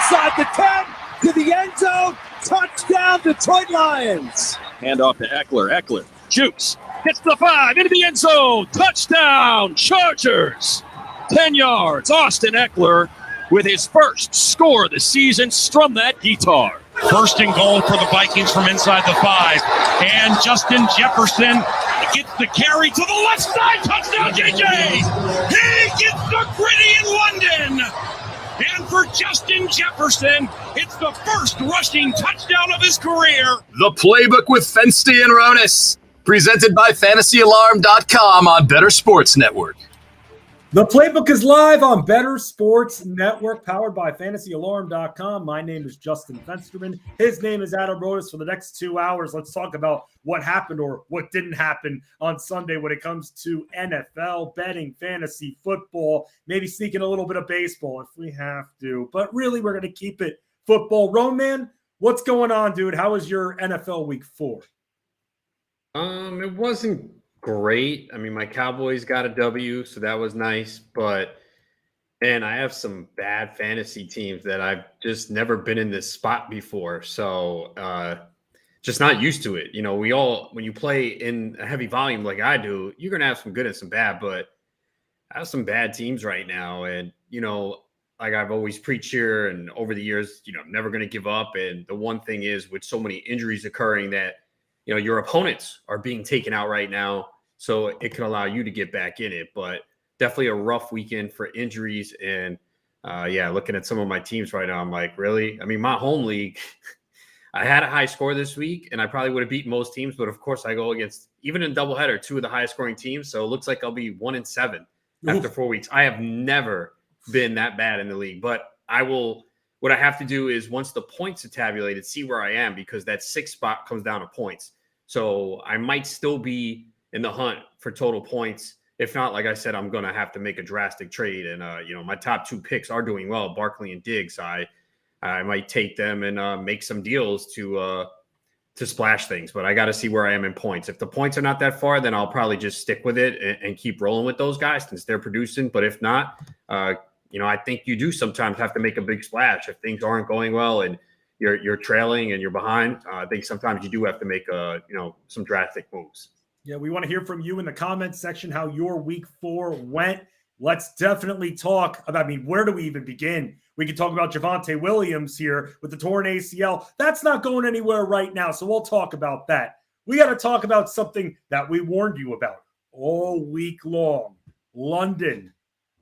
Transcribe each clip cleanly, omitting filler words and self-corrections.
inside the 10 to the end zone. Touchdown, Detroit Lions. Hand off to Eckler. Eckler shoots. Hits the 5 into the end zone. Touchdown, Chargers. 10 yards. Austin Eckler with his first score of the season. Strum that guitar. First and goal for the Vikings from inside the 5. And Justin Jefferson gets the carry to the left side. Touchdown, JJ. He gets the gritty in London. And for Justin Jefferson, it's the first rushing touchdown of his career. The Playbook with Fensty and Ronis. Presented by FantasyAlarm.com on Bettor Sports Network. The Playbook is live on Bettor Sports Network, powered by FantasyAlarm.com. My name is Justin Fensterman. His name is Adam Rodas. For the next 2 hours, let's talk about what happened or what didn't happen on Sunday when it comes to NFL, betting, fantasy football, maybe sneaking a little bit of baseball if we have to. But really, we're going to keep it football. Roman, what's going on, dude? How was your NFL Week 4? It wasn't great. I mean, my Cowboys got a W, so that was nice. But, man, I have some bad fantasy teams that I've just never been in this spot before. So, just not used to it. You know, when you play in a heavy volume like I do, you're going to have some good and some bad. But I have some bad teams right now. And, you know, like I've always preached here and over the years, you know, I'm never going to give up. And the one thing is, with so many injuries occurring, that, you know, your opponents are being taken out right now. So it can allow you to get back in it. But definitely a rough weekend for injuries. And, looking at some of my teams right now, I'm like, really? I mean, my home league, I had a high score this week, and I probably would have beaten most teams. But, of course, I go against, even in doubleheader, 2 of the highest scoring teams. So it looks like I'll be 1-7 after 4 weeks. I have never been that bad in the league. But what I have to do is, once the points are tabulated, see where I am, because that 6th spot comes down to points. So I might still be in the hunt for total points. If not, like I said, I'm going to have to make a drastic trade. And, my top 2 picks are doing well, Barkley and Diggs. I might take them and make some deals to splash things. But I got to see where I am in points. If the points are not that far, then I'll probably just stick with it and keep rolling with those guys since they're producing. But if not, I think you do sometimes have to make a big splash if things aren't going well and you're trailing and you're behind. I think sometimes you do have to make some drastic moves. Yeah, we want to hear from you in the comments section how your Week 4 went. Let's definitely talk about, where do we even begin? We can talk about Javonte Williams here with the torn ACL. That's not going anywhere right now, so we'll talk about that. We got to talk about something that we warned you about all week long. London.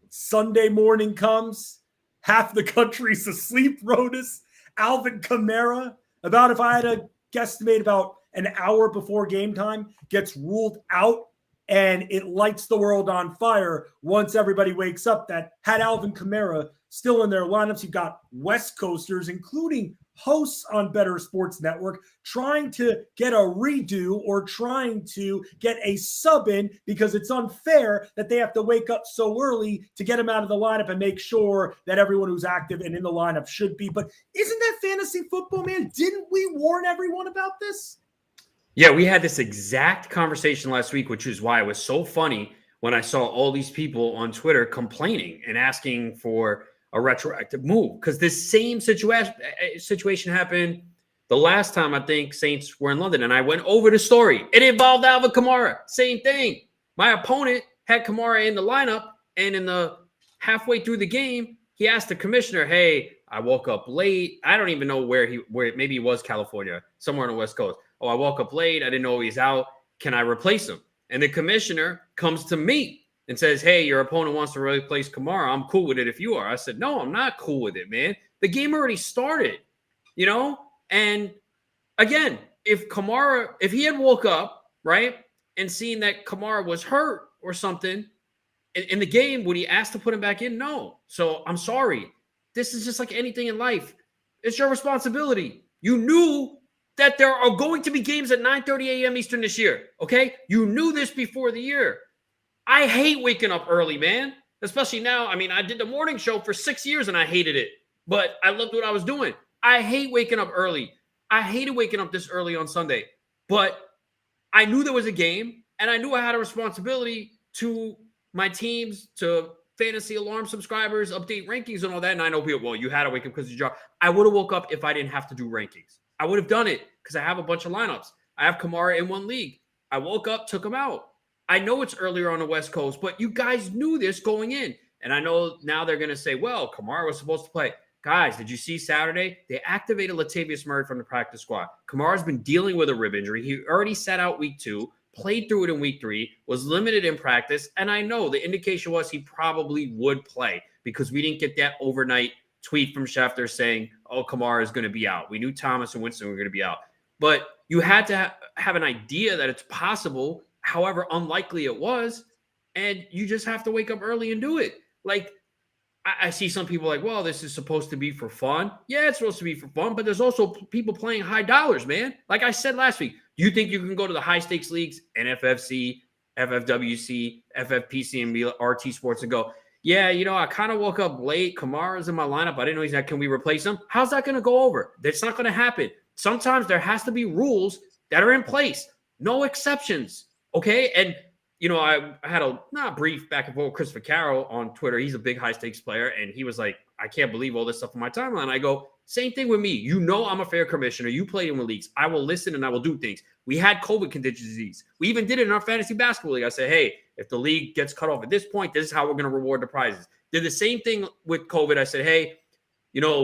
Sunday morning comes, half the country's asleep, Rodas. Alvin Kamara, if I had to guesstimate, about an hour before game time, gets ruled out, and it lights the world on fire once everybody wakes up that had Alvin Kamara still in their lineups. You've got West Coasters, including hosts on Bettor Sports Network, trying to get a redo or trying to get a sub in because it's unfair that they have to wake up so early to get him out of the lineup and make sure that everyone who's active and in the lineup should be. But isn't that fantasy football, man? Didn't we warn everyone about this? Yeah, we had this exact conversation last week, which is why it was so funny when I saw all these people on Twitter complaining and asking for a retroactive move, because this same situation happened the last time I think Saints were in London, and I went over the story. It involved Alvin Kamara. Same thing. My opponent had Kamara in the lineup, and in the halfway through the game, he asked the commissioner, "Hey, I woke up late. I don't even know where maybe he was California, somewhere on the West Coast. Oh, I woke up late. I didn't know he's out. Can I replace him?" And the commissioner comes to me and says, "Hey, your opponent wants to replace Kamara. I'm cool with it if you are." I said, "No, I'm not cool with it, man. The game already started, And again, if he had woke up, right, and seen that Kamara was hurt or something in the game, would he ask to put him back in? No. So I'm sorry. This is just like anything in life. It's your responsibility. You knew that there are going to be games at 9:30 a.m. Eastern this year, okay? You knew this before the year. I hate waking up early, man, especially now. I did the morning show for 6 years and I hated it, but I loved what I was doing. I hate waking up early. I hated waking up this early on Sunday, but I knew there was a game and I knew I had a responsibility to my teams to Fantasy Alarm subscribers update rankings and all that. And I know people, well, you had to wake up because of your job. I would have woke up if I didn't have to do rankings. I would have done it because I have a bunch of lineups. I have Kamara in one league. I woke up, took him out. I know it's earlier on the West Coast, but you guys knew this going in. And I know now they're going to say, well, Kamara was supposed to play. Guys, did you see Saturday? They activated Latavius Murray from the practice squad. Kamara's been dealing with a rib injury. He already sat out week 2, played through it in week 3, was limited in practice. And I know the indication was he probably would play because we didn't get that overnight tweet from Schefter saying, oh, Kamara is going to be out. We knew Thomas and Winston were going to be out. But you had to have an idea that it's possible, however unlikely it was. And you just have to wake up early and do it. Like, I see some people like, well, this is supposed to be for fun. Yeah, it's supposed to be for fun, but there's also people playing high dollars, man. Like I said last week, do you think you can go to the high stakes leagues, NFFC, FFWC, FFPC, and RT Sports and go, yeah, I kind of woke up late. Kamara's in my lineup. I didn't know he's not. Can we replace him? How's that going to go over? That's not going to happen. Sometimes there has to be rules that are in place. No exceptions, okay? And I had a brief back and forth with Christopher Carroll on Twitter. He's a big high-stakes player, and he was like, I can't believe all this stuff on my timeline. I go, same thing with me. I'm a fair commissioner. You play in the leagues. I will listen, and I will do things. We had COVID contingencies. We even did it in our fantasy basketball league. I said, hey, if the league gets cut off at this point, this is how we're going to reward the prizes. Did the same thing with COVID. I said, hey,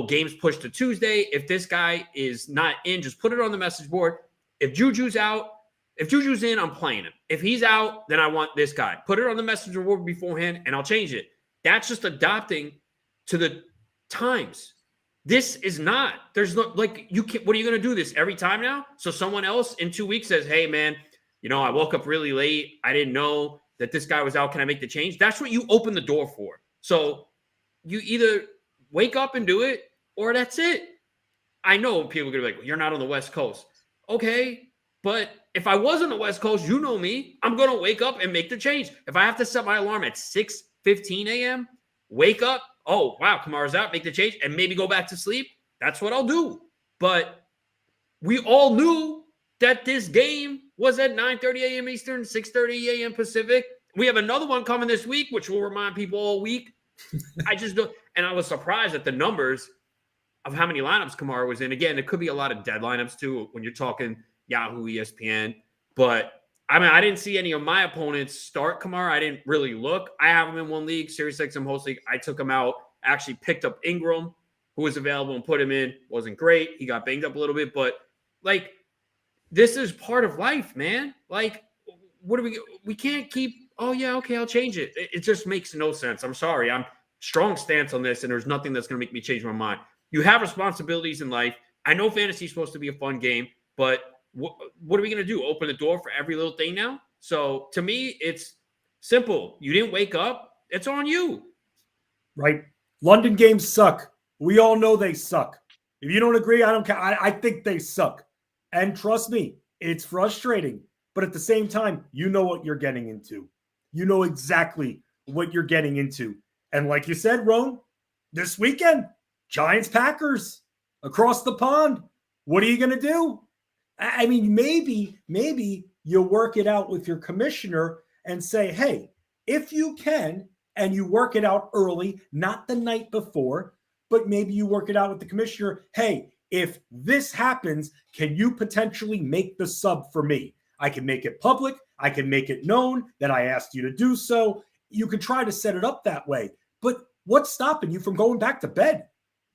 games pushed to Tuesday. If this guy is not in, just put it on the message board. If Juju's out, if Juju's in, I'm playing him. If he's out, then I want this guy. Put it on the message board beforehand, and I'll change it. That's just adopting to the times. This is not. There's no, like, you can't. What are you going to do this every time now? So someone else in 2 weeks says, hey, man, I woke up really late. I didn't know that this guy was out. Can I make the change? That's what you open the door for. So you either wake up and do it, or that's it. I know people are going to be like, well, you're not on the West Coast. Okay, but if I was on the West Coast, you know me, I'm going to wake up and make the change. If I have to set my alarm at 6:15 a.m., wake up, oh, wow, Kamara's out, make the change, and maybe go back to sleep, that's what I'll do. But we all knew that this game was at 9:30 a.m. Eastern, 6:30 a.m. Pacific. We have another one coming this week, which will remind people all week. I just don't. And I was surprised at the numbers of how many lineups Kamara was in. Again, it could be a lot of dead lineups, too, when you're talking Yahoo, ESPN. But, I didn't see any of my opponents start Kamara. I didn't really look. I have him in one league, Series 6 and Host League. I took him out, actually picked up Ingram, who was available, and put him in. Wasn't great. He got banged up a little bit. But, like, this is part of life, man. Like, we can't keep, oh, yeah, okay, I'll change it. It just makes no sense. I'm sorry. I'm strong stance on this, and there's nothing that's going to make me change my mind. You have responsibilities in life. I know fantasy is supposed to be a fun game, but what are we going to do? Open the door for every little thing now? So to me, it's simple. You didn't wake up. It's on you. Right. London games suck. We all know they suck. If you don't agree, I don't care. I think they suck. And trust me, it's frustrating. But at the same time, you know what you're getting into. You know exactly what you're getting into. And like you said, Ron, this weekend, Giants-Packers across the pond. What are you going to do? I mean, maybe you work it out with your commissioner and say, hey, if you can, and you work it out early, not the night before, but maybe you work it out with the commissioner. Hey, if this happens, can you potentially make the sub for me? I can make it public. I can make it known that I asked you to do so. You can try to set it up that way. But what's stopping you from going back to bed?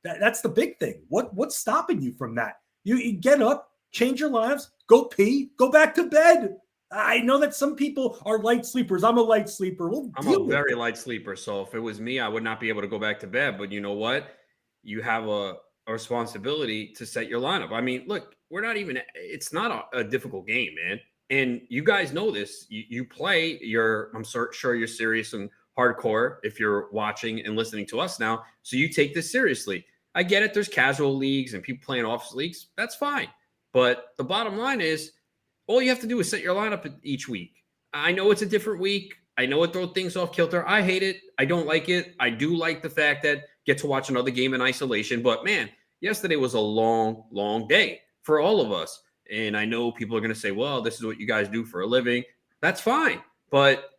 That's the big thing. What's stopping you from that? You get up, change your lives, go pee, go back to bed. I know that some people are light sleepers. I'm a light sleeper. I'm a very light sleeper. So if it was me, I would not be able to go back to bed. But you know what? You have a responsibility to set your lineup. I mean, look, it's not a difficult game, man. And you guys know this. You play, I'm sure you're serious and hardcore if you're watching and listening to us now. So you take this seriously. I get it. There's casual leagues and people playing office leagues. That's fine. But the bottom line is, all you have to do is set your lineup each week. I know it's a different week. I know it throws things off kilter. I hate it. I don't like it. I do like the fact that get to watch another game in isolation. But man, yesterday was a long, long day for all of us. And I know people are going to say, well, this is what you guys do for a living. That's fine. But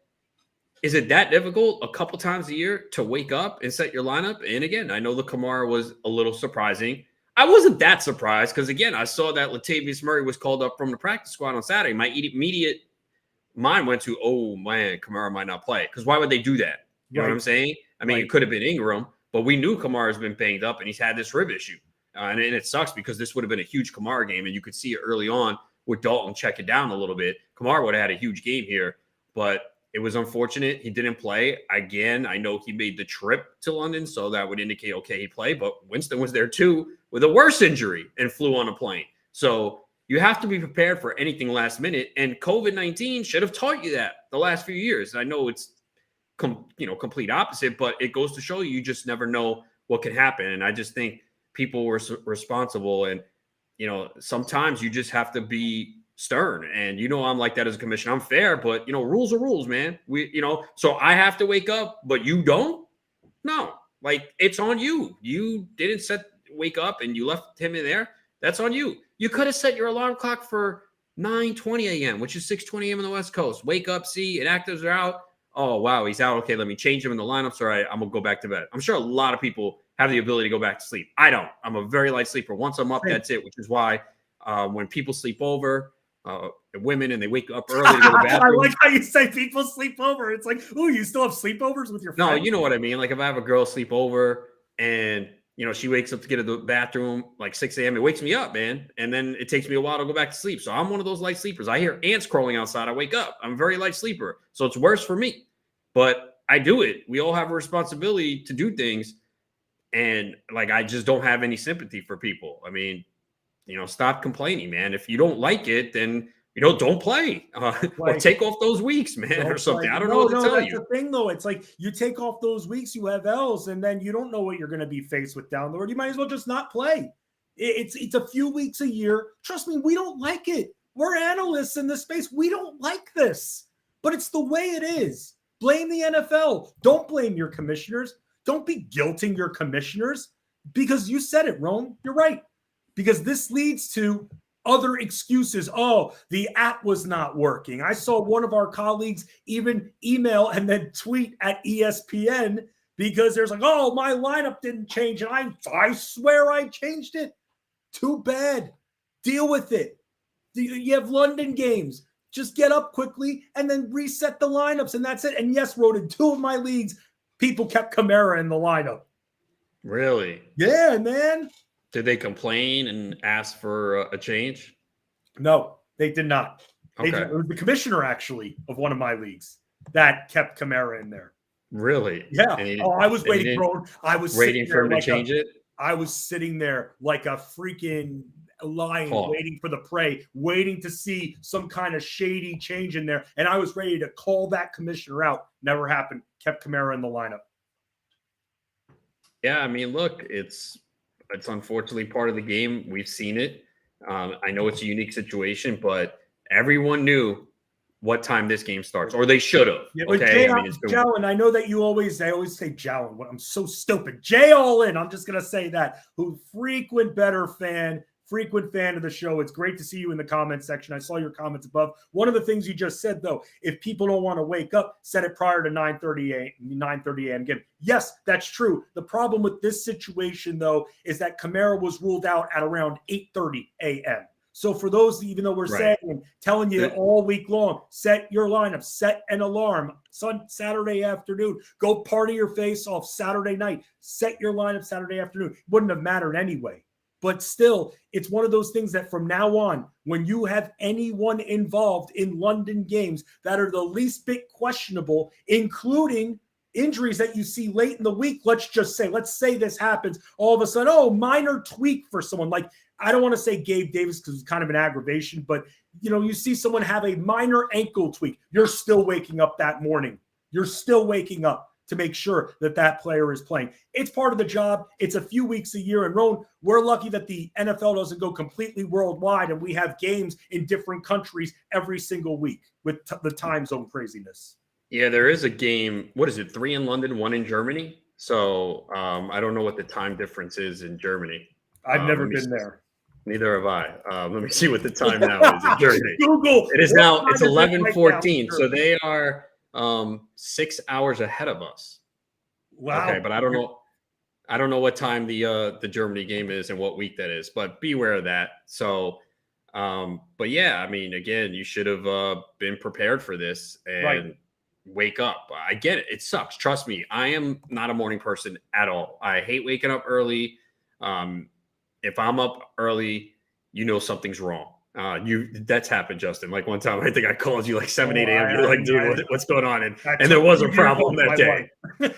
is it that difficult a couple times a year to wake up and set your lineup? And again, I know the Kamara was a little surprising. I wasn't that surprised because, again, I saw that Latavius Murray was called up from the practice squad on Saturday. My immediate mind went to, oh, man, Kamara might not play. Because why would they do that? You know what I'm saying? I mean, it could have been Ingram, but we knew Kamara's been banged up and he's had this rib issue. And it sucks because this would have been a huge Kamara game, and you could see it early on with Dalton check it down a little bit. Kamara would have had a huge game here, but it was unfortunate. He didn't play. Again, I know he made the trip to London, so that would indicate, okay, he played, but Winston was there too with a worse injury and flew on a plane. So you have to be prepared for anything last minute, and COVID-19 should have taught you that the last few years. I know it's complete opposite, but it goes to show you just never know what can happen. And I just think people were responsible, and sometimes you just have to be stern. And I'm like that as a commissioner. I'm fair, but rules are rules, man. So I have to wake up, but you don't. No, like it's on you. You didn't wake up and you left him in there. That's on you. You could have set your alarm clock for 9:20 a.m., which is 6:20 a.m. on the West Coast. Wake up, see inactives are out. Oh wow, he's out. Okay, let me change him in the lineups. All right, I'm gonna go back to bed. I'm sure a lot of people have the ability to go back to sleep. I don't. I'm a very light sleeper. Once I'm up, that's it, which is why when people sleep over, women, and they wake up early to go to the bathroom. I like how you say people sleep over. It's like, ooh, you still have sleepovers with your friends? No, you know what I mean. Like if I have a girl sleep over and, she wakes up to get to the bathroom like 6 a.m., it wakes me up, man. And then it takes me a while to go back to sleep. So I'm one of those light sleepers. I hear ants crawling outside. I wake up. I'm a very light sleeper. So it's worse for me. But I do it. We all have a responsibility to do things. And I just don't have any sympathy for people. I mean, stop complaining, man. If you don't like it, then, don't play or take off those weeks, man, or something. I don't know what to tell you. That's the thing, though. It's like you take off those weeks, you have L's, and then you don't know what you're going to be faced with down the road. You might as well just not play. It's a few weeks a year. Trust me, we don't like it. We're analysts in this space. We don't like this, but it's the way it is. Blame the NFL. Don't blame your commissioners. Don't be guilting your commissioners because you said it, Rome. You're right. Because this leads to other excuses. Oh, the app was not working. I saw one of our colleagues even email and then tweet at ESPN because there's like, oh, my lineup didn't change. And I swear I changed it. Too bad. Deal with it. You have London games. Just get up quickly and then reset the lineups. And that's it. And yes, Rode, in 2 of my leagues, people kept Kamara in the lineup. Really? Yeah, man. Did they complain and ask for a change? No, they did not. Okay. It was the commissioner, actually, of one of my leagues that kept Kamara in there. Really? Yeah. I was waiting for him to change it. I was sitting there like a freaking lion waiting for the prey, waiting to see some kind of shady change in there. And I was ready to call that commissioner out. Never happened. Kept Kamara in the lineup. Yeah, I mean, look, it's unfortunately part of the game. We've seen it. I know it's a unique situation, but everyone knew what time this game starts, or they should have. Yeah, okay, Jalen, I know that I always say Jalen. I'm so stupid. Jay All In. I'm just gonna say that. Who frequent fan of the show. It's great to see you in the comments section. I saw your comments above. One of the things you just said, though, if people don't want to wake up, set it prior to 9:30 a.m. game. Yes, that's true. The problem with this situation, though, is that Kamara was ruled out at around 8:30 a.m. So for those, even though we're saying and telling you all week long, set your lineup, set an alarm, Saturday afternoon, go party your face off Saturday night, set your lineup Saturday afternoon. Wouldn't have mattered anyway. But still, it's one of those things that from now on, when you have anyone involved in London games that are the least bit questionable, including injuries that you see late in the week, let's say this happens, all of a sudden, minor tweak for someone. Like, I don't want to say Gabe Davis because it's kind of an aggravation, but, you see someone have a minor ankle tweak. You're still waking up that morning. You're still waking up to make sure that player is playing. It's part of the job. It's a few weeks a year. And Ron, we're lucky that the NFL doesn't go completely worldwide and we have games in different countries every single week with the time zone craziness. Yeah, there is a game. What is it? 3 in London, 1 in Germany. So I don't know what the time difference is in Germany. I've never been there. Neither have I. Let me see what the time now is in Germany. Google. It is now. It's 11:14. So they are 6 hours ahead of us. Wow. Okay, but I don't know. I don't know what time the Germany game is and what week that is, but be aware of that. So, but yeah, I mean, again, you should have been prepared for this and wake up. I get it. It sucks. Trust me. I am not a morning person at all. I hate waking up early. If I'm up early, you know something's wrong. That's happened, Justin. Like one time, I think I called you like 7, 8 a.m. You're like, dude, what's going on? And there was a problem that day.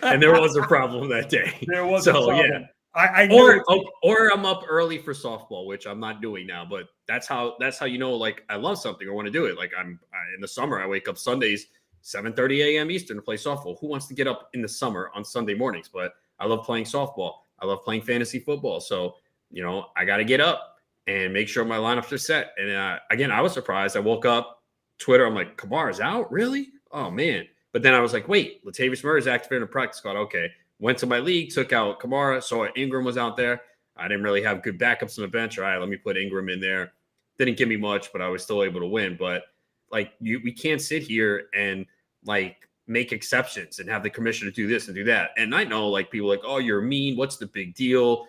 And there was a problem that day. There was a problem. Yeah. I or I'm up early for softball, which I'm not doing now. But that's how you know, like I love something or want to do it. Like in the summer, I wake up Sundays 7:30 a.m. Eastern to play softball. Who wants to get up in the summer on Sunday mornings? But I love playing softball. I love playing fantasy football. So I got to get up and make sure my lineups are set. And again, I was surprised. I woke up, Twitter, I'm like, Kamara's out? Really? Oh, man. But then I was like, wait, Latavius Murray's activated in a practice squad. Okay. Went to my league, took out Kamara, saw Ingram was out there. I didn't really have good backups on the bench. All right, let me put Ingram in there. Didn't give me much, but I was still able to win. But, we can't sit here and, make exceptions and have the commissioner do this and do that. And I know, people oh, you're mean. What's the big deal?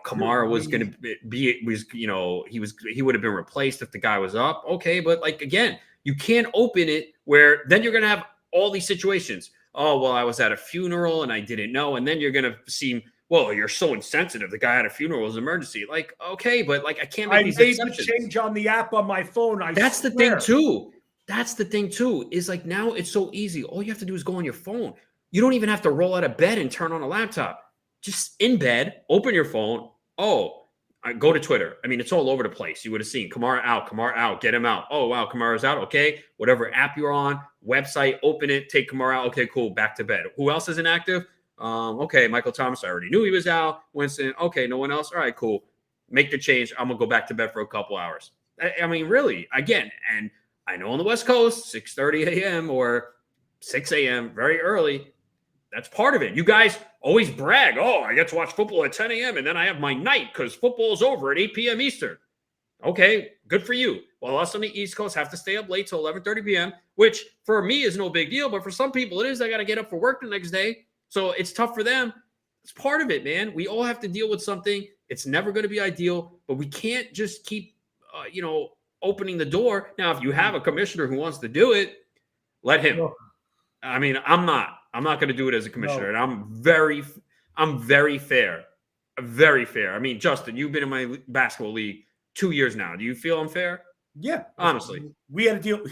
Kamara was going to he would have been replaced if the guy was up. Okay. But again, you can't open it where then you're going to have all these situations. Oh, well, I was at a funeral and I didn't know. And then you're going to seem, well, you're so insensitive. The guy had a funeral, it was an emergency. Okay, but I can't make these exceptions. I made the change on the app on my phone. That's the thing too. That's the thing too, is now it's so easy. All you have to do is go on your phone. You don't even have to roll out of bed and turn on a laptop. Just in bed, open your phone. Oh, go to Twitter. I mean, it's all over the place. You would have seen Kamara out, get him out. Oh, wow, Kamara's out. Okay, whatever app you're on, website, open it, take Kamara out. Okay, cool, back to bed. Who else is inactive? Okay, Michael Thomas, I already knew he was out. Winston, okay, no one else? All right, cool. Make the change. I'm going to go back to bed for a couple hours. I mean, really, again, and I know on the West Coast, 6:30 a.m. or 6 a.m., very early, that's part of it. You guys always brag, oh, I get to watch football at 10 a.m. and then I have my night because football's over at 8 p.m. Eastern. Okay, good for you. Well, us on the East Coast have to stay up late till 11:30 p.m., which for me is no big deal, but for some people it is. I got to get up for work the next day. So it's tough for them. It's part of it, man. We all have to deal with something. It's never going to be ideal, but we can't just keep, opening the door. Now, if you have a commissioner who wants to do it, let him. I mean, I'm not going to do it as a commissioner, and I'm very fair. Very fair. I mean, Justin, you've been in my basketball league 2 years now. Do you feel unfair? Yeah. Honestly. We had to deal.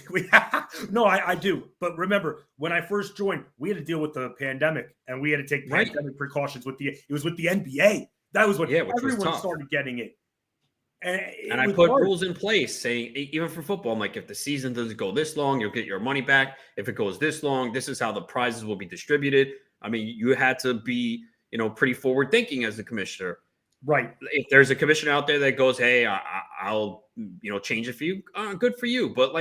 No, I do. But remember, when I first joined, we had to deal with the pandemic, and we had to take pandemic precautions it was with the NBA. That was when everyone started getting it. And I put rules in place saying, even for football, I'm like, if the season doesn't go this long, you'll get your money back. If it goes this long, this is how the prizes will be distributed. I mean, you had to be, pretty forward thinking as the commissioner. Right. If there's a commissioner out there that goes, hey, I'll, change it for you. Good for you. But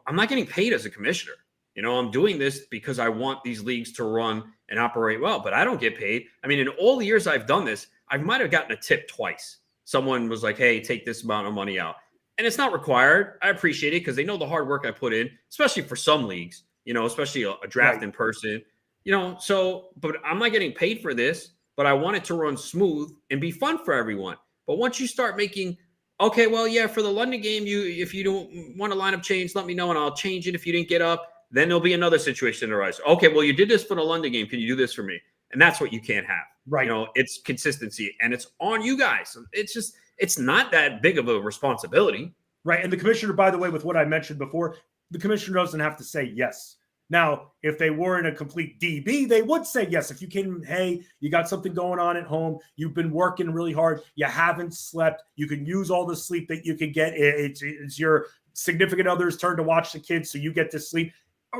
I'm not getting paid as a commissioner. I'm doing this because I want these leagues to run and operate well, but I don't get paid. I mean, in all the years I've done this, I might have gotten a tip twice. Someone was like, hey, take this amount of money out. And it's not required. I appreciate it because they know the hard work I put in, especially for some leagues, especially a draft in person, but I'm not getting paid for this, but I want it to run smooth and be fun for everyone. But once you start making, okay, well, yeah, for the London game, if you don't want a lineup change, let me know and I'll change it if you didn't get up. Then there'll be another situation that arises. Okay, well, you did this for the London game. Can you do this for me? And that's what you can't have. Right. It's consistency and it's on you guys. It's not that big of a responsibility. Right. And the commissioner, by the way, with what I mentioned before, the commissioner doesn't have to say yes. Now, if they were in a complete DB, they would say yes. If you came, hey, you got something going on at home, you've been working really hard, you haven't slept, you can use all the sleep that you can get. It's your significant other's turn to watch the kids, so you get to sleep.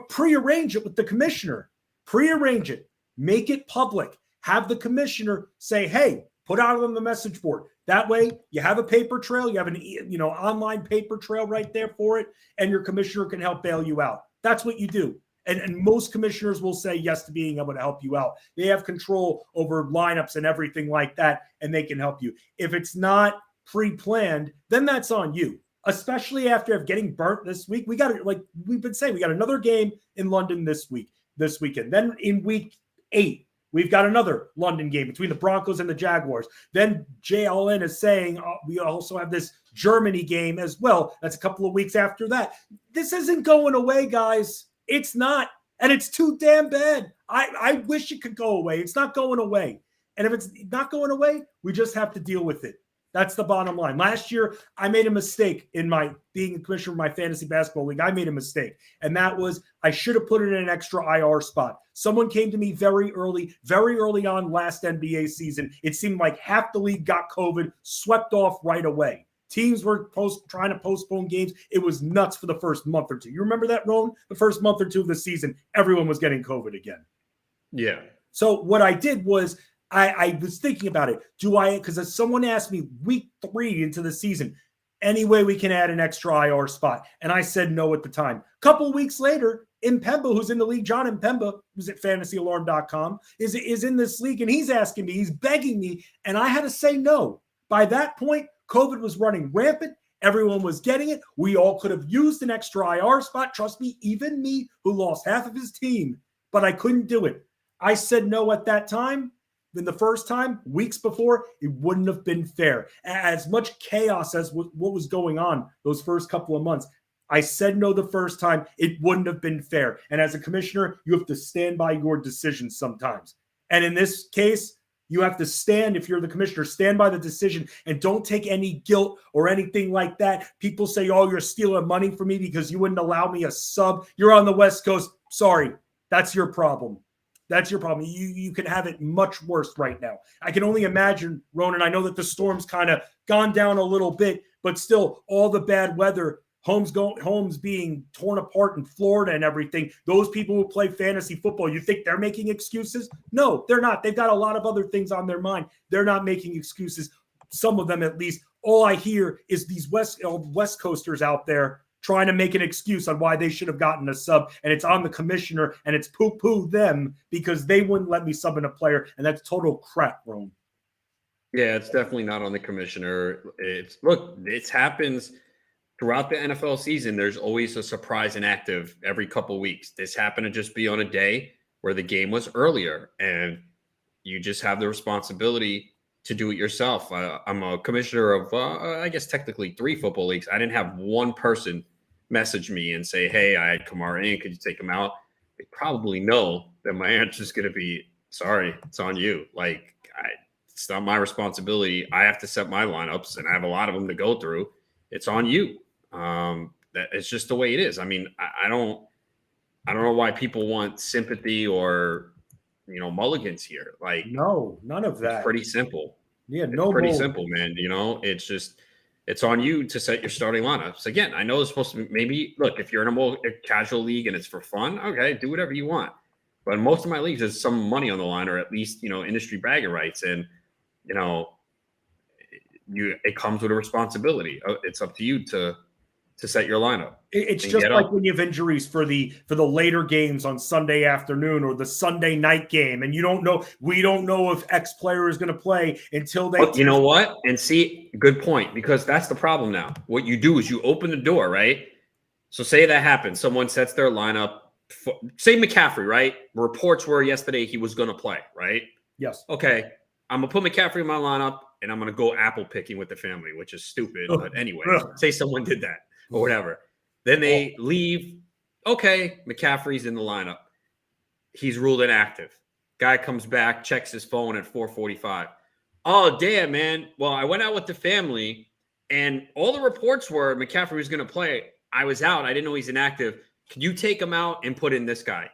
Prearrange it with the commissioner. Prearrange it. Make it public. Have the commissioner say, hey, put out on the message board. That way you have a paper trail. You have an online paper trail right there for it, and your commissioner can help bail you out. That's what you do. And most commissioners will say yes to being able to help you out. They have control over lineups and everything like that, and they can help you. If it's not pre-planned, then that's on you. especially after getting burnt this week. We got, like we've been saying, we got another game in London this weekend. Then in week 8, we've got another London game between the Broncos and the Jaguars. Then JLN is saying we also have this Germany game as well. That's a couple of weeks after that. This isn't going away, guys. It's not. And it's too damn bad. I wish it could go away. It's not going away. And if it's not going away, we just have to deal with it. That's the bottom line. Last year, I made a mistake in my being the commissioner of my fantasy basketball league. I made a mistake. And that was I should have put it in an extra IR spot. Someone came to me very early on last NBA season. It seemed like half the league got COVID, swept off right away. Teams were trying to postpone games. It was nuts for the first month or two. You remember that, Ron? The first month or two of the season, everyone was getting COVID again. Yeah. So what I did was I was thinking about it. Because someone asked me week 3 into the season, any way we can add an extra IR spot? And I said no at the time. A couple of weeks later, Impemba, who's in the league, John Impemba, who's at fantasyalarm.com, is in this league, and he's asking me, he's begging me, and I had to say no. By that point, COVID was running rampant. Everyone was getting it. We all could have used an extra IR spot. Trust me, even me, who lost half of his team, but I couldn't do it. I said no at that time. Then the first time, weeks before, it wouldn't have been fair. As much chaos as what was going on those first couple of months, I said no the first time. It wouldn't have been fair. And as a commissioner, you have to stand by your decisions sometimes. And in this case, you have to stand, if you're the commissioner, stand by the decision and don't take any guilt or anything like that. People say, oh, you're stealing money from me because you wouldn't allow me a sub. You're on the West Coast. Sorry, that's your problem. That's your problem. You can have it much worse right now. I can only imagine, Ronan, I know that the storm's kind of gone down a little bit, but still all the bad weather, homes being torn apart in Florida and everything. Those people who play fantasy football, you think they're making excuses? No, they're not. They've got a lot of other things on their mind. They're not making excuses. Some of them, at least. All I hear is these West Coasters out there trying to make an excuse on why they should have gotten a sub, and it's on the commissioner, and it's poo-poo them because they wouldn't let me sub in a player, and that's total crap, Rome. Yeah, it's definitely not on the commissioner. It happens throughout the NFL season. There's always a surprise inactive every couple weeks. This happened to just be on a day where the game was earlier, and you just have the responsibility to do it yourself. I'm a commissioner of, I guess, technically 3 football leagues. I didn't have one person message me and say, hey, I had Kamara in. Could you take him out? They probably know that my answer is going to be, sorry, it's on you. Like, it's not my responsibility. I have to set my lineups, and I have a lot of them to go through. It's on you. That it's just the way it is. I mean, I don't know why people want sympathy or, mulligans here. Like, no, none of that. It's pretty simple. Yeah, it's pretty simple, man. It's just, it's on you to set your starting lineups. Again, I know it's supposed to be, maybe, look, if you're in a more casual league and it's for fun, okay, do whatever you want. But in most of my leagues, there's some money on the line, or at least, industry bragging rights. And, it comes with a responsibility. It's up to you to set your lineup. It's just like when you have injuries for the later games on Sunday afternoon or the Sunday night game, and we don't know if X player is going to play until they. But you know what? And see, good point, because that's the problem now. What you do is you open the door, right? So say that happens. Someone sets their lineup. Say McCaffrey, right? Reports were yesterday he was going to play, right? Yes. Okay. I'm going to put McCaffrey in my lineup, and I'm going to go apple picking with the family, which is stupid. But anyway, say someone did that. Or whatever. Then they leave. Okay, McCaffrey's in the lineup. He's ruled inactive. Guy comes back, checks his phone at 4:45. Oh, damn, man. Well, I went out with the family, and all the reports were McCaffrey was going to play. I was out. I didn't know he's inactive. Can you take him out and put in this guy?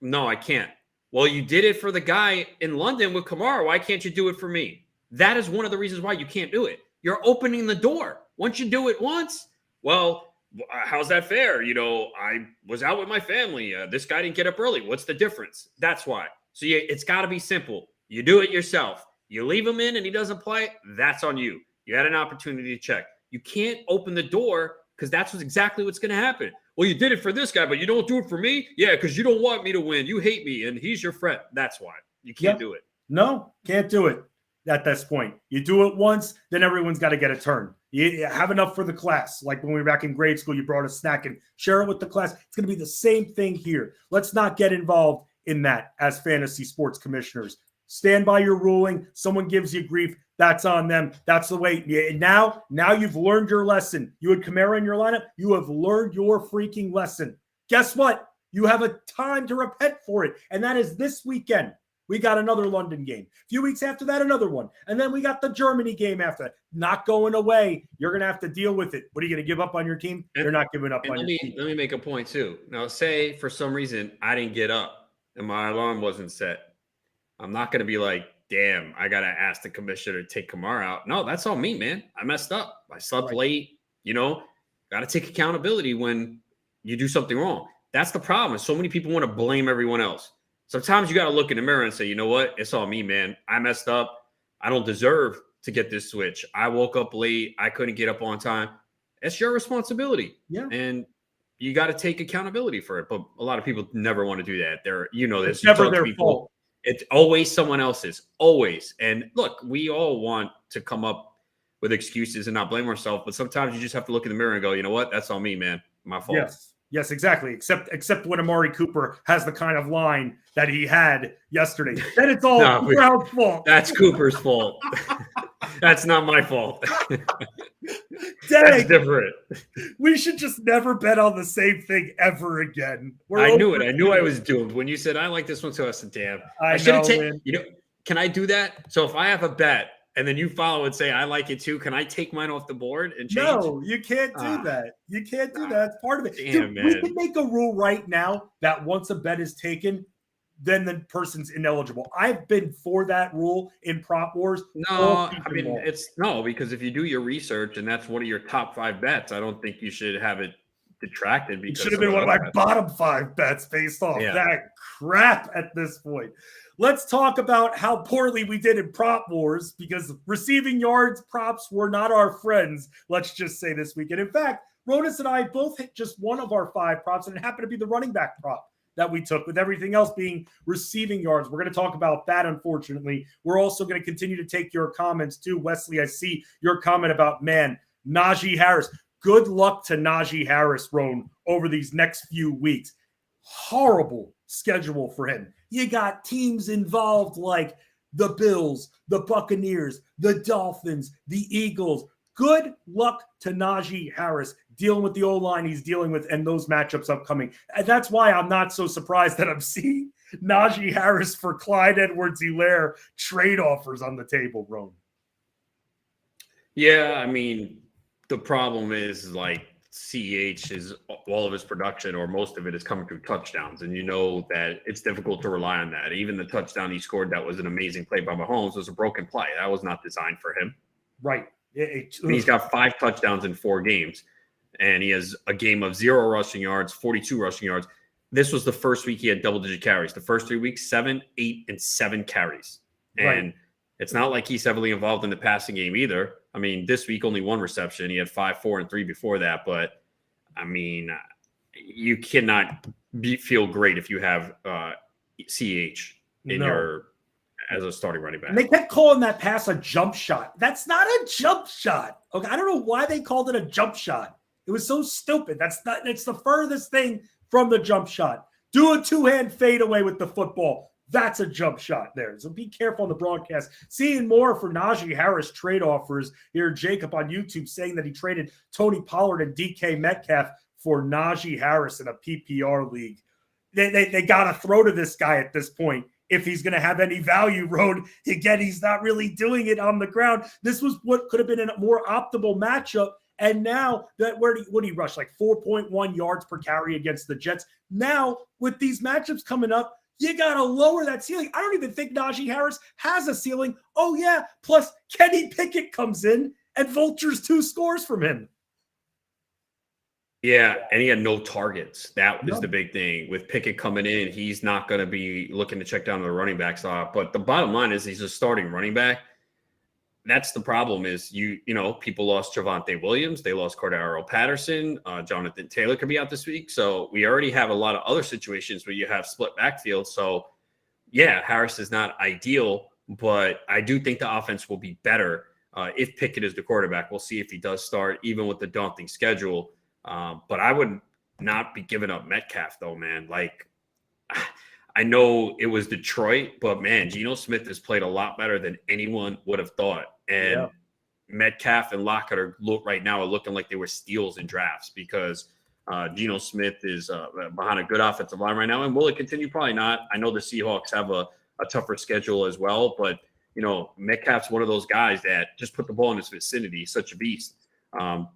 No, I can't. Well, you did it for the guy in London with Kamara. Why can't you do it for me? That is one of the reasons why you can't do it. You're opening the door. Once you do it once, well, how's that fair? I was out with my family. This guy didn't get up early. What's the difference? That's why. So it's got to be simple. You do it yourself. You leave him in and he doesn't play. That's on you. You had an opportunity to check. You can't open the door because that's exactly what's going to happen. Well, you did it for this guy, but you don't do it for me? Yeah, because you don't want me to win. You hate me, and he's your friend. That's why. You can't do it. No, can't do it. at this point. You do it once, then everyone's got to get a turn. You have enough for the class. Like when we were back in grade school, you brought a snack and share it with the class. It's going to be the same thing here. Let's not get involved in that as fantasy sports commissioners. Stand by your ruling. Someone gives you grief, that's on them. That's the way. Now you've learned your lesson. You had Kamara in your lineup. You have learned your freaking lesson. Guess what? You have a time to repent for it, and that is this weekend. We got another London game. A few weeks after that, another one. And then we got the Germany game after that. Not going away. You're going to have to deal with it. What are you going to give up on your team? You're not giving up on your team. Let me make a point, too. Now, say for some reason I didn't get up and my alarm wasn't set. I'm not going to be like, damn, I got to ask the commissioner to take Kamara out. No, that's on me, man. I messed up. I slept late. Got to take accountability when you do something wrong. That's the problem. So many people want to blame everyone else. Sometimes you got to look in the mirror and say, you know what? It's all me, man. I messed up. I don't deserve to get this switch. I woke up late. I couldn't get up on time. It's your responsibility. Yeah. And you got to take accountability for it. But a lot of people never want to do that. It's never their fault. It's always someone else's. Always. And look, we all want to come up with excuses and not blame ourselves. But sometimes you just have to look in the mirror and go, you know what? That's on me, man. My fault. Yes, exactly. Except when Amari Cooper has the kind of line that he had yesterday. Then it's all Brown's fault. That's Cooper's fault. That's not my fault. That's different. We should just never bet on the same thing ever again. I knew it. I knew I was doomed. When you said I like this one, so I said, damn. I should have taken. Can I do that? So if I have a bet and then you follow and say I like it too, can I take mine off the board and change? No, you can't do that. You can't do that. That's part of it. Damn, man. We can make a rule right now that once a bet is taken, then the person's ineligible. I've been for that rule in Prop Wars. No, I mean, because if you do your research and that's one of your top 5 bets, I don't think you should have it detracted. Because it should have been one of my bottom 5 bets based off that crap at this point. Let's talk about how poorly we did in Prop Wars, because receiving yards props were not our friends, let's just say, this weekend. In fact, Ronas and I both hit just one of our 5 props, and it happened to be the running back prop that we took, with everything else being receiving yards. We're going to talk about that, unfortunately. We're also going to continue to take your comments, too. Wesley, I see your comment about, Najee Harris. Good luck to Najee Harris, Roan, over these next few weeks. Horrible schedule for him. You got teams involved like the Bills, the Buccaneers, the Dolphins, the Eagles. Good luck to Najee Harris dealing with the O-line he's dealing with and those matchups upcoming. And that's why I'm not so surprised that I'm seeing Najee Harris for Clyde Edwards-Helaire trade offers on the table, Rome. Yeah, I mean, the problem is CH is all of his production, or most of it, is coming through touchdowns. And you know that it's difficult to rely on that. Even the touchdown he scored, that was an amazing play by Mahomes, was a broken play. That was not designed for him. Right. He's got 5 touchdowns in 4 games, and he has a game of 0 rushing yards, 42 rushing yards. This was the first week he had double-digit carries. The first 3 weeks, 7, 8, and 7 carries. And it's not like he's heavily involved in the passing game either. I mean, this week only 1 reception. He had 5, 4, and 3 before that. But, I mean, you cannot feel great if you have CH in your as a starting running back. And they kept calling that pass a jump shot. That's not a jump shot. Okay, I don't know why they called it a jump shot. It was so stupid. It's the furthest thing from the jump shot. Do a 2-hand fadeaway with the football. That's a jump shot there. So be careful on the broadcast. Seeing more for Najee Harris trade offers here. Jacob on YouTube saying that he traded Tony Pollard and DK Metcalf for Najee Harris in a PPR league. They got to throw to this guy at this point if he's going to have any value, Road. Again, he's not really doing it on the ground. This was what could have been a more optimal matchup. And now that what did he rush? Like 4.1 yards per carry against the Jets. Now with these matchups coming up, you got to lower that ceiling. I don't even think Najee Harris has a ceiling. Oh, yeah. Plus, Kenny Pickett comes in and vultures 2 scores from him. Yeah, and he had no targets. That was the big thing. With Pickett coming in, he's not going to be looking to check down the running back slot. But the bottom line is he's a starting running back. That's the problem is, people lost Javonte Williams. They lost Cordero Patterson. Jonathan Taylor could be out this week. So we already have a lot of other situations where you have split backfield. So, yeah, Harris is not ideal, but I do think the offense will be better if Pickett is the quarterback. We'll see if he does start, even with the daunting schedule. But I would not be giving up Metcalf, though, man. Like, I know it was Detroit, but, man, Geno Smith has played a lot better than anyone would have thought. And Metcalf and Lockett are looking like they were steals in drafts because Geno Smith is behind a good offensive line right now. And will it continue? Probably not. I know the Seahawks have a tougher schedule as well, but Metcalf's one of those guys that just put the ball in his vicinity. He's such a beast.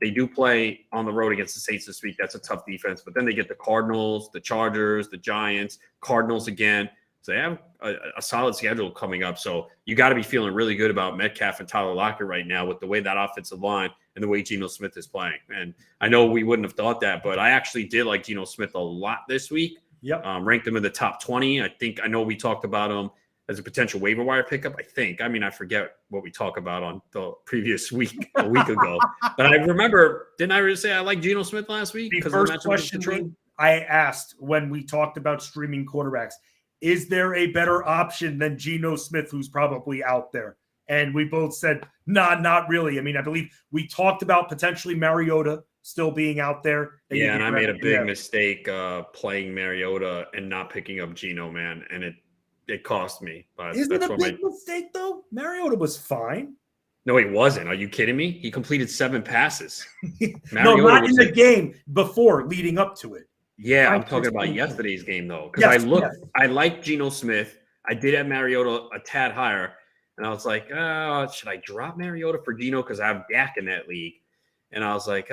They do play on the road against the Saints this week. That's a tough defense, but then they get the Cardinals, the Chargers, the Giants, Cardinals again. So they have a solid schedule coming up. So you got to be feeling really good about Metcalf and Tyler Lockett right now with the way that offensive line and the way Geno Smith is playing. And I know we wouldn't have thought that, but I actually did like Geno Smith a lot this week. Yep. Ranked him in the top 20. I know we talked about him as a potential waiver wire pickup. I forget what we talked about on the previous week, a week ago. But I remember, didn't I really say I like Geno Smith last week? The first question I asked when we talked about streaming quarterbacks, is there a better option than Geno Smith, who's probably out there? And we both said, nah, not really. I mean, I believe we talked about potentially Mariota still being out there. And I made a big mistake playing Mariota and not picking up Geno, man. And it cost me. But isn't it a big mistake, though? Mariota was fine. No, he wasn't. Are you kidding me? He completed 7 passes. No, not in the game before, leading up to it. Yeah, I'm talking about yesterday's game, though. Because I like Geno Smith. I did have Mariota a tad higher. And I was like, should I drop Mariota for Geno? Because I have Dak in that league. And I was like,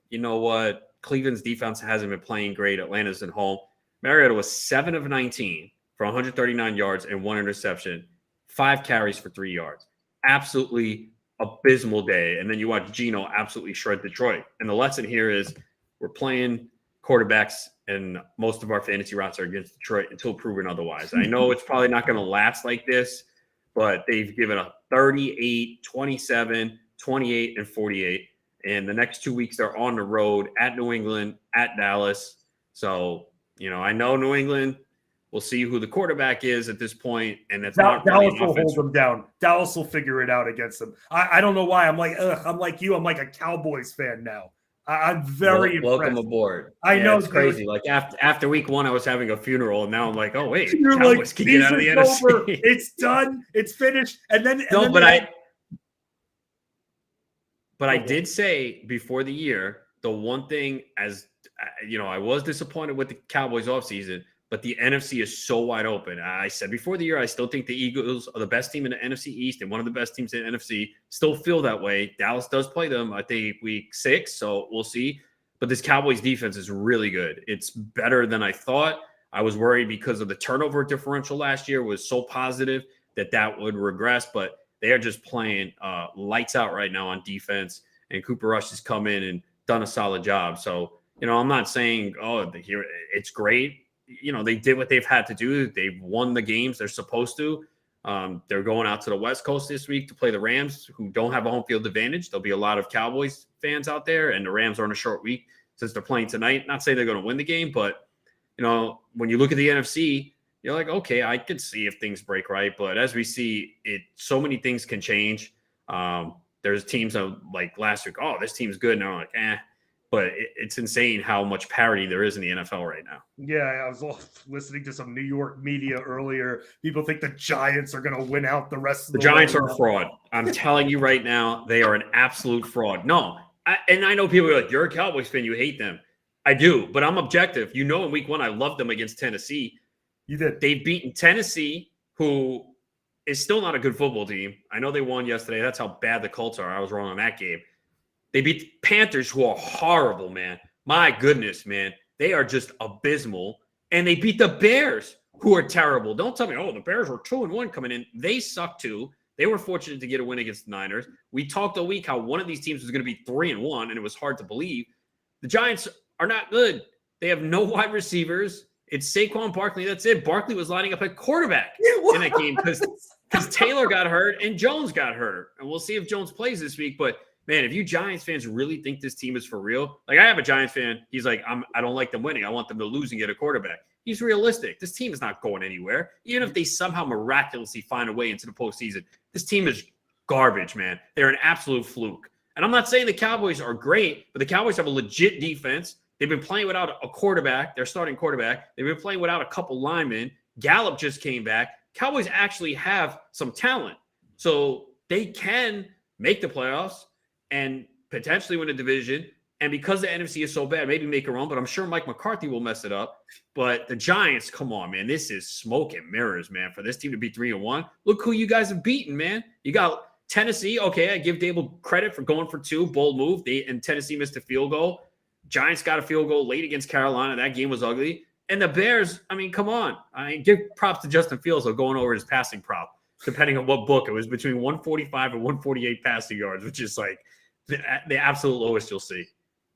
you know what? Cleveland's defense hasn't been playing great. Atlanta's at home. Mariota was 7 of 19 for 139 yards and 1 interception, 5 carries for 3 yards. Absolutely abysmal day. And then you watch Geno absolutely shred Detroit. And the lesson here is we're playing quarterbacks, and most of our fantasy routes are against Detroit until proven otherwise. I know it's probably not going to last like this, but they've given up 38, 27, 28, and 48. And the next 2 weeks, they're on the road at New England, at Dallas. So, I know New England. We'll see who the quarterback is at this point, and that's not Dallas will hold them down. Dallas will figure it out against them. I don't know why. I'm like you. I'm like a Cowboys fan now. I'm very impressed. Welcome aboard. I know it's crazy. Like after week 1, I was having a funeral, and now I'm like, oh wait, you're Cowboys like, can get out of the NFC. Over. It's done. It's finished. But I did say before the year, the one thing, as I was disappointed with the Cowboys offseason, but the NFC is so wide open. I said before the year, I still think the Eagles are the best team in the NFC East and one of the best teams in the NFC. Still feel that way. Dallas does play them, I think, week 6, so we'll see. But this Cowboys defense is really good. It's better than I thought. I was worried because of the turnover differential last year was so positive that would regress, but they are just playing lights out right now on defense, and Cooper Rush has come in and done a solid job. So, I'm not saying, it's great. They did what they've had to do. They've won the games they're supposed to. They're going out to the West Coast this week to play the Rams, who don't have a home field advantage. There'll be a lot of Cowboys fans out there, and the Rams are on a short week since they're playing tonight. Not saying they're going to win the game, but, when you look at the NFC, you're like, okay, I could see if things break right. But as we see, so many things can change. There's teams like last week, this team's good. And I'm like, But it's insane how much parity there is in the NFL right now. Yeah, I was listening to some New York media earlier. People think the Giants are going to win out the rest of the Giants are a fraud. I'm telling you right now, they are an absolute fraud. No, I know people are like, you're a Cowboys fan, you hate them. I do, but I'm objective. In week 1, I loved them against Tennessee. You did. They've beaten Tennessee, who is still not a good football team. I know they won yesterday. That's how bad the Colts are. I was wrong on that game. They beat the Panthers, who are horrible, man. My goodness, man. They are just abysmal. And they beat the Bears, who are terrible. Don't tell me, the Bears were 2-1 coming in. They suck too. They were fortunate to get a win against the Niners. We talked all week how one of these teams was going to be 3-1, and it was hard to believe. The Giants are not good. They have no wide receivers. It's Saquon Barkley. That's it. Barkley was lining up at quarterback in that game because Taylor got hurt and Jones got hurt. And we'll see if Jones plays this week. But, man, if you Giants fans really think this team is for real, like I have a Giants fan. He's like, I don't like them winning. I want them to lose and get a quarterback. He's realistic. This team is not going anywhere. Even if they somehow miraculously find a way into the postseason, this team is garbage, man. They're an absolute fluke. And I'm not saying the Cowboys are great, but the Cowboys have a legit defense. They've been playing without a quarterback, their starting quarterback. They've been playing without a couple linemen. Gallup just came back. Cowboys actually have some talent. So they can make the playoffs and potentially win a division. And because the NFC is so bad, maybe make a run, but I'm sure Mike McCarthy will mess it up. But the Giants, come on, man. This is smoke and mirrors, man, for this team to be 3-1. Look who you guys have beaten, man. You got Tennessee. Okay, I give Dable credit for going for 2, bold move. And Tennessee missed a field goal. Giants got a field goal late against Carolina. That game was ugly. And the Bears, I mean, come on. I mean, give props to Justin Fields for going over his passing prop, depending on what book. It was between 145 and 148 passing yards, which is like the absolute lowest you'll see.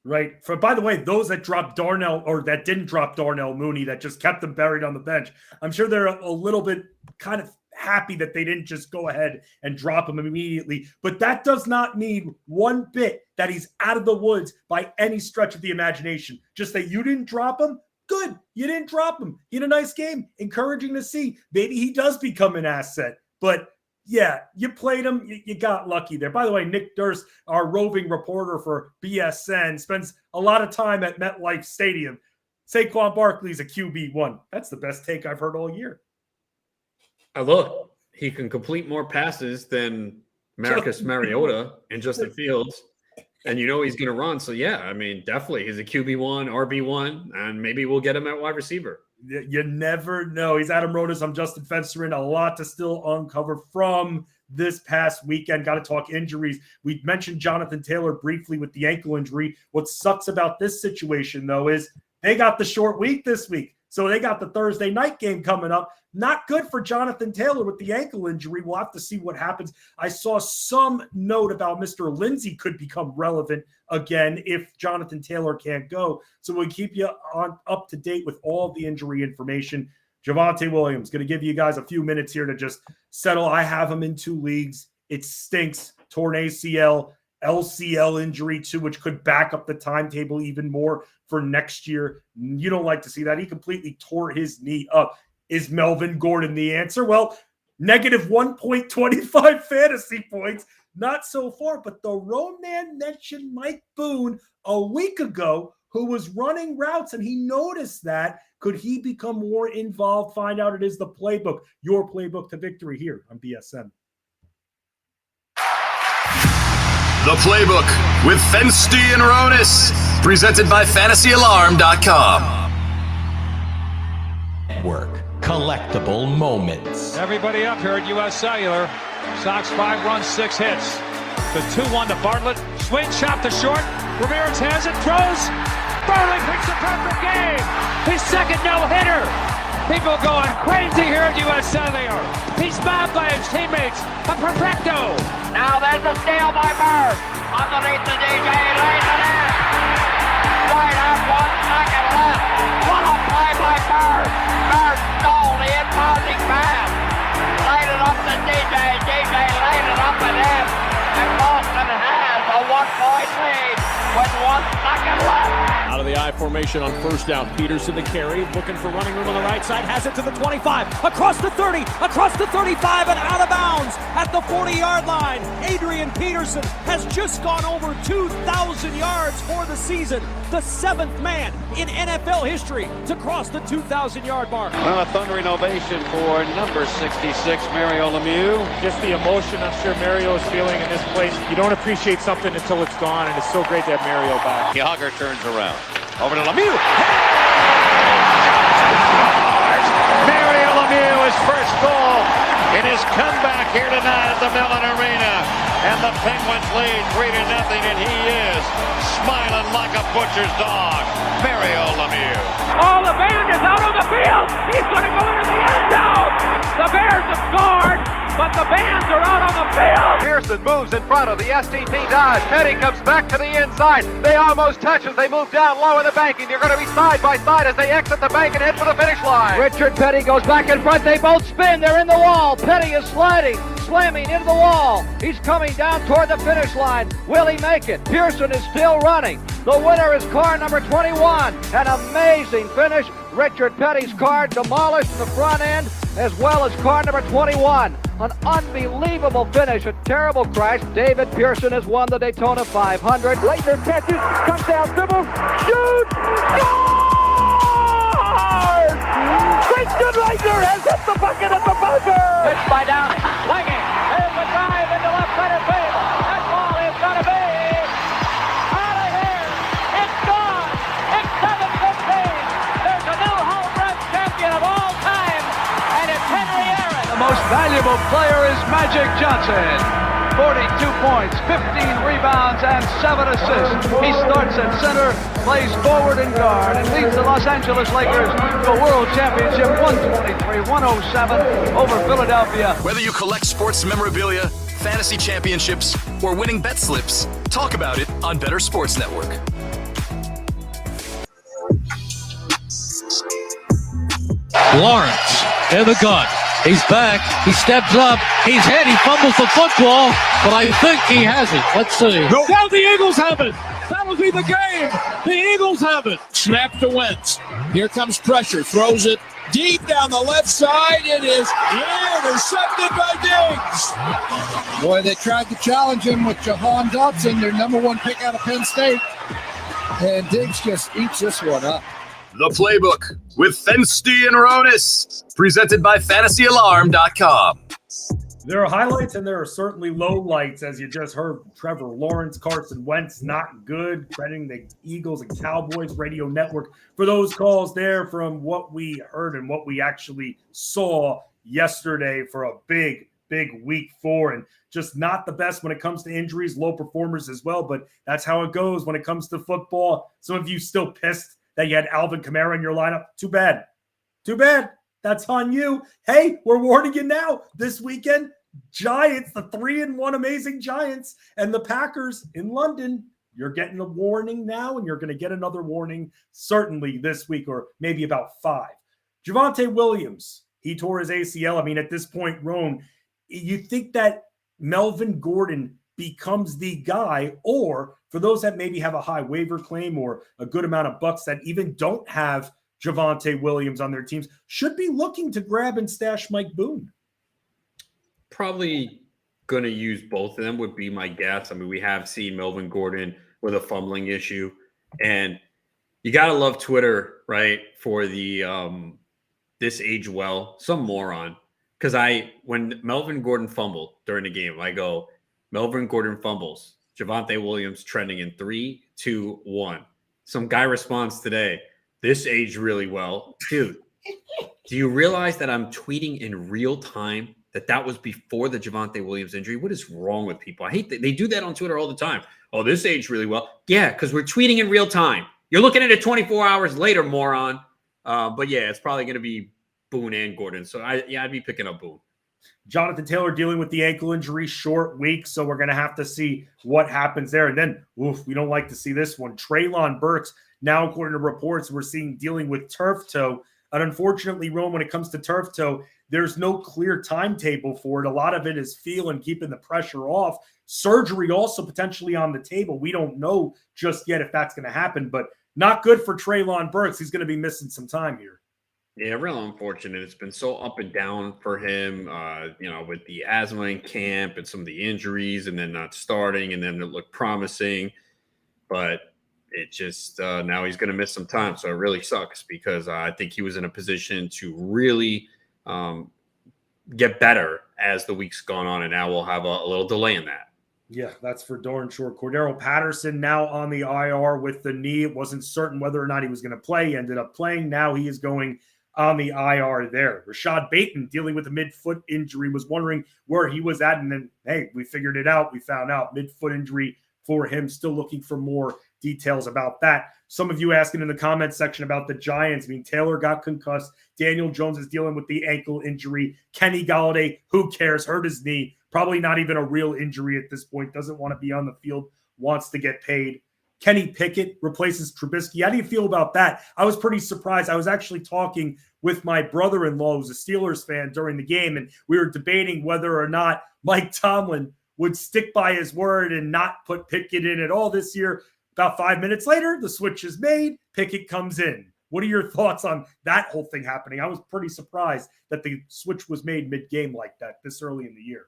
Right. By the way, those that dropped Darnell or that didn't drop Darnell Mooney, that just kept them buried on the bench, I'm sure they're a little bit kind of happy that they didn't just go ahead and drop him immediately. But that does not mean one bit that he's out of the woods by any stretch of the imagination. Just that you didn't drop him. Good. You didn't drop him. He had a nice game. Encouraging to see. Maybe he does become an asset. But yeah, you played him. You got lucky there. By the way, Nick Durst, our roving reporter for BSN, spends a lot of time at MetLife Stadium. Saquon Barkley's a QB1. That's the best take I've heard all year. Look, he can complete more passes than Marcus Mariota and Justin Fields. And you know he's going to run. So, yeah, I mean, definitely. He's a QB1, RB1, and maybe we'll get him at wide receiver. You never know. He's Adam Rodas. I'm Justin Fensterin. A lot to still uncover from this past weekend. Got to talk injuries. We mentioned Jonathan Taylor briefly with the ankle injury. What sucks about this situation, though, is they got the short week this week. So they got the Thursday night game coming up. Not good for Jonathan Taylor with the ankle injury. We'll have to see what happens. I saw some note about Mr. Lindsey could become relevant again if Jonathan Taylor can't go. So we'll keep you up to date with all the injury information. Javonte Williams, going to give you guys a few minutes here to just settle. I have him in 2 leagues. It stinks. Torn ACL, LCL injury too, which could back up the timetable even more for next year. You don't like to see that. He completely tore his knee up. Is Melvin Gordon the answer? Well, negative 1.25 fantasy points. Not so far, but the Roan man mentioned Mike Boone a week ago, who was running routes, and he noticed that. Could he become more involved? Find out. It is the playbook, your playbook to victory here on BSN. The Playbook with Fensty and Ronis, presented by FantasyAlarm.com. Network. Collectible moments. Everybody up here at U.S. Cellular. Sox 5 runs, 6 hits. The 2-1 to Bartlett. Swing, chop to short. Ramirez has it, throws. Burley picks a perfect game. His second no-hitter. People going crazy here at U.S. Cellular. He's mobbed by his teammates. A perfecto. Now there's a steal by Burns. Underneath the DJ, lays it in. Right up, 1 second left. What a play by Burns. Burns stole the impounding pass. Laid it up to DJ. DJ laid it up and in. And Boston has a 1-point lead with 1 second left. Out of the I formation on first down. Peterson the carry, looking for running room on the right side, has it to the 25, across the 30, across the 35, and out of bounds at the 40-yard line. Adrian Peterson has just gone over 2,000 yards for the season, the 7th man in NFL history to cross the 2,000-yard mark. Well, a thundering ovation for number 66, Mario Lemieux. Just the emotion I'm sure Mario is feeling in this place. You don't appreciate something until it's gone, and it's so great to have Mario back. Yager turns around. Over to Lemieux. Mario Lemieux, his first goal in his comeback here tonight at the Mellon Arena. And the Penguins lead 3-0, and he is smiling like a butcher's dog. Mario Lemieux. Oh, the band is out on the field. He's going to go into the end zone. The Bears have scored, but the Bands are out on the field. Pearson moves in front of the STP dive. Petty comes back to the inside. They almost touch as they move down low in the banking. They're going to be side by side as they exit the bank and head for the finish line. Richard Petty goes back in front. They both spin. They're in the wall. Petty is sliding, slamming into the wall. He's coming down toward the finish line. Will he make it? Pearson is still running. The winner is car number 21. An amazing finish. Richard Petty's car demolished in the front end, as well as car number 21. An unbelievable finish, a terrible crash. David Pearson has won the Daytona 500. Leitner catches, comes down, dribbles, shoots, scores! Christian Leitner has hit the bucket at the buzzer! Pitched by Downey, swinging, there's the drive into left center field. That ball is going to be out of here. It's gone. It's 7-15. There's a new home run champion of all time, and it's Henry Aaron. The most valuable player is Magic Johnson. 42 points, 15 rebounds, and 7 assists. He starts at center, plays forward and guard, and leads the Los Angeles Lakers to a world championship 123-107 over Philadelphia. Whether you collect sports memorabilia, fantasy championships, or winning bet slips, talk about it on Bettor Sports Network. Lawrence in the gun. He's back. He steps up. He's hit. He fumbles the football, but I think he has it. Let's see. Now the Eagles have it. That'll be the game. The Eagles have it. Snap to Wentz. Here comes pressure. Throws it deep down the left side. It is intercepted by Diggs. Boy, they tried to challenge him with Jahan Dotson, their number one pick out of Penn State. And Diggs just eats this one up. The Playbook with Fensty and Ronis, presented by FantasyAlarm.com. There are highlights and there are certainly lowlights, as you just heard. Trevor Lawrence, Carson Wentz, not good. Crediting the Eagles and Cowboys Radio Network for those calls there from what we heard and what we actually saw yesterday for a big week 4, and just not the best when it comes to injuries, low performers as well, but that's how it goes when it comes to football. Some of you still pissed that you had Alvin Kamara in your lineup. Too bad. That's on you. Hey, we're warning you now. This weekend, Giants, the 3-1 amazing Giants, and the Packers in London. You're getting a warning now, and you're going to get another warning certainly this week, or maybe about 5. Javonte Williams, he tore his ACL. I mean, at this point, Rome, you think that Melvin Gordon becomes the guy, or for those that maybe have a high waiver claim or a good amount of bucks that even don't have Javonte Williams on their teams, should be looking to grab and stash Mike Boone. Probably going to use both of them would be my guess. I mean, we have seen Melvin Gordon with a fumbling issue, and you got to love Twitter, right? For the this age well, some moron. Because when Melvin Gordon fumbled during the game, I go, Melvin Gordon fumbles, Javonte Williams trending in 3, 2, 1. Some guy responds today, this aged really well. Dude, do you realize that I'm tweeting in real time that was before the Javonte Williams injury? What is wrong with people? I hate that they do that on Twitter all the time. Oh, this aged really well. Yeah, because we're tweeting in real time. You're looking at it 24 hours later, moron. But yeah, it's probably going to be Boone and Gordon. So I'd be picking up Boone. Jonathan Taylor dealing with the ankle injury, short week, so we're going to have to see what happens there. And then, we don't like to see this one. Traylon Burks, now according to reports, we're seeing dealing with turf toe. And unfortunately, Rome, when it comes to turf toe, there's no clear timetable for it. A lot of it is feel and keeping the pressure off. Surgery also potentially on the table. We don't know just yet if that's going to happen, but not good for Traylon Burks. He's going to be missing some time here. Yeah, real unfortunate. It's been so up and down for him, with the asthma in camp and some of the injuries and then not starting and then it looked promising. But it just now he's going to miss some time. So it really sucks because I think he was in a position to really get better as the week's gone on. And now we'll have a little delay in that. Yeah, that's for darn sure. Cordero Patterson now on the IR with the knee. It wasn't certain whether or not he was going to play. He ended up playing. Now he is going on the IR there. Rashad Bateman dealing with a mid-foot injury, was wondering where he was at. And then, hey, we figured it out. We found out mid-foot injury for him. Still looking for more details about that. Some of you asking in the comments section about the Giants. I mean, Taylor got concussed. Daniel Jones is dealing with the ankle injury. Kenny Golladay, who cares? Hurt his knee. Probably not even a real injury at this point. Doesn't want to be on the field. Wants to get paid. Kenny Pickett replaces Trubisky. How do you feel about that? I was pretty surprised. I was actually talking with my brother-in-law, who's a Steelers fan, during the game, and we were debating whether or not Mike Tomlin would stick by his word and not put Pickett in at all this year. About 5 minutes later, the switch is made. Pickett comes in. What are your thoughts on that whole thing happening? I was pretty surprised that the switch was made mid-game like that this early in the year.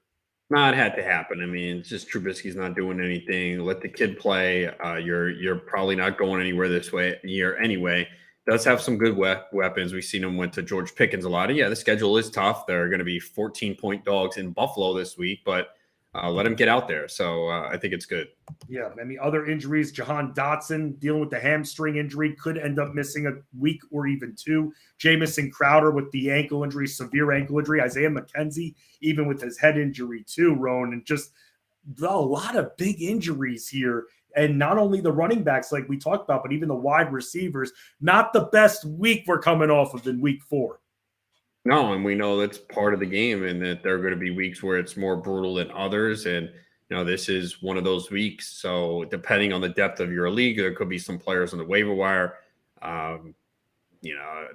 No, it had to happen. I mean, it's just Trubisky's not doing anything. Let the kid play. You're probably not going anywhere this year anyway. Does have some good weapons. We've seen him went to George Pickens a lot. And yeah, the schedule is tough. They're going to be 14-point dogs in Buffalo this week, but let him get out there. So I think it's good. Yeah, I mean, other injuries, Jahan Dotson dealing with the hamstring injury, could end up missing a week or even two. Jamison Crowder with the ankle injury, severe ankle injury. Isaiah McKenzie, even with his head injury too, Roan. And just a lot of big injuries here. And not only the running backs like we talked about, but even the wide receivers. Not the best week we're coming off of in week 4. No, and we know that's part of the game, and that there are going to be weeks where it's more brutal than others. And, this is one of those weeks. So depending on the depth of your league, there could be some players on the waiver wire.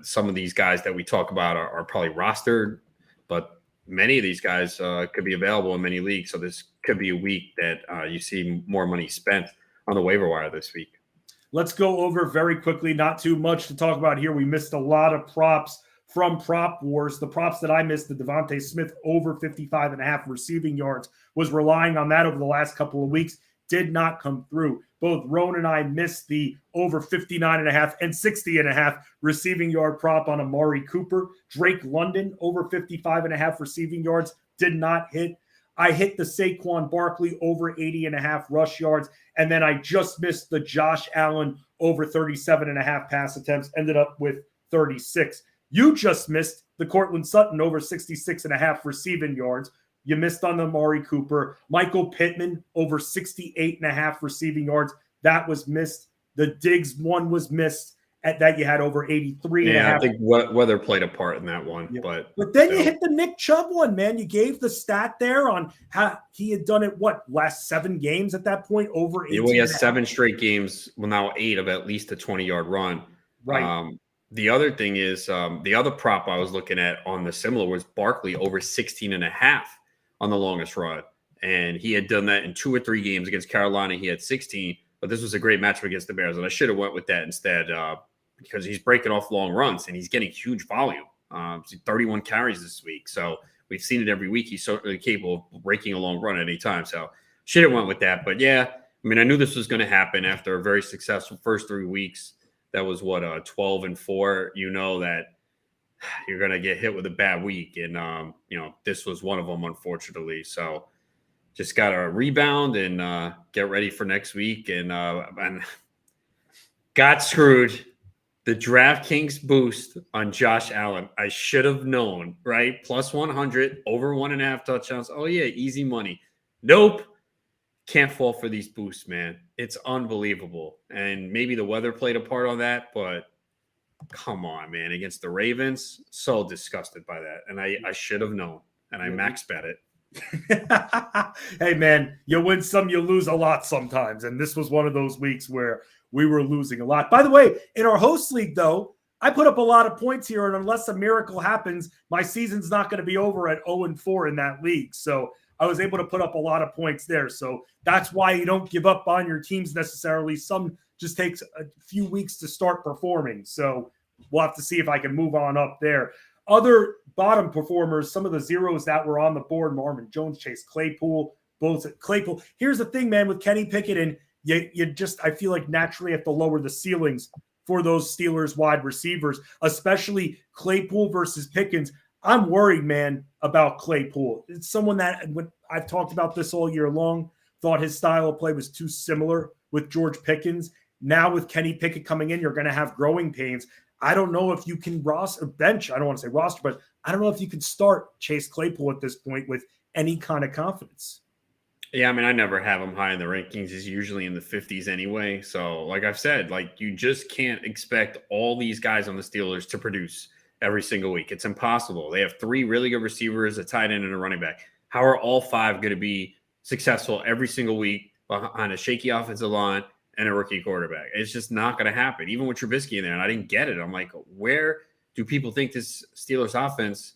Some of these guys that we talk about are probably rostered, but many of these guys could be available in many leagues. So this could be a week that you see more money spent on the waiver wire this week. Let's go over very quickly. Not too much to talk about here. We missed a lot of props from Prop Wars. The props that I missed, the Devontae Smith over 55.5 receiving yards, was relying on that over the last couple of weeks. Did not come through. Both Roan and I missed the over 59.5 and 60.5 receiving yard prop on Amari Cooper. Drake London over 55.5 receiving yards did not hit. I hit the Saquon Barkley over 80.5 rush yards. And then I just missed the Josh Allen over 37.5 pass attempts, ended up with 36. You just missed the Cortland Sutton over 66.5 receiving yards. You missed on the Amari Cooper. Michael Pittman over 68.5 receiving yards. That was missed. The Diggs one was missed at that you had over 83.5. Yeah, I think weather played a part in that one. Yeah. But then you hit the Nick Chubb one, man. You gave the stat there on how he had done it, last 7 games at that point, over 8. Yeah, well, he has 7 straight games, well, now 8 of at least a 20-yard run. Right. The other thing is the other prop I was looking at on the similar was Barkley over 16.5 on the longest run. And he had done that in 2 or 3 games against Carolina. He had 16, but this was a great matchup against the Bears. And I should have went with that instead because he's breaking off long runs and he's getting huge volume. 31 carries this week. So we've seen it every week. He's certainly capable of breaking a long run at any time. So should have went with that. But yeah, I mean, I knew this was going to happen after a very successful first 3 weeks. That was 12-4. You know that you're going to get hit with a bad week. And, this was one of them, unfortunately. So just got to rebound and get ready for next week. And got screwed. The DraftKings boost on Josh Allen. I should have known, right? Plus 100, over 1.5 touchdowns. Oh, yeah, easy money. Nope. Can't fall for these boosts, man. It's unbelievable. And maybe the weather played a part on that, but come on, man. Against the Ravens, so disgusted by that. And I should have known. And I max bet it. Hey, man, you win some, you lose a lot sometimes. And this was one of those weeks where we were losing a lot. By the way, in our host league, though, I put up a lot of points here. And unless a miracle happens, my season's not going to be over at 0-4 in that league. So I was able to put up a lot of points there. So that's why you don't give up on your teams necessarily. Some just takes a few weeks to start performing. So we'll have to see if I can move on up there. Other bottom performers, some of the zeros that were on the board, Marvin Jones, Chase Claypool, both at Claypool. Here's the thing, man, with Kenny Pickett, and you just, I feel like naturally have to lower the ceilings for those Steelers wide receivers, especially Claypool versus Pickens. I'm worried, man, about Claypool. It's someone that I've talked about this all year long, thought his style of play was too similar with George Pickens. Now with Kenny Pickett coming in, you're going to have growing pains. I don't know if you can bench. I don't want to say roster, but I don't know if you can start Chase Claypool at this point with any kind of confidence. Yeah, I mean, I never have him high in the rankings. He's usually in the 50s anyway. So like I've said, you just can't expect all these guys on the Steelers to produce every single week. It's impossible. They have 3 really good receivers, a tight end, and a running back. How are all 5 going to be successful every single week behind a shaky offensive line and a rookie quarterback? It's just not going to happen. Even with Trubisky in there, and I didn't get it. I'm like, where do people think this Steelers offense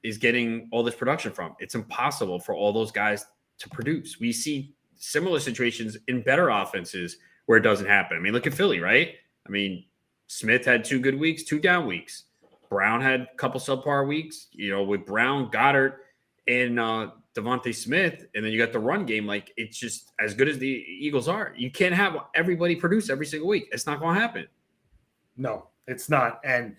is getting all this production from? It's impossible for all those guys to produce. We see similar situations in better offenses where it doesn't happen. I mean, look at Philly, right? I mean, Smith had 2 good weeks, 2 down weeks. Brown had a couple subpar weeks, with Brown, Goddard, and Devontae Smith, and then you got the run game. Like, it's just as good as the Eagles are. You can't have everybody produce every single week. It's not going to happen. No, it's not. And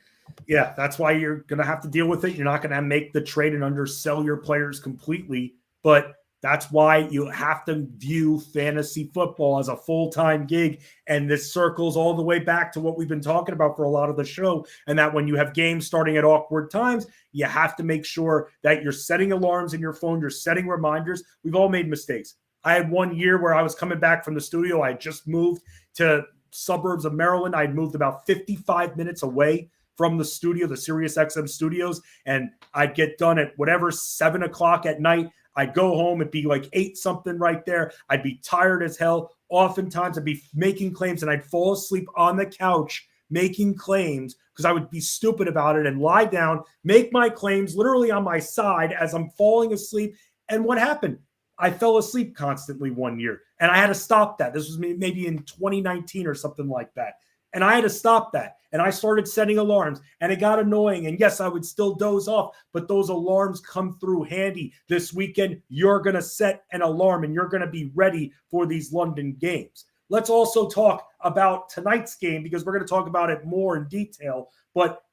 yeah, that's why you're going to have to deal with it. You're not going to make the trade and undersell your players completely, but that's why you have to view fantasy football as a full-time gig. And this circles all the way back to what we've been talking about for a lot of the show. And that when you have games starting at awkward times, you have to make sure that you're setting alarms in your phone. You're setting reminders. We've all made mistakes. I had one year where I was coming back from the studio. I had just moved to suburbs of Maryland. I'd moved about 55 minutes away from the studio, the SiriusXM studios. And I'd get done at whatever, 7 o'clock at night. I'd go home, it'd be like 8 something right there. I'd be tired as hell. Oftentimes I'd be making claims and I'd fall asleep on the couch making claims because I would be stupid about it and lie down, make my claims literally on my side as I'm falling asleep. And what happened? I fell asleep constantly one year and I had to stop that. This was maybe in 2019 or something like that. And I had to stop that. And I started setting alarms and it got annoying. And yes, I would still doze off, but those alarms come through handy. This weekend, you're going to set an alarm and you're going to be ready for these London games. Let's also talk about tonight's game because we're going to talk about it more in detail. But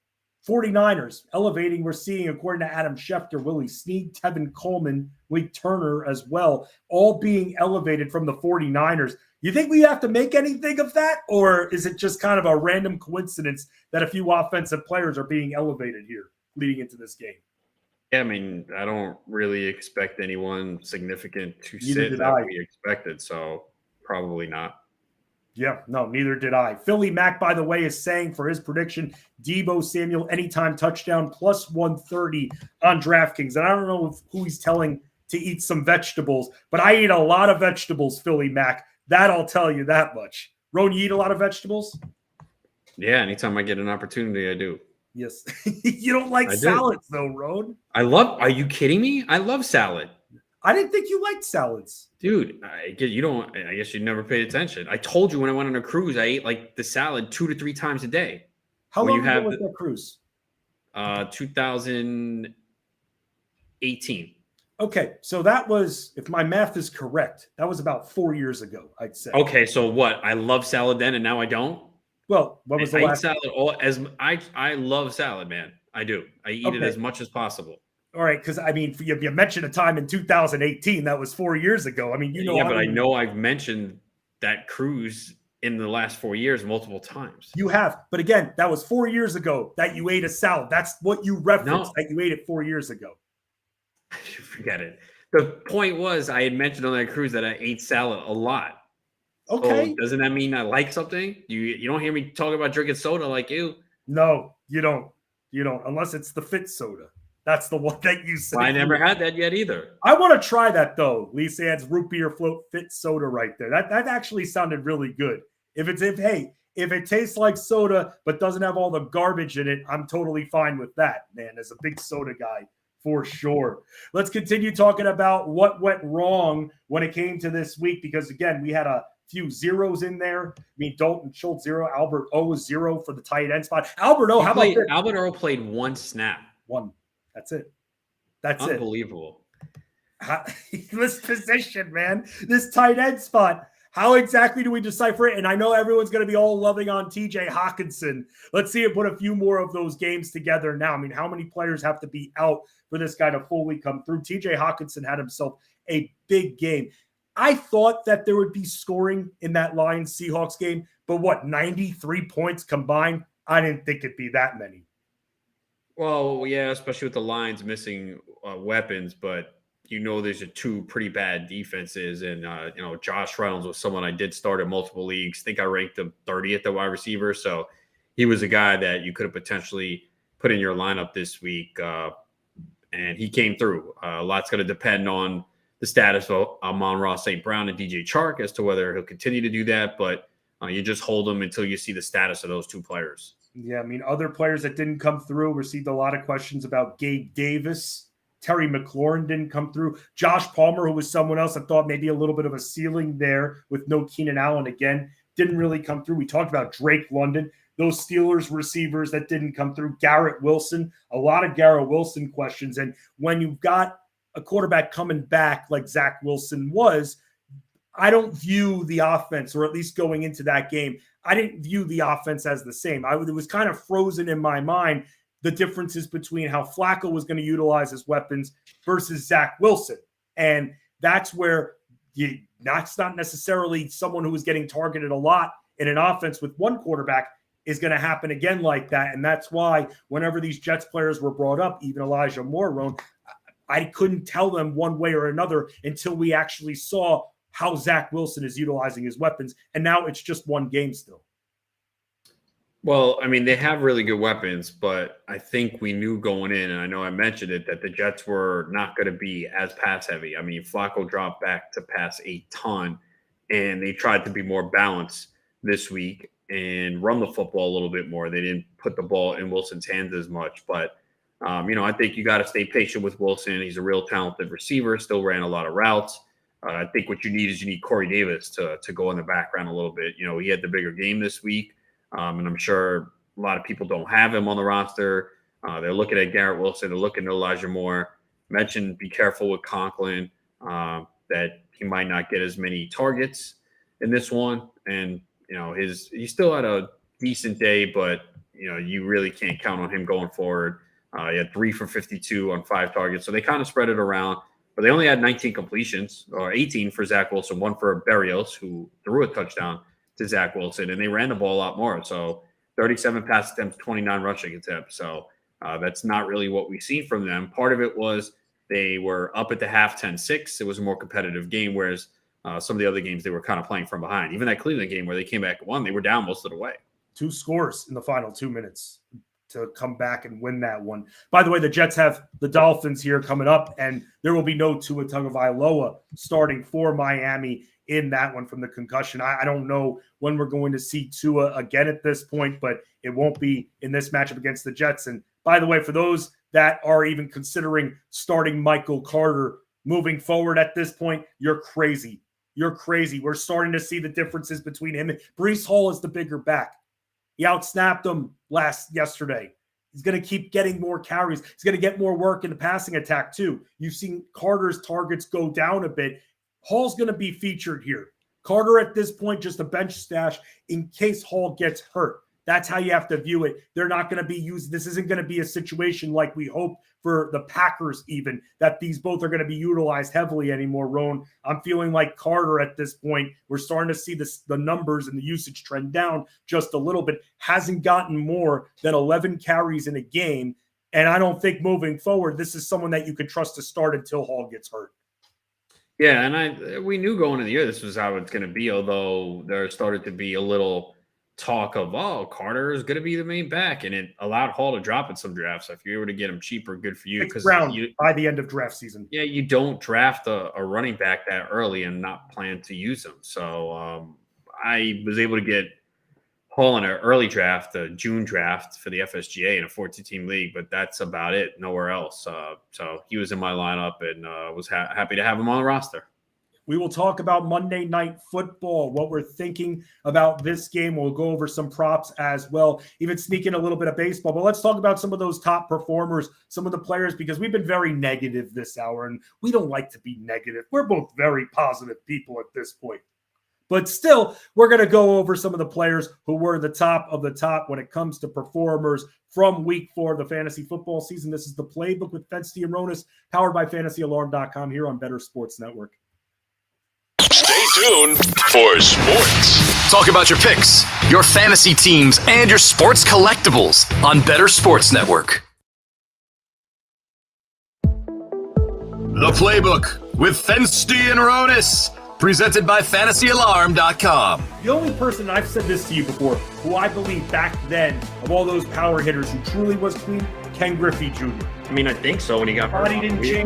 49ers elevating, we're seeing, according to Adam Schefter, Willie Snead, Tevin Coleman, Lee Turner as well, all being elevated from the 49ers. You think we have to make anything of that, or is it just kind of a random coincidence that a few offensive players are being elevated here leading into this game? Yeah, I mean, I don't really expect anyone significant to sit that we expected, so probably not. Yeah, no, neither did I. Philly Mac, by the way, is saying for his prediction, Devo Samuel anytime touchdown plus 130 on DraftKings. And I don't know who he's telling to eat some vegetables, but I eat a lot of vegetables, Philly Mac. That I'll tell you that much. Ron, you eat a lot of vegetables? Yeah, anytime I get an opportunity, I do. Yes. You don't like salads, though, Ron? Are you kidding me? I love salad. I didn't think you liked salads. Dude, I guess you never paid attention. I told you when I went on a cruise, I ate like the salad 2 to 3 times a day. How long ago was that cruise? 2018. Okay, so that was, if my math is correct, that was about 4 years ago, I'd say. Okay, so what? I love salad then, and now I don't? Well, what was the last? I love salad, man. I do. I eat it as much as possible. All right, because, I mean, you mentioned a time in 2018. That was 4 years ago. I mean, Yeah, but I know I've mentioned that cruise in the last 4 years multiple times. You have. But again, that was 4 years ago that you ate a salad. That's what you referenced, that you ate it 4 years ago. Forget it. The point was I had mentioned on that cruise that I ate salad a lot. Okay. So doesn't that mean I like something? You don't hear me talk about drinking soda like you. No, you don't. You don't, unless it's the Fit soda. That's the one that you said. I never had that yet either. I want to try that, though. Lisa adds root beer float Fit soda right there. That actually sounded really good. If it tastes like soda but doesn't have all the garbage in it, I'm totally fine with that, man. As a big soda guy, for sure. Let's continue talking about what went wrong when it came to this week, because, again, we had a few zeros in there. I mean, Dalton Schultz 0, Albert O 0 for the tight end spot. Albert O, how about this? Albert O played 1 snap. 1. That's it. That's Unbelievable. This position, man. This tight end spot. How exactly do we decipher it? And I know everyone's going to be all loving on TJ Hawkinson. Let's see it put a few more of those games together now. I mean, how many players have to be out for this guy to fully come through? TJ Hawkinson had himself a big game. I thought that there would be scoring in that Lions-Seahawks game, but 93 points combined? I didn't think it'd be that many. Well, yeah, especially with the Lions missing weapons, but there's 2 pretty bad defenses, and Josh Reynolds was someone I did start in multiple leagues. I think I ranked him 30th at wide receiver, so he was a guy that you could have potentially put in your lineup this week, and he came through. A lot's going to depend on the status of Amon-Ra St. Brown and DJ Chark as to whether he'll continue to do that, but you just hold him until you see the status of those 2 players. Yeah, I mean, other players that didn't come through received a lot of questions about Gabe Davis. Terry McLaurin didn't come through. Josh Palmer, who was someone else I thought maybe a little bit of a ceiling there with no Keenan Allen again, didn't really come through. We talked about Drake London. those Steelers receivers that didn't come through. Garrett Wilson, a lot of Garrett Wilson questions. And when you've got a quarterback coming back like Zach Wilson was, I don't view the offense, or at least going into that game, I didn't view the offense as the same. It was kind of frozen in my mind, the differences between how Flacco was going to utilize his weapons versus Zach Wilson. And that's where that's not necessarily someone who is getting targeted a lot in an offense with one quarterback is going to happen again like that. And that's why whenever these Jets players were brought up, even Elijah Moore, I couldn't tell them one way or another until we actually saw how Zach Wilson is utilizing his weapons. And now it's just one game still. Well, I mean, they have really good weapons, but I think we knew going in, and I know I mentioned it, that the Jets were not going to be as pass heavy. I mean, Flacco dropped back to pass a ton, and they tried to be more balanced this week and run the football a little bit more. They didn't put the ball in Wilson's hands as much, but I think you got to stay patient with Wilson. He's a real talented receiver, still ran a lot of routes. I think what you need Corey Davis to go in the background a little bit. He had the bigger game this week. And I'm sure a lot of people don't have him on the roster. They're looking at Garrett Wilson. They're looking at Elijah Moore. Mentioned be careful with Conklin, that he might not get as many targets in this one. And, he still had a decent day, but, you really can't count on him going forward. He had 3 for 52 on 5 targets. So they kind of spread it around. But they only had 19 completions, or 18 for Zach Wilson, 1 for Berrios, who threw a touchdown to Zach Wilson, and they ran the ball a lot more. So 37 pass attempts, 29 rushing attempts. So that's not really what we've seen from them. Part of it was they were up at the half 10-6. It was a more competitive game, whereas some of the other games they were kind of playing from behind. Even that Cleveland game where they came back and won, they were down most of the way. 2 scores in the final 2 minutes to come back and win that one. By the way, the Jets have the Dolphins here coming up, and there will be no Tua Tagovailoa starting for Miami in that one from the concussion. I don't know when we're going to see Tua again at this point, but it won't be in this matchup against the Jets. And by the way, for those that are even considering starting Michael Carter moving forward at this point, you're crazy. You're crazy. We're starting to see the differences between him and Breece Hall is the bigger back. He outsnapped him yesterday. He's going to keep getting more carries. He's going to get more work in the passing attack too. You've seen Carter's targets go down a bit. Hall's going to be featured here. Carter at this point, just a bench stash in case Hall gets hurt. That's how you have to view it. They're not going to be used. This isn't going to be a situation like we hope for the Packers even, that these both are going to be utilized heavily anymore, Roan. I'm feeling like Carter at this point, we're starting to see the numbers and the usage trend down just a little bit. Hasn't gotten more than 11 carries in a game. And I don't think moving forward, this is someone that you can trust to start until Hall gets hurt. Yeah, and we knew going into the year this was how it's going to be, although there started to be a little talk of, Carter is going to be the main back, and it allowed Hall to drop in some drafts. If you're able to get him cheaper, good for you. Because by the end of draft season. Yeah, you don't draft a running back that early and not plan to use him. So I was able to get Hall in an early draft, a June draft for the FSGA in a 14-team league, but that's about it, nowhere else. So he was in my lineup, and was happy to have him on the roster. We will talk about Monday Night Football, what we're thinking about this game. We'll go over some props as well, even sneak in a little bit of baseball. But let's talk about some of those top performers, some of the players, because we've been very negative this hour, and we don't like to be negative. We're both very positive people at this point. But still, we're going to go over some of the players who were the top of the top when it comes to performers from week 4 of the fantasy football season. This is the Playbook with Fensty and Ronis, powered by FantasyAlarm.com here on Bettor Sports Network. Stay tuned for sports. Talk about your picks, your fantasy teams, and your sports collectibles on Bettor Sports Network. The Playbook with Fensty and Ronis, presented by FantasyAlarm.com. The only person, I've said this to you before, who I believe back then, of all those power hitters who truly was clean, Ken Griffey Jr. I mean, I think so when he got hurt.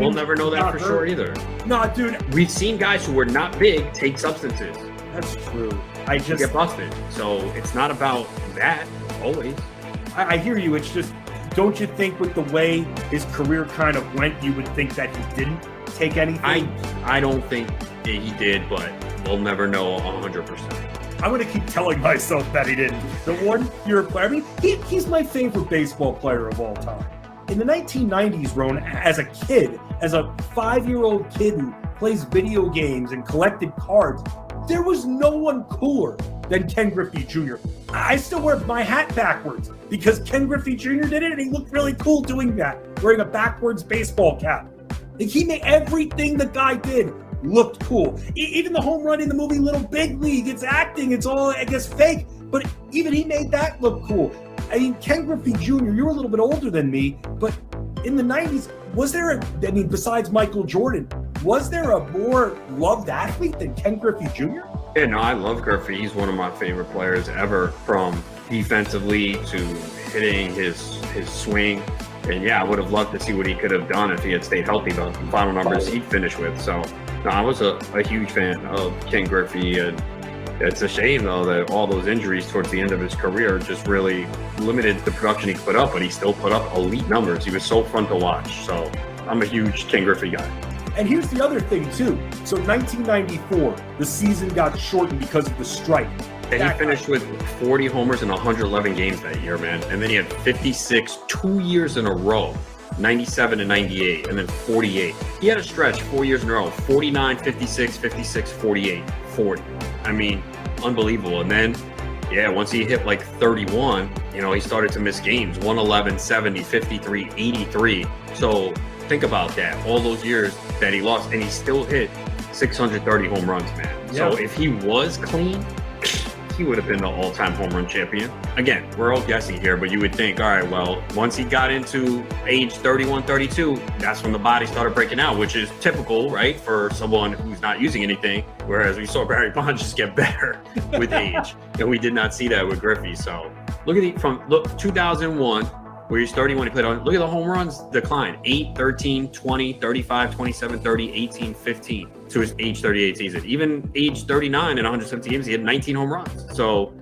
We'll never know that for sure either. No, dude. We've seen guys who were not big take substances. That's true. Get busted. So it's not about that always. I hear you. It's just, don't you think with the way his career kind of went, you would think that he didn't take anything? I don't think he did, but we'll never know 100%. I'm going to keep telling myself that he didn't. The 1 year player, I mean, he's my favorite baseball player of all time. In the 1990s, Ron, as a kid, as a 5-year-old kid who plays video games and collected cards, there was no one cooler than Ken Griffey Jr. I still wear my hat backwards because Ken Griffey Jr. did it, and he looked really cool doing that, wearing a backwards baseball cap. Like, he made everything the guy did looked cool. Even the home run in the movie Little Big League, it's acting, it's all, I guess, fake, but even he made that look cool. I mean, Ken Griffey Jr., you're a little bit older than me, but in the 90s, was there besides Michael Jordan, was there a more loved athlete than Ken Griffey Jr.? Yeah, no, I love Griffey. He's one of my favorite players ever, from defensively to hitting his swing. And yeah, I would have loved to see what he could have done if he had stayed healthy, the final numbers he'd finished with. So, no, I was a huge fan of Ken Griffey, and it's a shame, though, that all those injuries towards the end of his career just really limited the production he could put up, but he still put up elite numbers. He was so fun to watch. So I'm a huge Ken Griffey guy. And here's the other thing, too. So 1994, the season got shortened because of the strike. And he finished with 40 homers in 111 games that year, man. And then he had 56 2 years in a row, 97 and 98, and then 48. He had a stretch 4 years in a row, 49, 56, 56, 48, 40. I mean, unbelievable. And then, yeah, once he hit like 31, he started to miss games, 111, 70, 53, 83. So think about that, all those years that he lost, and he still hit 630 home runs, man. Yeah. So if he was clean, he would have been the all-time home run champion. Again, we're all guessing here, but you would think, all right, well, once he got into age 31, 32, that's when the body started breaking out, which is typical, right, for someone who's not using anything, whereas we saw Barry Bonds just get better with age, and we did not see that with Griffey. So look at 2001, where he's 31, he played on, look at the home runs decline, 8, 13, 20, 35, 27, 30, 18, 15 to his age 38 season. Even age 39 in 170 games, he had 19 home runs. So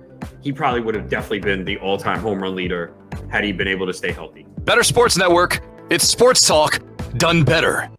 he probably would have definitely been the all-time home run leader had he been able to stay healthy. Better Sports Network. It's sports talk done better.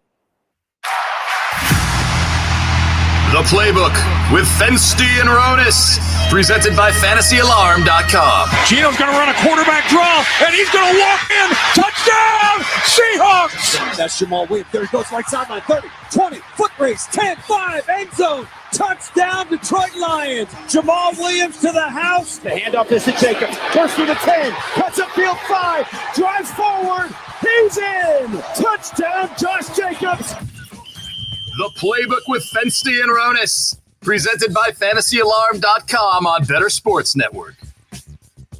The Playbook with Fensty and Ronis, presented by FantasyAlarm.com. Gino's going to run a quarterback draw, and he's going to walk in. Touchdown, Seahawks! That's Jamal Williams. There he goes, right sideline, 30, 20, foot race, 10, 5, end zone. Touchdown, Detroit Lions. Jamal Williams to the house. The handoff is to Jacobs. First through the 10, cuts upfield 5, drives forward. He's in. Touchdown, Josh Jacobs. The Playbook with Fensty and Ronis, presented by FantasyAlarm.com on Better Sports Network.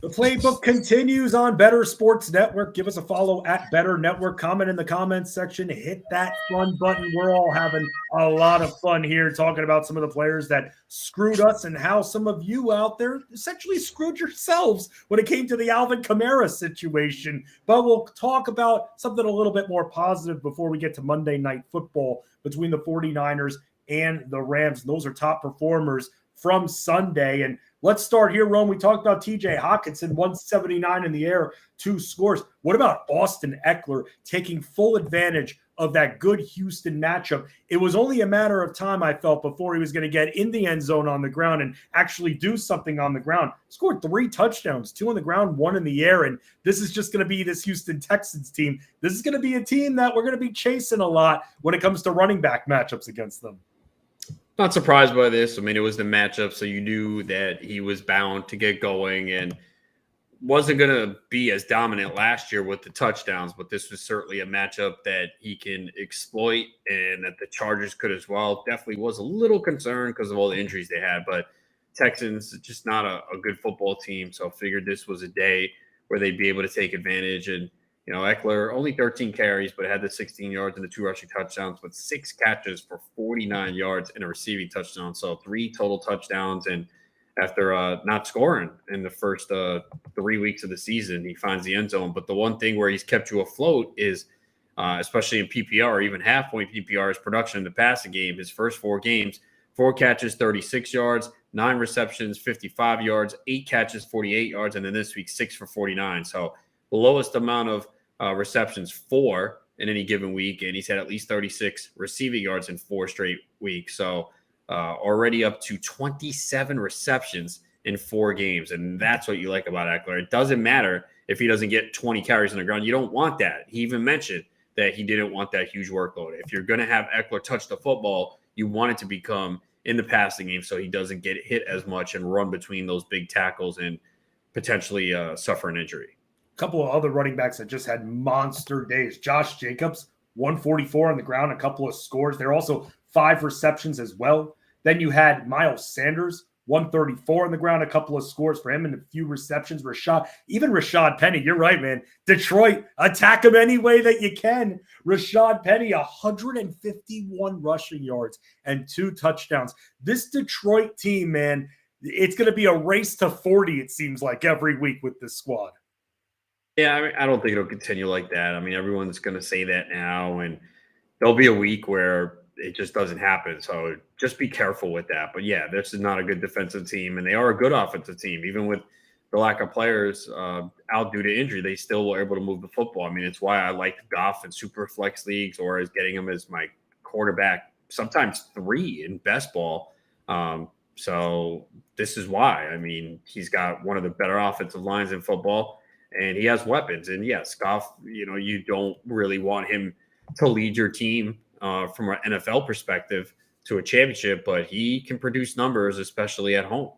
The Playbook continues on Better Sports Network. Give us a follow at Better Network. Comment in the comments section. Hit that fun button. We're all having a lot of fun here talking about some of the players that screwed us and how some of you out there essentially screwed yourselves when it came to the Alvin Kamara situation. But we'll talk about something a little bit more positive before we get to Monday Night Football between the 49ers and the Rams. Those are top performers from Sunday. And let's start here, Rome. We talked about TJ Hawkinson, 179 in the air, 2 scores. What about Austin Eckler taking full advantage of that good Houston matchup? It was only a matter of time, I felt, before he was going to get in the end zone on the ground and actually do something on the ground. Scored 3 touchdowns, 2 on the ground, 1 in the air. And this is just going to be this Houston Texans team. This is going to be a team that we're going to be chasing a lot when it comes to running back matchups against them. Not surprised by this. I mean, it was the matchup, so you knew that he was bound to get going and wasn't going to be as dominant last year with the touchdowns, but this was certainly a matchup that he can exploit and that the Chargers could as well. Definitely was a little concerned because of all the injuries they had, but Texans just not a good football team, so I figured this was a day where they'd be able to take advantage. And Eckler, only 13 carries, but had the 16 yards and the 2 rushing touchdowns, with 6 catches for 49 yards and a receiving touchdown. So 3 total touchdowns. And after not scoring in the first 3 weeks of the season, he finds the end zone. But the one thing where he's kept you afloat is, especially in PPR, or even half-point PPR, is production in the passing game. His first 4 games, 4 catches, 36 yards, 9 receptions, 55 yards, 8 catches, 48 yards, and then this week, 6 for 49. So the lowest amount of receptions, 4 in any given week, and he's had at least 36 receiving yards in 4 straight weeks. So already up to 27 receptions in 4 games. And that's what you like about Eckler. It doesn't matter if he doesn't get 20 carries on the ground. You don't want that. He even mentioned that he didn't want that huge workload. If you're going to have Eckler touch the football, you want it to become in the passing game so he doesn't get hit as much and run between those big tackles and potentially suffer an injury. A couple of other running backs that just had monster days. Josh Jacobs, 144 on the ground, a couple of scores. There are also 5 receptions as well. Then you had Miles Sanders, 134 on the ground, a couple of scores for him and a few receptions. Rashad Penny, you're right, man. Detroit, attack him any way that you can. Rashad Penny, 151 rushing yards and 2 touchdowns. This Detroit team, man, it's going to be a race to 40, it seems like, every week with this squad. Yeah, I mean, I don't think it'll continue like that. I mean, everyone's going to say that now, and there'll be a week where it just doesn't happen. So just be careful with that. But yeah, this is not a good defensive team, and they are a good offensive team. Even with the lack of players out due to injury, they still were able to move the football. I mean, it's why I like Goff in super flex leagues, or as getting him as my quarterback, sometimes 3 in best ball. So this is why. I mean, he's got one of the better offensive lines in football, and he has weapons. And yes, Goff, you don't really want him to lead your team from an NFL perspective to a championship, but he can produce numbers, especially at home.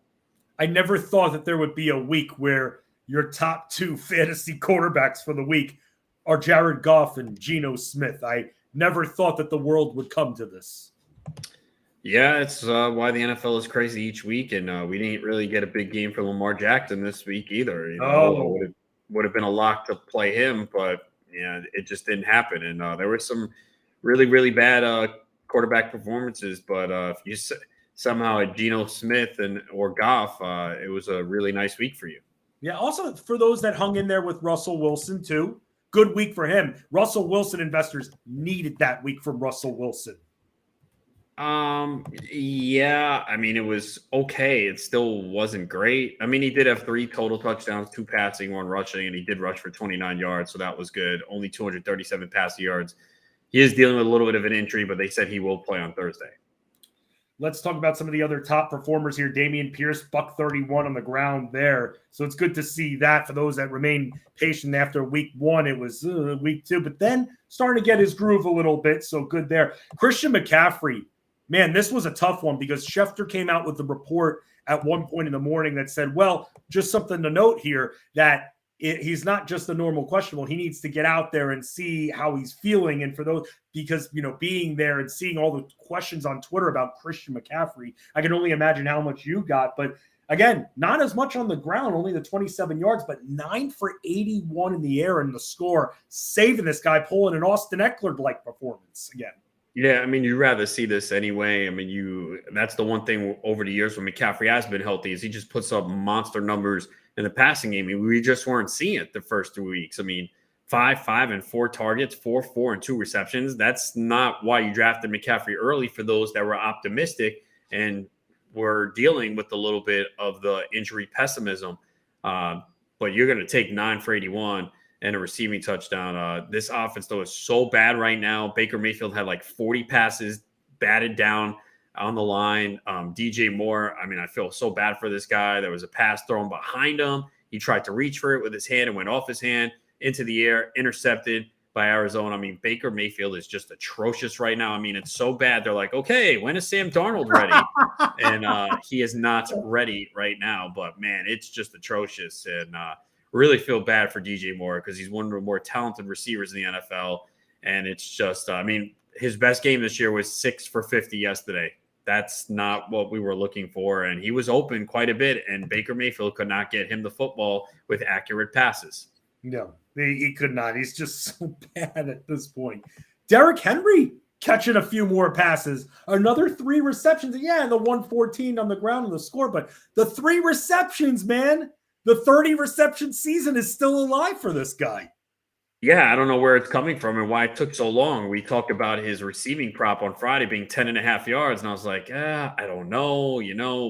I never thought that there would be a week where your top 2 fantasy quarterbacks for the week are Jared Goff and Geno Smith. I never thought that the world would come to this. Yeah, it's why the NFL is crazy each week, and we didn't really get a big game for Lamar Jackson this week either. It would have been a lock to play him, but yeah, it just didn't happen. And there were some really, really bad quarterback performances, but if you somehow had Geno Smith or Goff, it was a really nice week for you. Yeah, also for those that hung in there with Russell Wilson too, good week for him. Russell Wilson investors needed that week from Russell Wilson. Yeah, I mean, it was okay. It still wasn't great. I mean, he did have 3 total touchdowns, 2 passing, 1 rushing, and he did rush for 29 yards, so that was good. Only 237 passing yards. He is dealing with a little bit of an injury, but they said he will play on Thursday. Let's talk about some of the other top performers here. Damien Pierce, $131 on the ground there. So it's good to see that for those that remain patient after week 1. It was week 2, but then starting to get his groove a little bit. So good there. Christian McCaffrey, man, this was a tough one because Schefter came out with the report at one point in the morning that said, well, just something to note here that he's not just a normal questionable. He needs to get out there and see how he's feeling. And for those, because, being there and seeing all the questions on Twitter about Christian McCaffrey, I can only imagine how much you got. But again, not as much on the ground, only the 27 yards, but 9 for 81 in the air in the score, saving this guy, pulling an Austin Eckler-like performance again. Yeah, I mean, you'd rather see this anyway. I mean, that's the one thing over the years when McCaffrey has been healthy is he just puts up monster numbers in the passing game. I mean, we just weren't seeing it the first 2 weeks. I mean, 5 and 4 targets, 4 and 2 receptions. That's not why you drafted McCaffrey early for those that were optimistic and were dealing with a little bit of the injury pessimism. But you're going to take 9 for 81 and a receiving touchdown. This offense, though, is so bad right now. Baker Mayfield had like 40 passes batted down on the line. DJ Moore, I mean, I feel so bad for this guy. There was a pass thrown behind him. He tried to reach for it with his hand and went off his hand into the air, intercepted by Arizona. I mean, Baker Mayfield is just atrocious right now. I mean, it's so bad. They're like, okay, when is Sam Darnold ready? And he is not ready right now. But, man, it's just atrocious. And really feel bad for DJ Moore because he's one of the more talented receivers in the NFL. And it's just, I mean, his best game this year was 6 for 50 yesterday. That's not what we were looking for. And he was open quite a bit, and Baker Mayfield could not get him the football with accurate passes. No, he could not. He's just so bad at this point. Derrick Henry catching a few more passes. Another 3 receptions. Yeah, and the 114 on the ground in the score. But the 3 receptions, man, the 30 reception season is still alive for this guy. Yeah, I don't know where it's coming from and why it took so long. We talked about his receiving prop on Friday being 10.5 yards, and I was like, I don't know.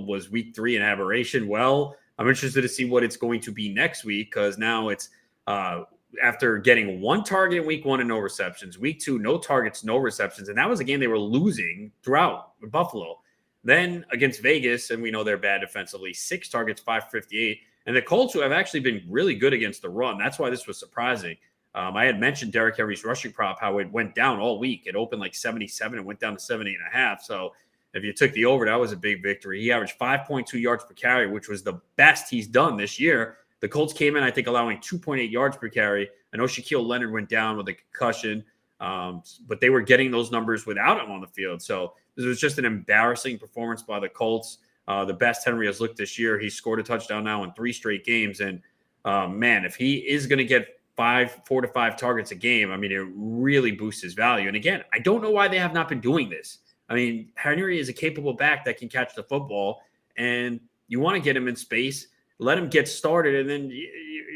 Was week 3 an aberration? Well, I'm interested to see what it's going to be next week because now it's after getting 1 target in week 1 and no receptions. Week 2, no targets, no receptions, and that was a game they were losing throughout with Buffalo. Then against Vegas, and we know they're bad defensively, 6 targets, 558. And the Colts, who have actually been really good against the run, that's why this was surprising. I had mentioned Derrick Henry's rushing prop, how it went down all week. It opened like 77 and went down to 70.5. So if you took the over, that was a big victory. He averaged 5.2 yards per carry, which was the best he's done this year. The Colts came in, I think, allowing 2.8 yards per carry. I know Shaquille Leonard went down with a concussion, but they were getting those numbers without him on the field. So this was just an embarrassing performance by the Colts. The best Henry has looked this year. He's scored a touchdown now in 3 straight games. And, man, if he is going to get 4 to 5 targets a game, I mean, it really boosts his value. And, again, I don't know why they have not been doing this. I mean, Henry is a capable back that can catch the football, and you want to get him in space, let him get started, and then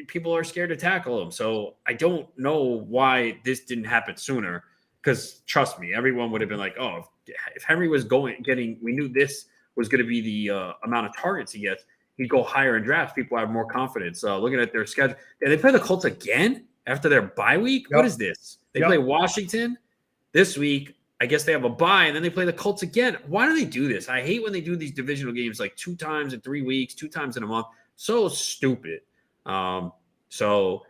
people are scared to tackle him. So I don't know why this didn't happen sooner, because trust me, everyone would have been like, oh, if Henry was we knew this was going to be the amount of targets he gets, he'd go higher in drafts. People have more confidence. Looking at their schedule, and they play the Colts again after their bye week. Yep. What is this? They play Washington this week. I guess they have a bye, and then they play the Colts again. Why do they do this? I hate when they do these divisional games like 2 times in 3 weeks, 2 times in a month. So stupid. Yeah,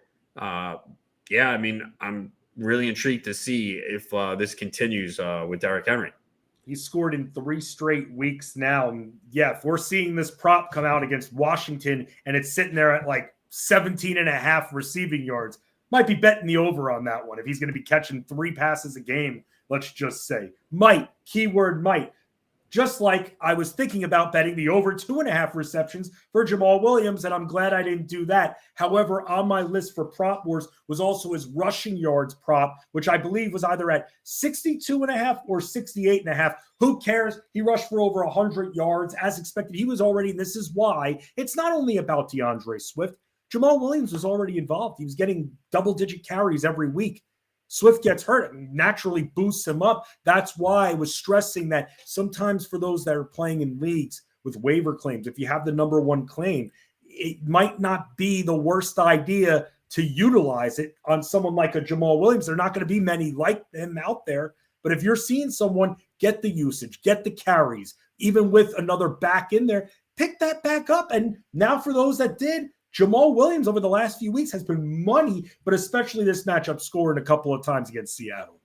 I mean, I'm really intrigued to see if this continues with Derrick Henry. He's scored in 3 straight weeks now. And yeah, if we're seeing this prop come out against Washington and it's sitting there at like 17.5 receiving yards, might be betting the over on that one. If he's going to be catching 3 passes a game, let's just say. Might, keyword might. Just like I was thinking about betting the over 2.5 receptions for Jamal Williams, and I'm glad I didn't do that. However, on my list for prop wars was also his rushing yards prop, which I believe was either at 62.5 or 68.5. Who cares? He rushed for over 100 yards as expected. He was already, and this is why, it's not only about DeAndre Swift. Jamal Williams was already involved. He was getting double-digit carries every week. Swift gets hurt, it naturally boosts him up. That's why I was stressing that sometimes for those that are playing in leagues with waiver claims, if you have the number 1 claim, it might not be the worst idea to utilize it on someone like a Jamal Williams. There are not going to be many like him out there. But if you're seeing someone get the usage, get the carries, even with another back in there, pick that back up. And now for those that did, Jamal Williams over the last few weeks has been money, but especially this matchup, scoring a couple of times against Seattle.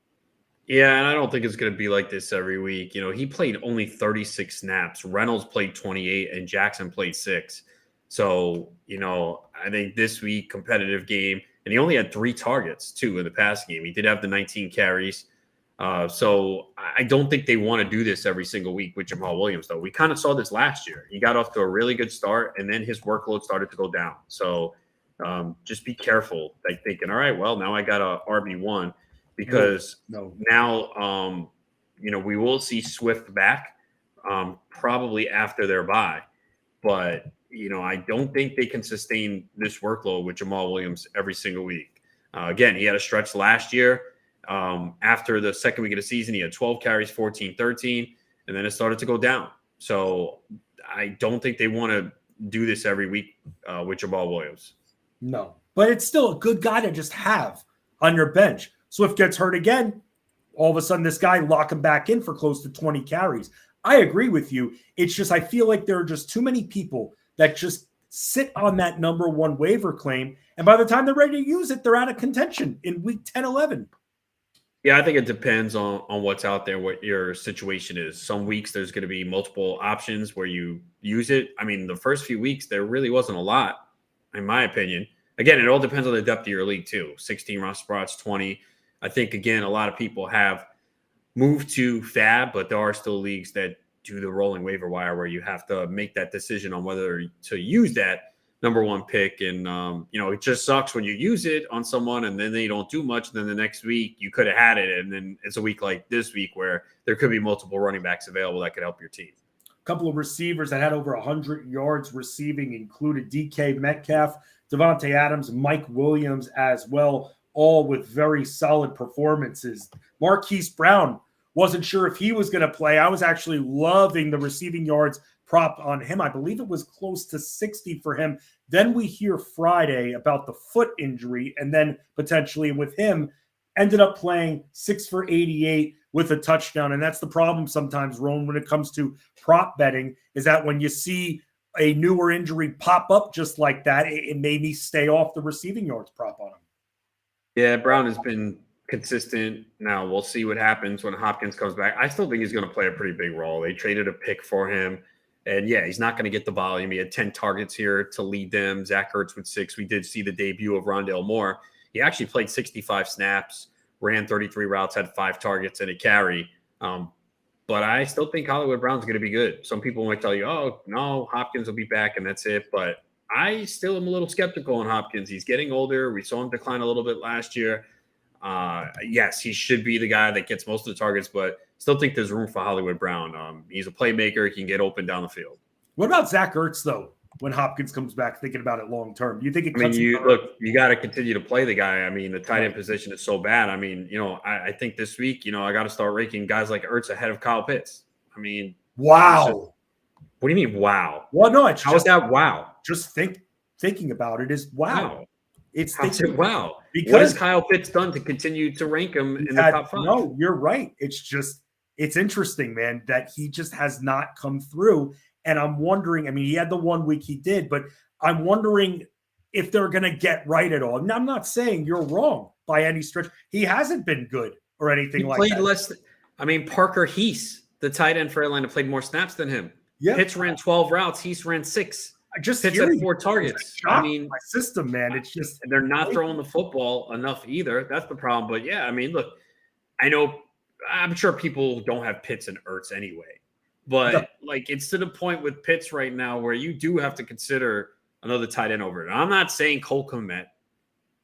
Yeah, and I don't think it's going to be like this every week. You know, he played only 36 snaps. Reynolds played 28, and Jackson played 6. So, you know, I think this week, competitive game, and he only had 3 targets, too, in the passing game. He did have the 19 carries. So I don't think they want to do this every single week with Jamal Williams, though. We kind of saw this last year. He got off to a really good start, and then his workload started to go down. So just be careful, like thinking, all right, well, now I got a RB1 because now, you know, we will see Swift back probably after their bye. But, you know, I don't think they can sustain this workload with Jamal Williams every single week. Again, he had a stretch last year. After the second week of the season, he had 12 carries, 14-13, and then it started to go down. So I don't think they want to do this every week with Jamal Williams. No, but it's still a good guy to just have on your bench. Swift gets hurt again. All of a sudden, this guy lock him back in for close to 20 carries. I agree with you. It's just I feel like there are just too many people that just sit on that number 1 waiver claim, and by the time they're ready to use it, they're out of contention in week 10, 11. Yeah, I think it depends on what's out there, what your situation is. Some weeks there's going to be multiple options where you use it. I mean, the first few weeks, there really wasn't a lot, in my opinion. Again, it all depends on the depth of your league, too. 16 roster spots, 20. I think, again, a lot of people have moved to FAB, but there are still leagues that do the rolling waiver wire where you have to make that decision on whether to use that number 1 pick. And, you know, it just sucks when you use it on someone and then they don't do much. And then the next week you could have had it. And then it's a week like this week where there could be multiple running backs available that could help your team. A couple of receivers that had over 100 yards receiving included DK Metcalf, Devontae Adams, Mike Williams as well, all with very solid performances. Marquise Brown, wasn't sure if he was going to play. I was actually loving the receiving yards prop on him. I believe it was close to 60 for him. Then we hear Friday about the foot injury, and then potentially with him ended up playing 6 for 88 with a touchdown. And that's the problem sometimes, Rome, when it comes to prop betting, is that when you see a newer injury pop up just like that, it made me stay off the receiving yards prop on him. Yeah, Brown has been consistent. Now we'll see what happens when Hopkins comes back. I still think he's going to play a pretty big role. They traded a pick for him. And yeah, he's not going to get the volume. He had 10 targets here to lead them. Zach Ertz with 6. We did see the debut of Rondale Moore. He actually played 65 snaps, ran 33 routes, had 5 targets and a carry. But I still think Hollywood Brown's going to be good. Some people might tell you, oh, no, Hopkins will be back and that's it. But I still am a little skeptical on Hopkins. He's getting older. We saw him decline a little bit last year. Yes, he should be the guy that gets most of the targets, but still think there's room for Hollywood Brown. He's a playmaker. He can get open down the field. What about Zach Ertz, though, when Hopkins comes back, thinking about it long term? Do you think it cuts you got to continue to play the guy. I mean, the tight end position is so bad. I mean, I think this week, I got to start ranking guys like Ertz ahead of Kyle Pitts. I mean, wow. What do you mean, wow? Well, no, how is that wow? Just thinking about it is wow. How's it wow? Because what has Kyle Pitts done to continue to rank him in the top 5? No, you're right. It's interesting, man, that he just has not come through. And I'm wondering, I mean, he had the 1 week he did, but I'm wondering if they're going to get right at all. And I'm not saying you're wrong by any stretch. He hasn't been good or anything like that. Parker Heath, the tight end for Atlanta, played more snaps than him. Yeah. Pitts ran 12 routes. Heath ran 6. Pitts had 4 targets. I mean, my system, man, it's just they're not throwing the football enough either. That's the problem. But yeah, I mean, look, I'm sure people don't have Pitts and Ertz anyway, but it's to the point with Pitts right now where you do have to consider another tight end over it. I'm not saying Cole Kmet,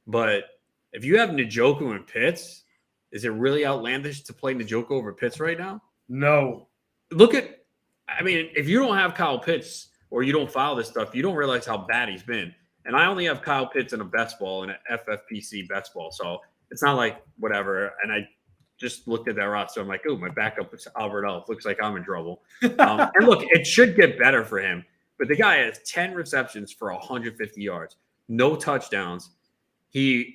but if you have Njoku and Pitts, is it really outlandish to play Njoku over Pitts right now? No. If you don't have Kyle Pitts, or you don't follow this stuff, you don't realize how bad he's been. And I only have Kyle Pitts in a best ball, in an FFPC best ball. So it's not like whatever. And I just looked at that roster. I'm like, oh, my backup is Albert Elf. Looks like I'm in trouble. And look, it should get better for him. But the guy has 10 receptions for 150 yards, no touchdowns. Here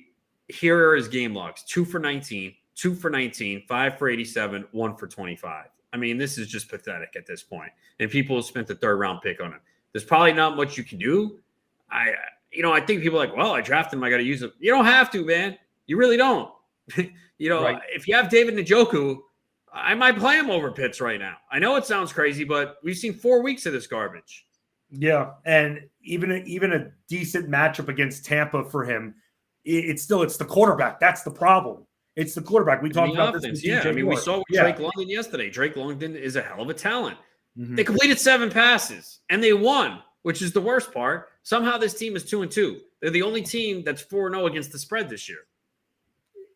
are his game logs: 2 for 19, 2 for 19, 5 for 87, 1 for 25. I mean, this is just pathetic at this point. And people have spent the 3rd round pick on him. There's probably not much you can do. I think people are like, well, I drafted him, I got to use him. You don't have to, man. You really don't. Right. If you have David Njoku, I might play him over Pitts right now. I know it sounds crazy, but we've seen 4 weeks of this garbage. Yeah, and even a decent matchup against Tampa for him, it's the quarterback. That's the problem. It's the quarterback. We talked about this. We saw with Drake London yesterday. Drake London is a hell of a talent. Mm-hmm. They completed 7 passes and they won, which is the worst part. Somehow this team is 2-2. They're the only team that's 4-0 against the spread this year.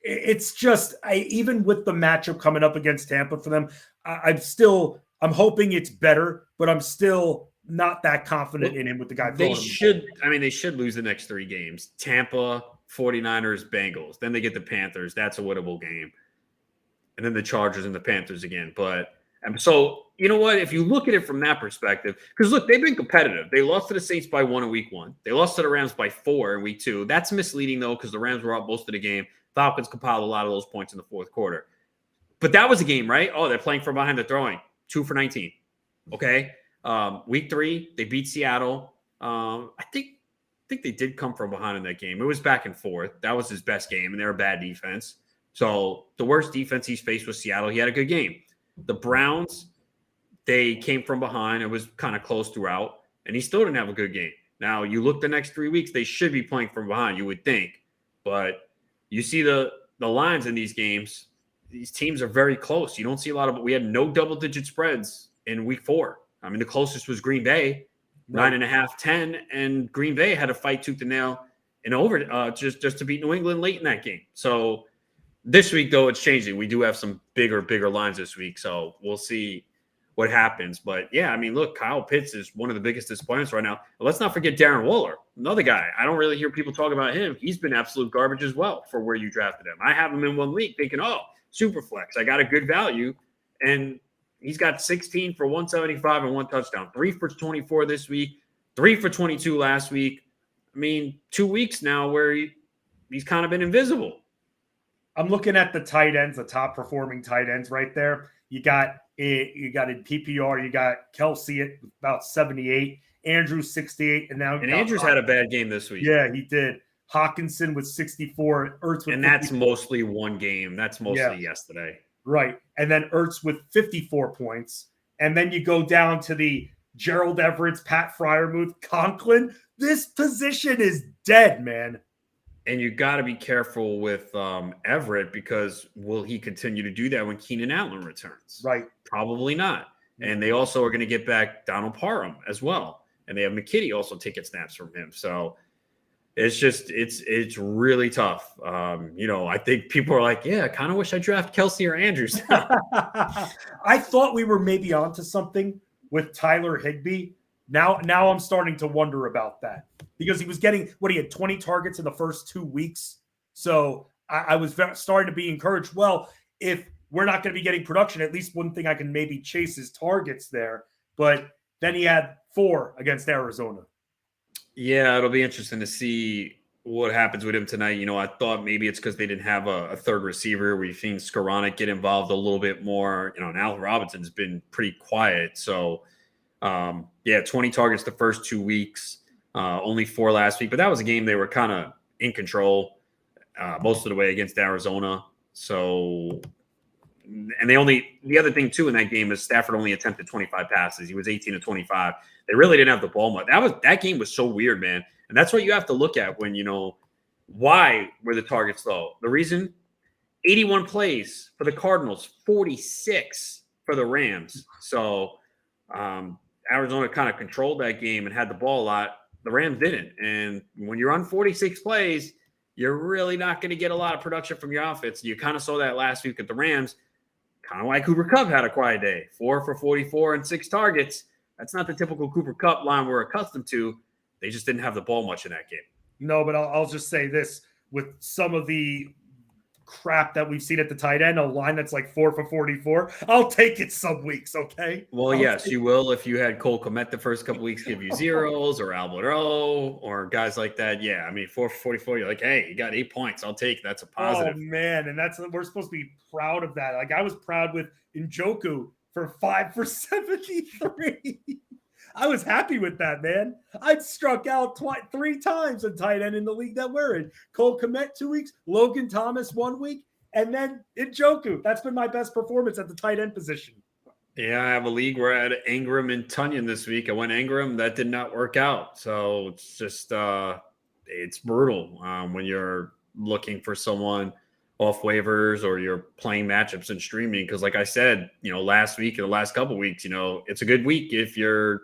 It's just, even with the matchup coming up against Tampa for them, I'm hoping it's better, but I'm still not that confident in him with the guy. They should lose the next 3 games. Tampa, 49ers, Bengals. Then they get the Panthers. That's a winnable game. And then the Chargers and the Panthers again. But so, you know what? If you look at it from that perspective, because look, they've been competitive. They lost to the Saints by 1 in week 1. They lost to the Rams by 4 in week 2. That's misleading, though, because the Rams were up most of the game. Falcons compiled a lot of those points in the 4th quarter. But that was a game, right? Oh, they're playing from behind the throwing. 2 for 19. Okay. Week 3, they beat Seattle. I think they did come from behind in that game. It was back and forth. That was his best game, and they're a bad defense. So the worst defense he's faced was Seattle. He had a good game. The Browns, they came from behind. It was kind of close throughout, and he still didn't have a good game. Now, you look the next 3 weeks, they should be playing from behind, you would think. But you see the lines in these games, these teams are very close. You don't see a lot of – we had no double-digit spreads in week 4. I mean, the closest was Green Bay, 9.5, 10, and Green Bay had to fight tooth and nail in over just to beat New England late in that game. So this week, though, it's changing. We do have some bigger lines this week, so we'll see what happens. But, yeah, I mean, look, Kyle Pitts is one of the biggest disappointments right now. But let's not forget Darren Waller, another guy. I don't really hear people talk about him. He's been absolute garbage as well for where you drafted him. I have him in 1 week thinking, oh, super flex. I got a good value, and he's got 16 for 175 and 1 touchdown, 3 for 24 this week, 3 for 22 last week. I mean, 2 weeks now where he's kind of been invisible. I'm looking at the tight ends, the top performing tight ends right there. You got in PPR, you got Kelsey at about 78, Andrews 68, and Andrews had a bad game this week. Yeah, he did. Hawkinson with 64, Ertz with and that's mostly one game. That's mostly yesterday. Right. And then Ertz with 54 points. And then you go down to the Gerald Everett's, Pat Freiermuth, Conklin. This position is dead, man. And you got to be careful with Everett, because will he continue to do that when Keenan Allen returns? Right. Probably not. And they also are going to get back Donald Parham as well. And they have McKitty also taking snaps from him. So it's just, it's really tough. I think people are like, yeah, I kind of wish I draft Kelsey or Andrews. I thought we were maybe onto something with Tyler Higbee. Now I'm starting to wonder about that, because he was getting he had 20 targets in the first 2 weeks. So I was starting to be encouraged. Well, if we're not going to be getting production, at least one thing I can maybe chase his targets there. But then he had 4 against Arizona. Yeah, it'll be interesting to see what happens with him tonight. I thought maybe it's because they didn't have a third receiver. We've seen Skoranek get involved a little bit more. And Al Robinson's been pretty quiet. So, 20 targets the first 2 weeks, only 4 last week. But that was a game they were kind of in control most of the way against Arizona. So, and the other thing too in that game is Stafford only attempted 25 passes. He was 18 to 25. They really didn't have the ball much. That game was so weird, man. And that's what you have to look at when, why were the targets low? The reason, 81 plays for the Cardinals, 46 for the Rams. So, Arizona kind of controlled that game and had the ball a lot. The Rams didn't. And when you're on 46 plays, you're really not going to get a lot of production from your offense. You kind of saw that last week at the Rams. Kind of like Cooper Kupp had a quiet day. 4 for 44 and 6 targets. That's not the typical Cooper Kupp line we're accustomed to. They just didn't have the ball much in that game. No, but I'll just say this. With some of the crap that we've seen at the tight end, a line that's like 4 for 44, I'll take it some weeks, okay? Well, yes, you will. If you had Cole Kmet the first couple weeks give you zeros, or Albert O, or guys like that, 4 for 44, you're like, hey, you got 8 points. I'll take it. That's a positive. Oh, man, and we're supposed to be proud of that. Like, I was proud with Njoku for 5 for 73. I was happy with that, man. I'd struck out 3 times in tight end in the league that we're in. Cole Kmet 2 weeks, Logan Thomas 1 week, and then Njoku. That's been my best performance at the tight end position. Yeah, I have a league where I had Ingram and Tunyon this week. I went Ingram. That did not work out. So it's just it's brutal when you're looking for someone off waivers or you're playing matchups and streaming. Because like I said, last week and the last couple of weeks, it's a good week if you're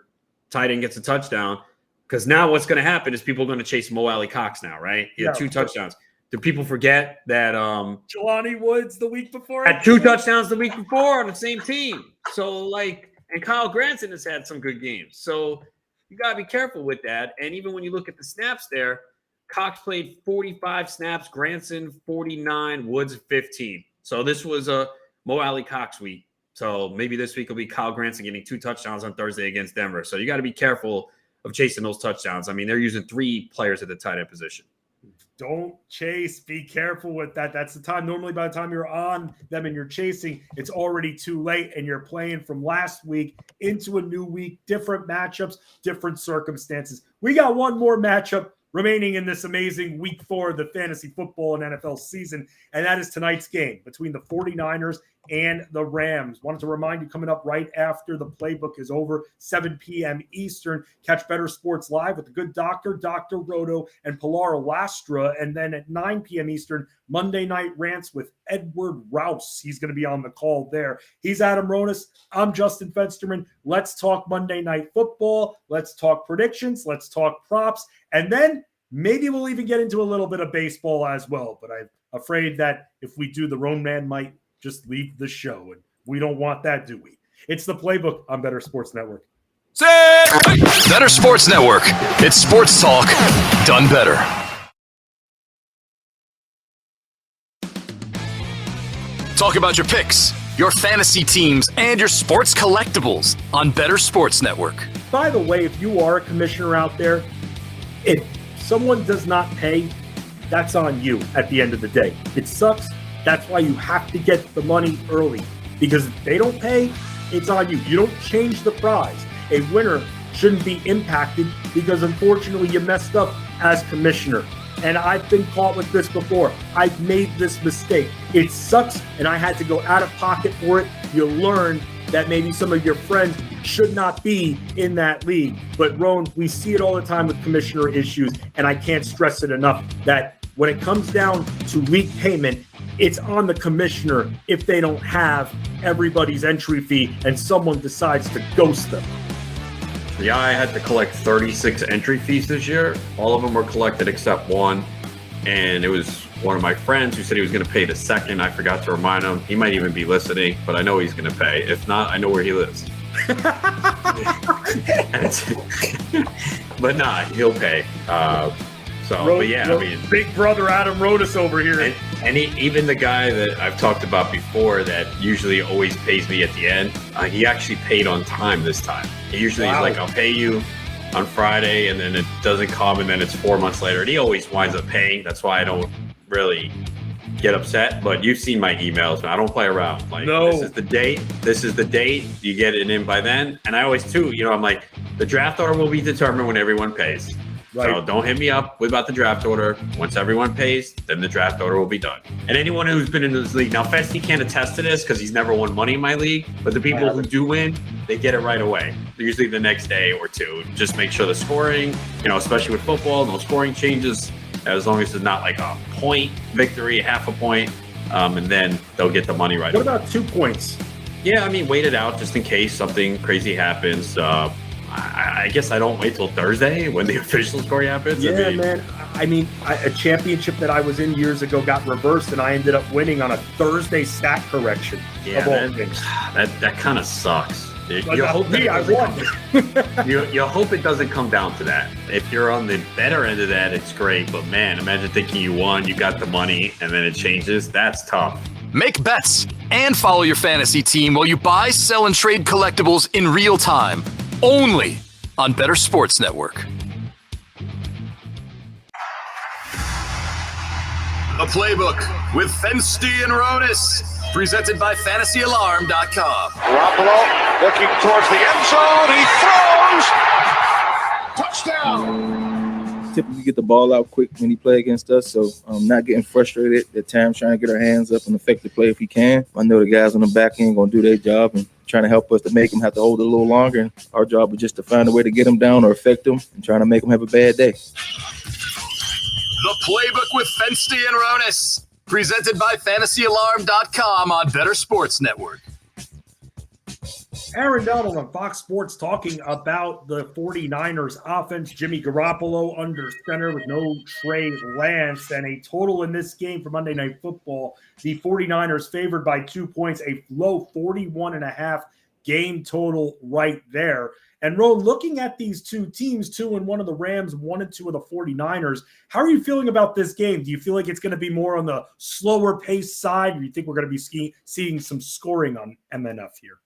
tight end gets a touchdown, because now what's going to happen is people are going to chase Mo Alley Cox now, right? He had 2 touchdowns. Do people forget that Jelani Woods the week before had 2 touchdowns the week before on the same team? So and Kyle Granson has had some good games. So you got to be careful with that. And even when you look at the snaps there, Cox played 45 snaps, Granson 49, Woods 15. So this was a Mo Alley Cox week. So maybe this week will be Kyle Granson getting 2 touchdowns on Thursday against Denver. So you got to be careful of chasing those touchdowns. I mean, they're using 3 players at the tight end position. Don't chase. Be careful with that. That's the time. Normally, by the time you're on them and you're chasing, it's already too late, and you're playing from last week into a new week, different matchups, different circumstances. We got one more matchup remaining in this amazing week 4 of the fantasy football and NFL season, and that is tonight's game between the 49ers and the Rams. Wanted to remind you, coming up right after the playbook is over, 7 p.m. Eastern, catch Bettor Sports Live with the good doctor, Dr. Roto, and Pilar Lastra. And then at 9 p.m. Eastern, Monday Night Rants with Edward Rouse. He's going to be on the call there. He's Adam Ronis. I'm Justin Fensterman. Let's talk Monday Night Football. Let's talk predictions. Let's talk props. And then maybe we'll even get into a little bit of baseball as well. But I'm afraid that if we do, the Roan Man might just leave the show. And we don't want that, do we? It's the playbook on Bettor Sports Network. Bettor Sports Network. It's sports talk done better. Talk about your picks, your fantasy teams, and your sports collectibles on Bettor Sports Network. By the way, if you are a commissioner out there, if someone does not pay, that's on you at the end of the day. It sucks, That's why you have to get the money early, because if they don't pay, it's on you. You don't change the prize. A winner shouldn't be impacted because unfortunately you messed up as commissioner. And I've been caught with this before. I've made this mistake. It sucks, and I had to go out of pocket for it. You learn that maybe some of your friends should not be in that league. But Roan, we see it all the time with commissioner issues, and I can't stress it enough that when it comes down to league payment, it's on the commissioner if they don't have everybody's entry fee and someone decides to ghost them. Yeah, I had to collect 36 entry fees this year. All of them were collected except one. And it was one of my friends who said he was going to pay the second. I forgot to remind him. He might even be listening, but I know he's going to pay. If not, I know where he lives. But nah, he'll pay. But yeah, I mean, big brother Adam Rodas over here. And even the guy that I've talked about before that usually always pays me at the end, he actually paid on time this time. He usually is like, I'll pay you on Friday, and then it doesn't come, and then it's 4 months later. And he always winds up paying. That's why I don't really get upset. But you've seen my emails, man. I don't play around. Like, no. This is the date. This is the date. You get it in by then. And I always, too, I'm like, the draft order will be determined when everyone pays. Right. So don't hit me up about the draft order. Once everyone pays, then the draft order will be done. And anyone who's been in this league, now Festy can't attest to this because he's never won money in my league, but the people who do win, they get it right away. Usually the next day or two. Just make sure the scoring, especially with football, no scoring changes, as long as it's not like a point victory, half a point, and then they'll get the money right away. What about 2 points? Yeah, wait it out just in case something crazy happens. I guess I don't wait till Thursday when the official scoring happens. Yeah, man. A championship that I was in years ago got reversed, and I ended up winning on a Thursday stat correction. Yeah, that kind of sucks. You hope it doesn't come down to that. If you're on the better end of that, it's great. But man, imagine thinking you won, you got the money, and then it changes. That's tough. Make bets and follow your fantasy team while you buy, sell, and trade collectibles in real time. Only on Bettor Sports Network. The Playbook with Fensty and Ronis, presented by FantasyAlarm.com. Garoppolo looking towards the end zone. He throws. Touchdown. Typically get the ball out quick when he play against us, so not getting frustrated at times, trying to get our hands up and affect the play if he can. I know the guys on the back end going to do their job and trying to help us to make him have to hold it a little longer. And our job is just to find a way to get him down or affect him and trying to make him have a bad day. The Playbook with Fensty and Ronis, presented by FantasyAlarm.com on Bettor Sports Network. Aaron Donald on Fox Sports talking about the 49ers offense. Jimmy Garoppolo under center with no Trey Lance, and a total in this game for Monday Night Football. The 49ers favored by 2 points, a low 41.5 game total right there. And Ro, looking at these two teams, 2-1 of the Rams, 1-2 of the 49ers, how are you feeling about this game? Do you feel like it's going to be more on the slower pace side, or do you think we're going to be seeing some scoring on MNF here?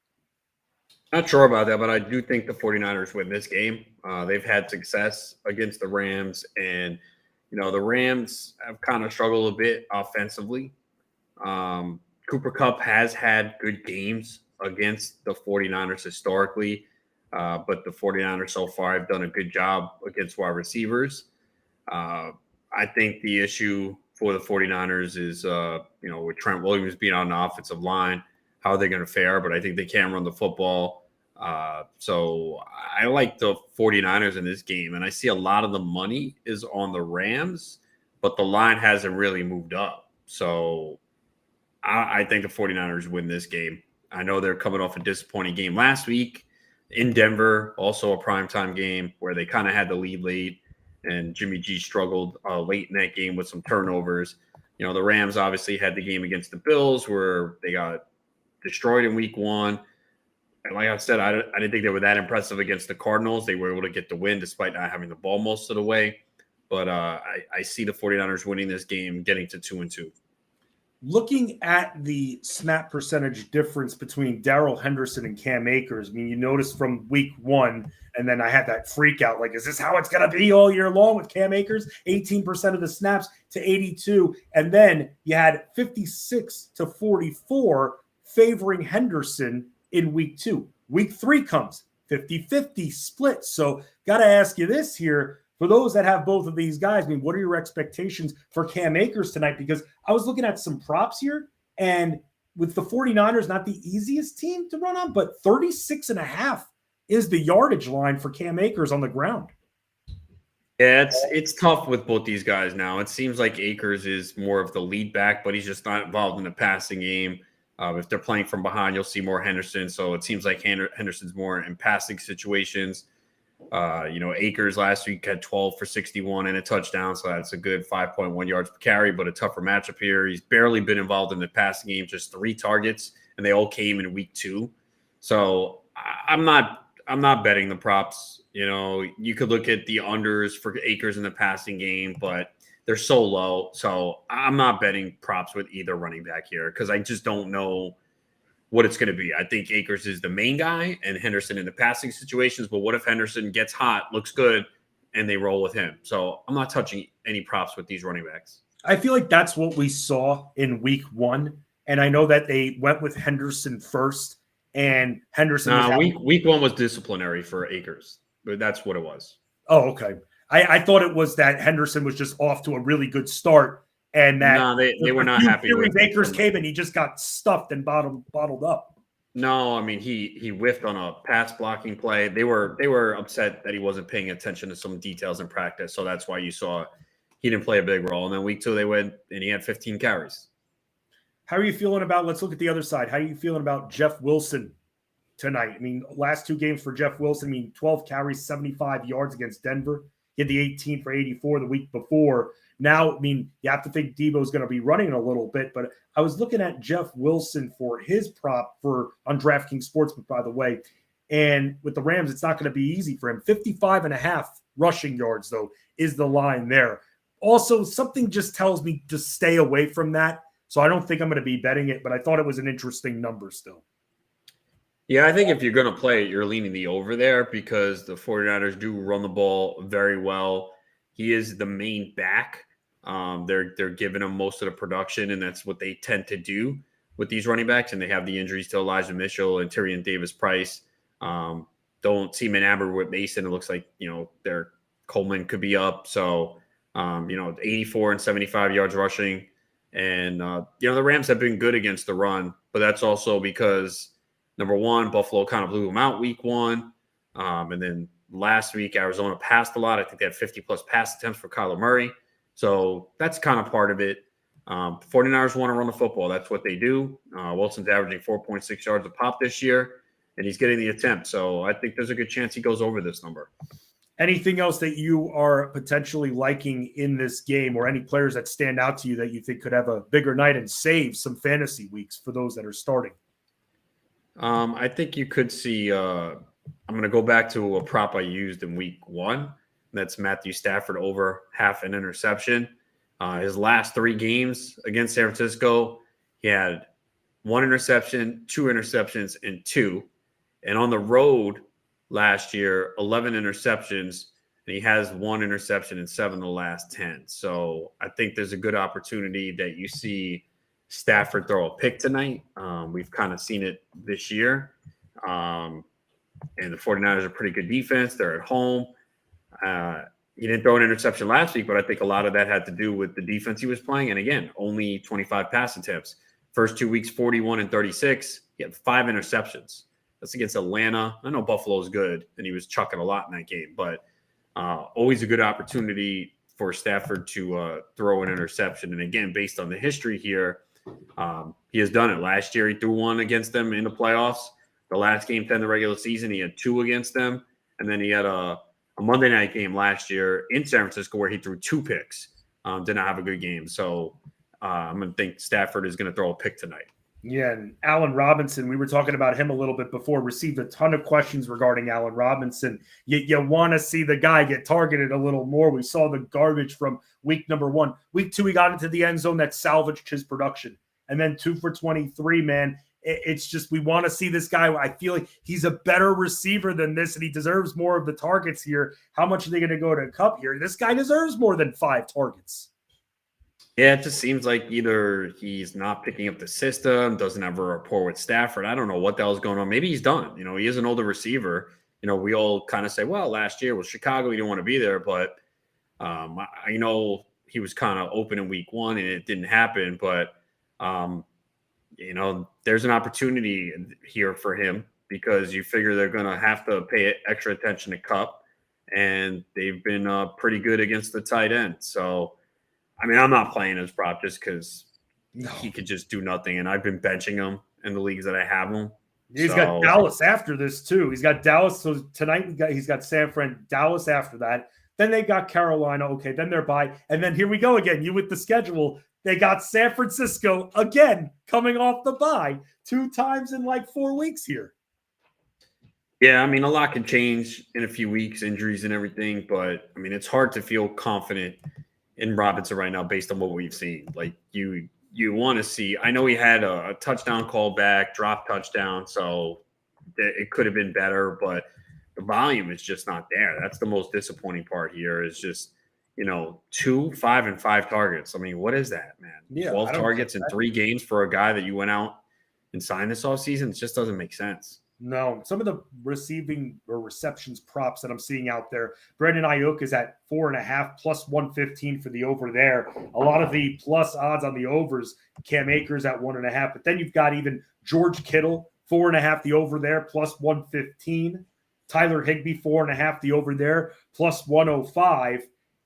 Not sure about that, but I do think the 49ers win this game. They've had success against the Rams, and, the Rams have kind of struggled a bit offensively. Cooper Kupp has had good games against the 49ers historically, but the 49ers so far have done a good job against wide receivers. I think the issue for the 49ers is, with Trent Williams being on the offensive line, how are they going to fare? But I think they can run the football. So I like the 49ers in this game, and I see a lot of the money is on the Rams, but the line hasn't really moved up. So I think the 49ers win this game. I know they're coming off a disappointing game last week in Denver, also a primetime game where they kind of had the lead late, and Jimmy G struggled late in that game with some turnovers. The Rams obviously had the game against the Bills where they got destroyed in week 1. And like I said, I didn't think they were that impressive against the Cardinals. They were able to get the win despite not having the ball most of the way. But I see the 49ers winning this game, getting to 2-2. Looking at the snap percentage difference between Darrell Henderson and Cam Akers, I mean, you notice from week 1, and then I had that freak out, like, is this how it's going to be all year long with Cam Akers? 18% of the snaps to 82. And then you had 56 to 44 favoring Henderson in week 2. Week 3 comes 50-50 split. So got to ask you this here. For those that have both of these guys, I mean, what are your expectations for Cam Akers tonight? Because I was looking at some props here, and with the 49ers, not the easiest team to run on, but 36.5 is the yardage line for Cam Akers on the ground. Yeah, it's tough with both these guys now. It seems like Akers is more of the lead back, but he's just not involved in the passing game. If they're playing from behind, you'll see more Henderson. So it seems like Henderson's more in passing situations. Akers last week had 12 for 61 and a touchdown, so that's a good 5.1 yards per carry, but a tougher matchup here. He's barely been involved in the passing game, just 3 targets, and they all came in week 2. So I'm not betting the props. You could look at the unders for Akers in the passing game, but they're so low. So I'm not betting props with either running back here because I just don't know what it's going to be. I think Akers is the main guy and Henderson in the passing situations. But what if Henderson gets hot, looks good, and they roll with him? So I'm not touching any props with these running backs. I feel like that's what we saw in week 1. And I know that they went with Henderson first, and Henderson. Week 1 was disciplinary for Akers, but that's what it was. Oh, okay. I thought it was that Henderson was just off to a really good start. And that they were not happy with Akers came and he just got stuffed and bottled up. No, I mean he whiffed on a pass blocking play. They were upset that he wasn't paying attention to some details in practice, so that's why you saw he didn't play a big role. And then week 2 they went and he had 15 carries. How are you feeling about? Let's look at the other side. How are you feeling about Jeff Wilson tonight? I mean, last 2 games for Jeff Wilson. I mean, 12 carries, 75 yards against Denver. He had the 18 for 84 the week before. Now, I mean, you have to think Devo's going to be running a little bit, but I was looking at Jeff Wilson for his prop on DraftKings Sportsbook, by the way, and with the Rams, it's not going to be easy for him. 55.5 rushing yards, though, is the line there. Also, something just tells me to stay away from that, so I don't think I'm going to be betting it, but I thought it was an interesting number still. Yeah, I think if you're going to play it, you're leaning the over there because the 49ers do run the ball very well. He is the main back. They're giving him most of the production, and that's what they tend to do with these running backs. And they have the injuries to Elijah Mitchell and Tyrion Davis-Price. Don't seem enamored with Mason. It looks like their Coleman could be up. So 84 and 75 yards rushing, and the Rams have been good against the run, but that's also because number one, Buffalo kind of blew them out week 1, and then last week, Arizona passed a lot. I think they had 50-plus pass attempts for Kyler Murray. So that's kind of part of it. 49ers want to run the football. That's what they do. Wilson's averaging 4.6 yards a pop this year, and he's getting the attempt. So I think there's a good chance he goes over this number. Anything else that you are potentially liking in this game, or any players that stand out to you that you think could have a bigger night and save some fantasy weeks for those that are starting? I think you could see I'm going to go back to a prop I used in week 1. That's Matthew Stafford over half an interception. His last 3 games against San Francisco, he had 1 interception, 2 interceptions, and 2. And on the road last year, 11 interceptions, and he has 1 interception in 7 of the last 10. So I think there's a good opportunity that you see Stafford throw a pick tonight. We've kind of seen it this year. And the 49ers are a pretty good defense. They're at home. He didn't throw an interception last week, but I think a lot of that had to do with the defense he was playing. And again, only 25 pass attempts. First 2 weeks, 41 and 36. He had 5 interceptions. That's against Atlanta. I know Buffalo's good, and he was chucking a lot in that game. But always a good opportunity for Stafford to throw an interception. And again, based on the history here, he has done it. Last year, he threw 1 against them in the playoffs. The last game to end the regular season, he had 2 against them. And then he had a Monday night game last year in San Francisco where he threw 2 picks. Did not have a good game. So I'm going to think Stafford is going to throw a pick tonight. Yeah, and Allen Robinson, we were talking about him a little bit before, received a ton of questions regarding Allen Robinson. You want to see the guy get targeted a little more. We saw the garbage from week number 1. Week 2, he got into the end zone that salvaged his production. and then 2 for 23, man. It's just we want to see this guy. I feel like he's a better receiver than this, and he deserves more of the targets here. How much are they going to go to Cup here? This guy deserves more than 5 targets. Yeah, it just seems like either he's not picking up the system, doesn't have a rapport with Stafford. I don't know what the hell's going on. Maybe he's done. He is an older receiver. We all kind of say, well, last year was Chicago. He didn't want to be there. But I know he was kind of open in week 1 and it didn't happen. But, there's an opportunity here for him because you figure they're going to have to pay extra attention to Kupp. And they've been pretty good against the tight end. So, I'm not playing his prop just because he could just do nothing. And I've been benching him in the leagues that I have him. He's got Dallas after this, too. He's got Dallas. So tonight he's got San Fran, Dallas after that. Then they got Carolina. Okay, then they're bye. And then here we go again. You with the schedule. They got San Francisco again coming off the bye 2 times in like 4 weeks here. Yeah, a lot can change in a few weeks, injuries and everything. But, it's hard to feel confident in Robinson right now based on what we've seen. Like you want to see. I know he had a touchdown call back, drop touchdown, so it could have been better, but the volume is just not there. That's the most disappointing part here is just, 2, 5, and 5 targets. What is that, man? Yeah, 12 targets in 3 games for a guy that you went out and signed this offseason. It just doesn't make sense. No, some of the receiving or receptions props that I'm seeing out there, Brandon Ayoka is at 4.5 plus 115 for the over there. A lot of the plus odds on the overs, Cam Akers at 1.5, but then you've got even George Kittle, 4.5 the over there, plus 115. Tyler Higbee, 4.5 the over there, plus 105.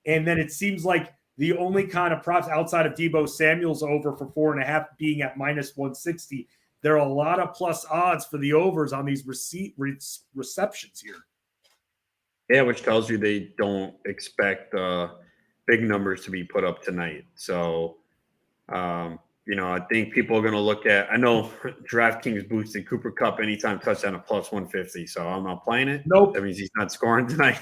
And then it seems like the only kind of props outside of Devo Samuel's over for 4.5 being at minus 160. There are a lot of plus odds for the overs on these receptions here. Yeah, which tells you they don't expect big numbers to be put up tonight. So, I think people are going to look at – I know DraftKings boosted Cooper Kupp anytime touchdown at plus 150, so I'm not playing it. Nope. That means he's not scoring tonight.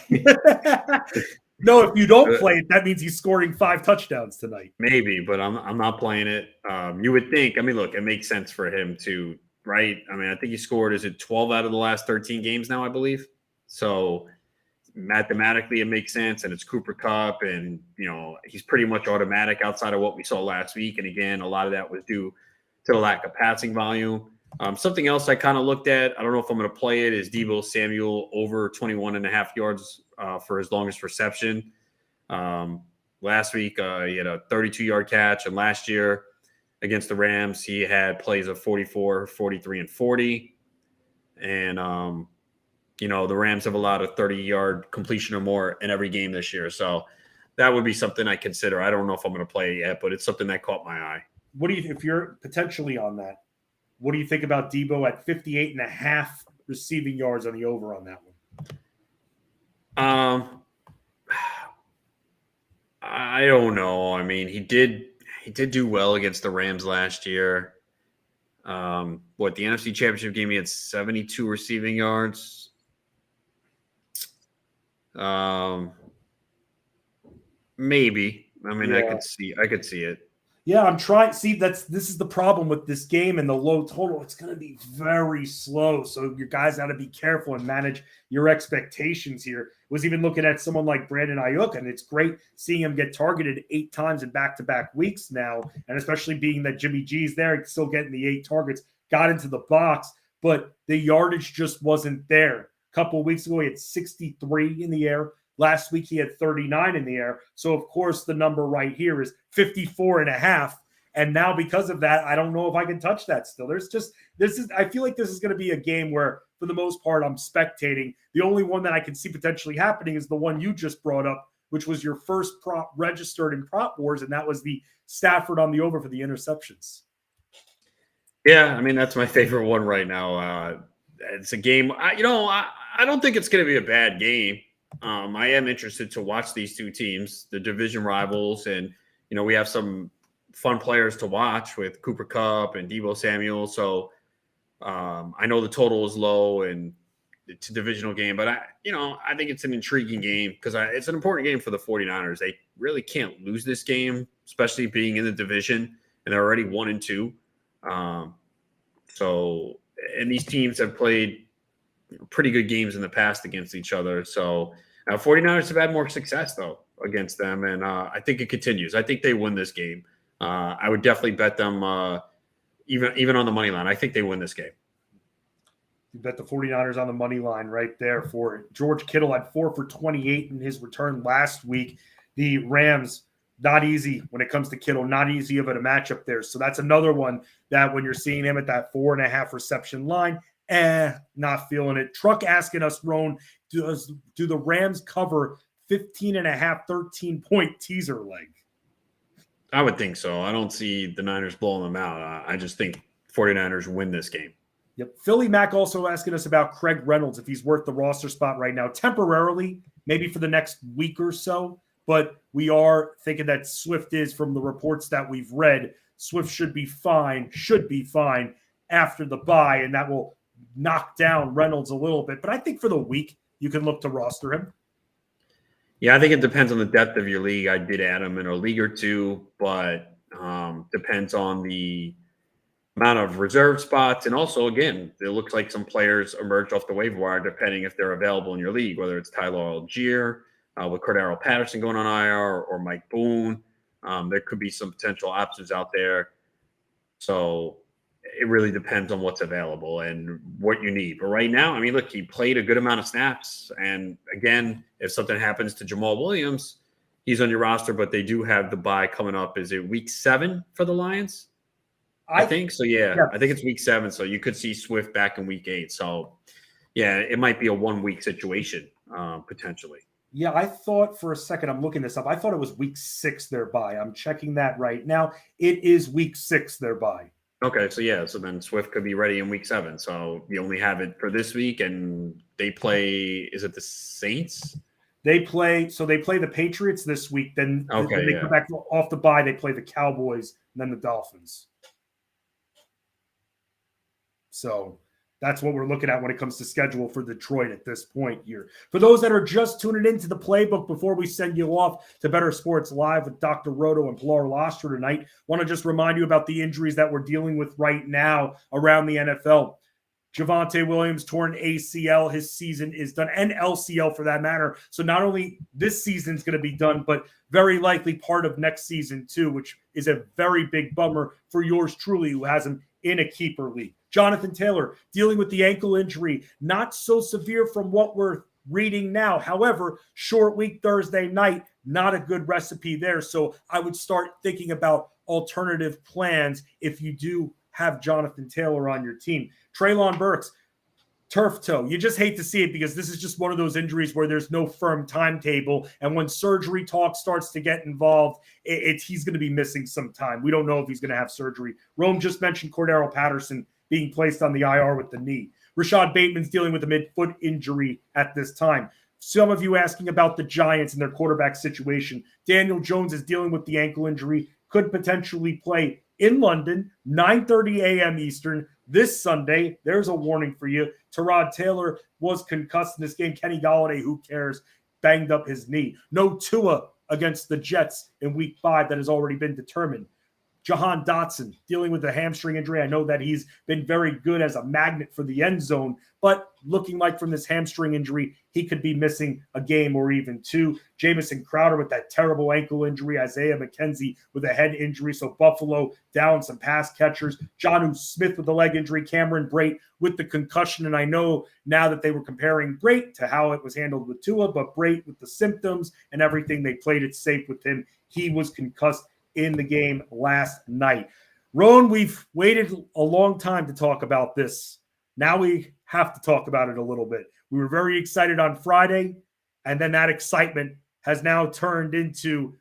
No, if you don't play it, that means he's scoring 5 touchdowns tonight. Maybe, but I'm not playing it. You would think. Look, it makes sense for him to, right? I think he scored, is it 12 out of the last 13 games now, I believe? So mathematically it makes sense, and it's Cooper Kupp, and, he's pretty much automatic outside of what we saw last week. And, again, a lot of that was due to the lack of passing volume. Something else I kind of looked at, I don't know if I'm going to play it, is Devo Samuel over 21.5 yards for his longest reception. Last week, he had a 32-yard catch, and last year against the Rams, he had plays of 44, 43, and 40. And, the Rams have allowed a 30-yard completion or more in every game this year. So that would be something I consider. I don't know if I'm going to play it yet, but it's something that caught my eye. What do you, if you're potentially on that, what do you think about Devo at 58.5 receiving yards on the over on that one? I don't know. He did do well against the Rams last year. The NFC Championship game, he had 72 receiving yards. Maybe. Yeah. I could see it. Yeah, I'm trying. See, this is the problem with this game and the low total. It's going to be very slow. So your guys got to be careful and manage your expectations here. Was even looking at someone like Brandon Ayoka, and it's great seeing him get targeted 8 times in back-to-back weeks now, and especially being that Jimmy G's there, still getting the 8 targets, got into the box, but the yardage just wasn't there. A couple of weeks ago, he had 63 in the air. Last week, he had 39 in the air. So, of course, the number right here is 54.5. And now because of that, I don't know if I can touch that still. I feel like this is going to be a game where, for the most part, I'm spectating. The only one that I can see potentially happening is the one you just brought up, which was your first prop registered in Prop Wars, and that was the Stafford on the over for the interceptions. Yeah, that's my favorite one right now. It's a game. I don't think it's going to be a bad game. I am interested to watch these two teams, the division rivals, and we have some fun players to watch with Cooper Kupp and Devo Samuel. So I know the total is low and it's a divisional game, but I think it's an intriguing game because it's an important game for the 49ers. They really can't lose this game, especially being in the division, and they're already 1-2. So, and these teams have played pretty good games in the past against each other. So, 49ers have had more success, though, against them. And I think it continues. I think they win this game. I would definitely bet them even on the money line. I think they win this game. You bet the 49ers on the money line right there for it. George Kittle had 4 for 28 in his return last week. The Rams, not easy when it comes to Kittle, not easy of a matchup there. So that's another one that when you're seeing him at that 4.5 reception line, not feeling it. Truck asking us, Roan, do the Rams cover 15.5, 13-point teaser leg? I would think so. I don't see the Niners blowing them out. I just think 49ers win this game. Yep. Philly Mac also asking us about Craig Reynolds, if he's worth the roster spot right now, temporarily, maybe for the next week or so. But we are thinking that Swift is, from the reports that we've read, Swift should be fine after the bye, and that will knock down Reynolds a little bit. But I think for the week, you can look to roster him. Yeah, I think it depends on the depth of your league. I did add him in a league or two, but depends on the amount of reserve spots. And also, again, it looks like some players emerged off the waiver wire, depending if they're available in your league, whether it's Tyler Algier, with Cordero Patterson going on IR, or Mike Boone. There could be some potential options out there. So it really depends on what's available and what you need. But right now, I mean, look, he played a good amount of snaps. And again, if something happens to Jamal Williams, he's on your roster, but they do have the bye coming up. Is it week 7 for the Lions? I think so. Yeah, I think it's week 7. So you could see Swift back in week 8. So yeah, it might be a 1-week situation potentially. Yeah, I thought for a second, I'm looking this up. I thought it was week 6 their bye. I'm checking that right now. It is week 6 their bye. Okay, so yeah, so then Swift could be ready in week 7. So you only have it for this week, and they play. Is it the Saints? They play the Patriots this week. Then come back off the bye. They play the Cowboys and then the Dolphins. So that's what we're looking at when it comes to schedule for Detroit at this point here. For those that are just tuning into the playbook, before we send you off to Better Sports Live with Dr. Roto and Pilar Lostra tonight, want to just remind you about the injuries that we're dealing with right now around the NFL. Javonte Williams, torn ACL, his season is done, and LCL for that matter. So not only this season's going to be done, but very likely part of next season too, which is a very big bummer for yours truly, who has him in a keeper league. Jonathan Taylor dealing with the ankle injury, not so severe from what we're reading now. However, short week Thursday night, not a good recipe there. So I would start thinking about alternative plans if you do have Jonathan Taylor on your team. Traylon Burks, turf toe. You just hate to see it because this is just one of those injuries where there's no firm timetable. And when surgery talk starts to get involved, he's going to be missing some time. We don't know if he's going to have surgery. Rome just mentioned Cordero Patterson being placed on the IR with the knee. Rashad Bateman's dealing with a mid-foot injury at this time. Some of you asking about the Giants and their quarterback situation. Daniel Jones is dealing with the ankle injury, could potentially play in London, 9:30 a.m. Eastern this Sunday. There's a warning for you. Tyrod Taylor was concussed in this game. Kenny Golladay, who cares, banged up his knee. No Tua against the Jets in week 5 that has already been determined. Jahan Dotson dealing with a hamstring injury. I know that he's been very good as a magnet for the end zone, but looking like from this hamstring injury, he could be missing a game or even 2. Jamison Crowder with that terrible ankle injury. Isaiah McKenzie with a head injury. So Buffalo down some pass catchers. Jonnu Smith with a leg injury. Cameron Brate with the concussion. And I know now that they were comparing Brate to how it was handled with Tua, but Brate with the symptoms and everything, they played it safe with him. He was concussed in the game last night. Roan, we've waited a long time to talk about this. Now we have to talk about it a little bit. We were very excited on Friday, and then that excitement has now turned into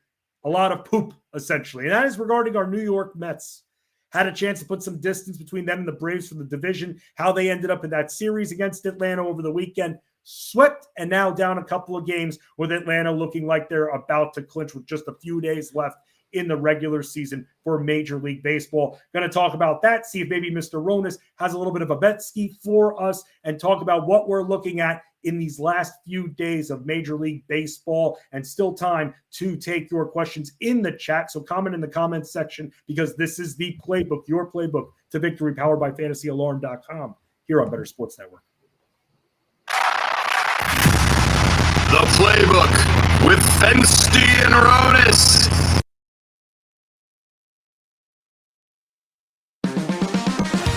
a lot of poop, essentially. And that is regarding our New York Mets. Had a chance to put some distance between them and the Braves for the division, how they ended up in that series against Atlanta over the weekend. Swept, and now down a couple of games with Atlanta looking like they're about to clinch with just a few days left in the regular season for Major League Baseball. Going to talk about that, see if maybe Mr. Ronis has a little bit of a bet ski for us, and talk about what we're looking at in these last few days of Major League Baseball, and still time to take your questions in the chat. So comment in the comments section, because this is the playbook, your playbook to victory, powered by fantasyalarm.com here on Better Sports Network. The Playbook with Fensty and Ronis.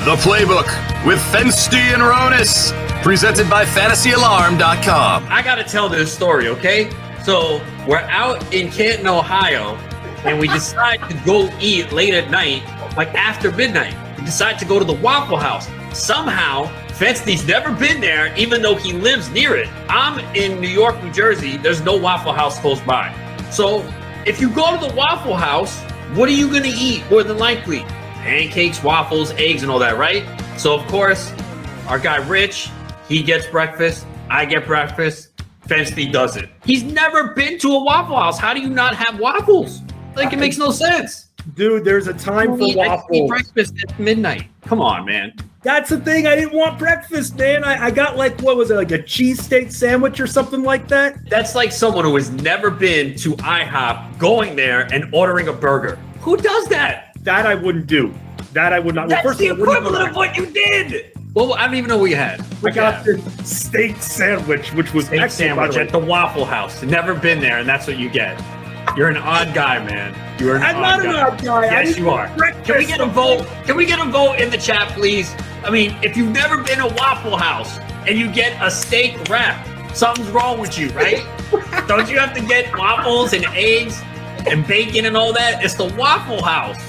The Playbook with Fensty and Ronis. Presented by fantasyalarm.com. I got to tell this story, okay? So we're out in Canton, Ohio, and we decide to go eat late at night, like after midnight. We decide to go to the Waffle House. Somehow, Fensty's never been there, even though he lives near it. I'm in New York, New Jersey. There's no Waffle House close by. So if you go to the Waffle House, what are you going to eat more than likely? Pancakes, waffles, eggs, and all that, right? So, of course, our guy Rich, he gets breakfast. I get breakfast. Fensty doesn't. He's never been to a Waffle House. How do you not have waffles? Like, it makes no sense. Dude, there's a time for waffles. I eat breakfast at midnight. Come on, man. That's the thing. I didn't want breakfast, man. I got like, what was it, like a cheesesteak sandwich or something like that? That's like someone who has never been to IHOP going there and ordering a burger. Who does that? That I wouldn't do. That I would not. That's the equivalent of what you did. Well, I don't even know what you had. I got the steak sandwich, which was steak sandwich at the Waffle House. Never been there, and that's what you get. You're an odd guy, man. You're an I'm not an odd guy. Yes, you are. Can we get a vote? Can we get a vote in the chat, please? I mean, if you've never been to Waffle House and you get a steak wrap, something's wrong with you, right? Don't you have to get waffles and eggs and bacon and all that? It's the Waffle House.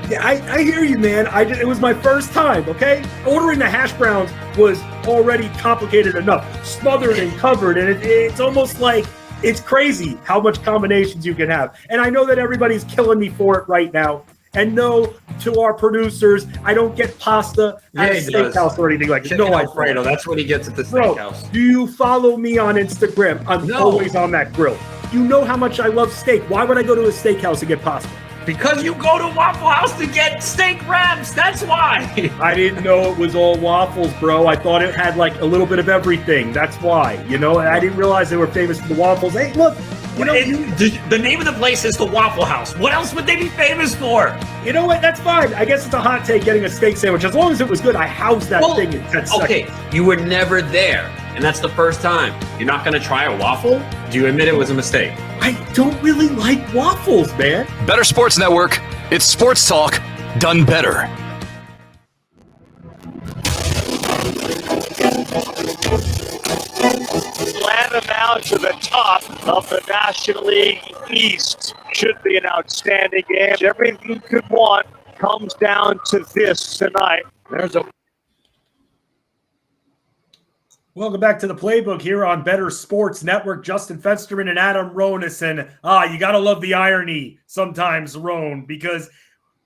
Yeah, I hear you, man. It was my first time, okay? Ordering the hash browns was already complicated enough. Smothered and covered, and it's almost like it's crazy how much combinations you can have. And I know that everybody's killing me for it right now. And no, to our producers, I don't get pasta at a steakhouse or anything like that. No, Alfredo, that's what he gets at the steakhouse. Do you follow me on Instagram? I'm always on that grill. You know how much I love steak. Why would I go to a steakhouse to get pasta? Because you go to Waffle House to get steak wraps. That's why. I didn't know it was all waffles, bro. I thought it had like a little bit of everything. That's why. You know, I didn't realize they were famous for the waffles. Hey, look. You know, the name of the place is the Waffle House. What else would they be famous for? You know what? That's fine. I guess it's a hot take getting a steak sandwich. As long as it was good, I housed that thing in 10 seconds. Okay, you were never there, and that's the first time. You're not going to try a waffle? Do you admit it was a mistake? I don't really like waffles, man. Better Sports Network. It's sports talk done better. Atlanta now to the top of the National League East. Should be an outstanding game. Everything you could want comes down to this tonight. There's a Welcome back to the Playbook here on Better Sports Network. Justin Fensterman and Adam Ronis. And you got to love the irony sometimes, Roan, because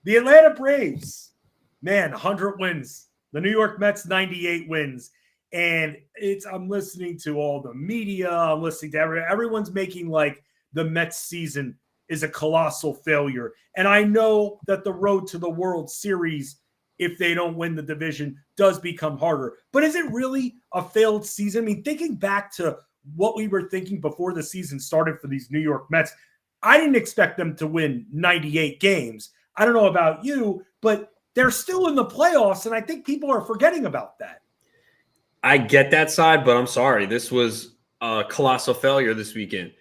the Atlanta Braves, man, 100 wins. The New York Mets, 98 wins. And I'm listening to all the media. I'm listening to everyone's making like the Mets season is a colossal failure. And I know that the road to the World Series, if they don't win the division, does become harder. But is it really a failed season? I mean, thinking back to what we were thinking before the season started for these New York Mets, I didn't expect them to win 98 games. I don't know about you, but they're still in the playoffs, and I think people are forgetting about that. I get that side, but I'm sorry. This was a colossal failure this weekend.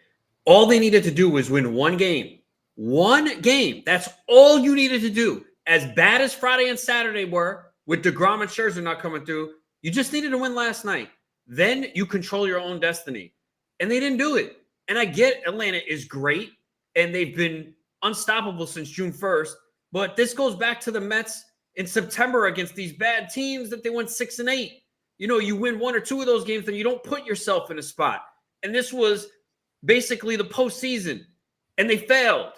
All they needed to do was win one game. One game. That's all you needed to do. As bad as Friday and Saturday were, with DeGrom and Scherzer not coming through, you just needed to win last night. Then you control your own destiny. And they didn't do it. And I get Atlanta is great, and they've been unstoppable since June 1st. But this goes back to the Mets in September against these bad teams that they went 6-8. You know, you win one or two of those games, then you don't put yourself in a spot. And this was basically the postseason, and they failed.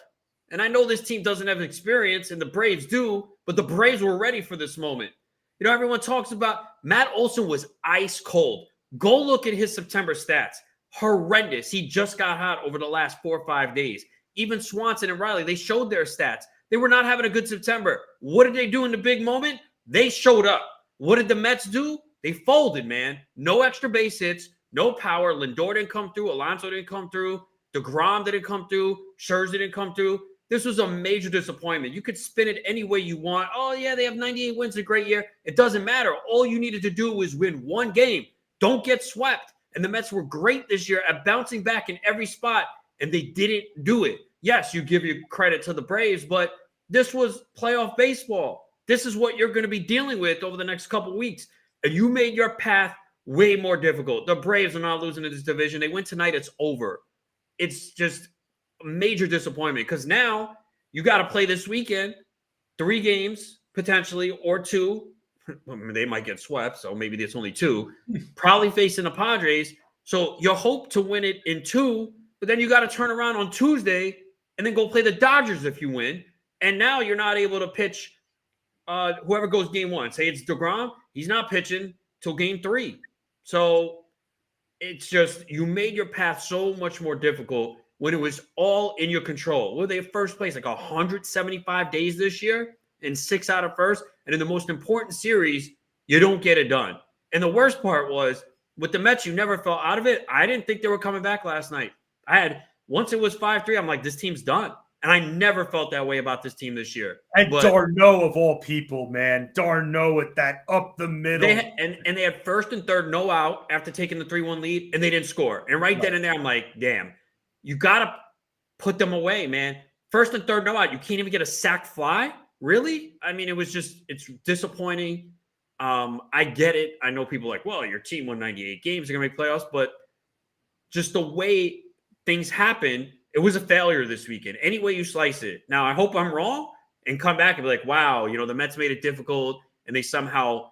And I know this team doesn't have experience, and the Braves do, but the Braves were ready for this moment. You know, everyone talks about Matt Olson was ice cold. Go look at his September stats. Horrendous. He just got hot over the last 4 or 5 days. even Swanson and Riley, they showed their stats. They were not having a good September. What did they do in the big moment? They showed up. What did the Mets do? They folded, man. No extra base hits, no power. Lindor didn't come through. Alonso didn't come through. DeGrom didn't come through. Scherzer didn't come through. This was a major disappointment. You could spin it any way you want. Oh, yeah, they have 98 wins, a great year. It doesn't matter. All you needed to do was win one game. Don't get swept. And the Mets were great this year at bouncing back in every spot, and they didn't do it. Yes, you give your credit to the Braves, but this was playoff baseball. This is what you're going to be dealing with over the next couple weeks. And you made your path way more difficult. The Braves are not losing to this division. They win tonight. It's over. It's just a major disappointment because now you got to play this weekend, 3 games potentially, or 2. They might get swept, so maybe it's only 2. Probably facing the Padres. So you hope to win it in 2, but then you got to turn around on Tuesday and then go play the Dodgers if you win. And now you're not able to pitch whoever goes game 1. Say it's DeGrom. He's not pitching till game 3. So it's just you made your path so much more difficult when it was all in your control. Were they first place like 175 days this year and 6 out of first? And in the most important series, you don't get it done. And the worst part was with the Mets, you never fell out of it. I didn't think they were coming back last night. Once it was 5-3, I'm like, this team's done. And I never felt that way about this team this year. And Darno of all people, man. Darno with that up the middle. They had first and third no out after taking the 3-1 lead, and they didn't score. And right then and there, I'm like, damn, you got to put them away, man. First and third no out. You can't even get a sack fly? Really? I mean, it's disappointing. I get it. I know people are like, well, your team won 98 games. They're going to make playoffs. But just the way things happen, it was a failure this weekend. Any way you slice it. Now, I hope I'm wrong and come back and be like, wow, the Mets made it difficult and they somehow,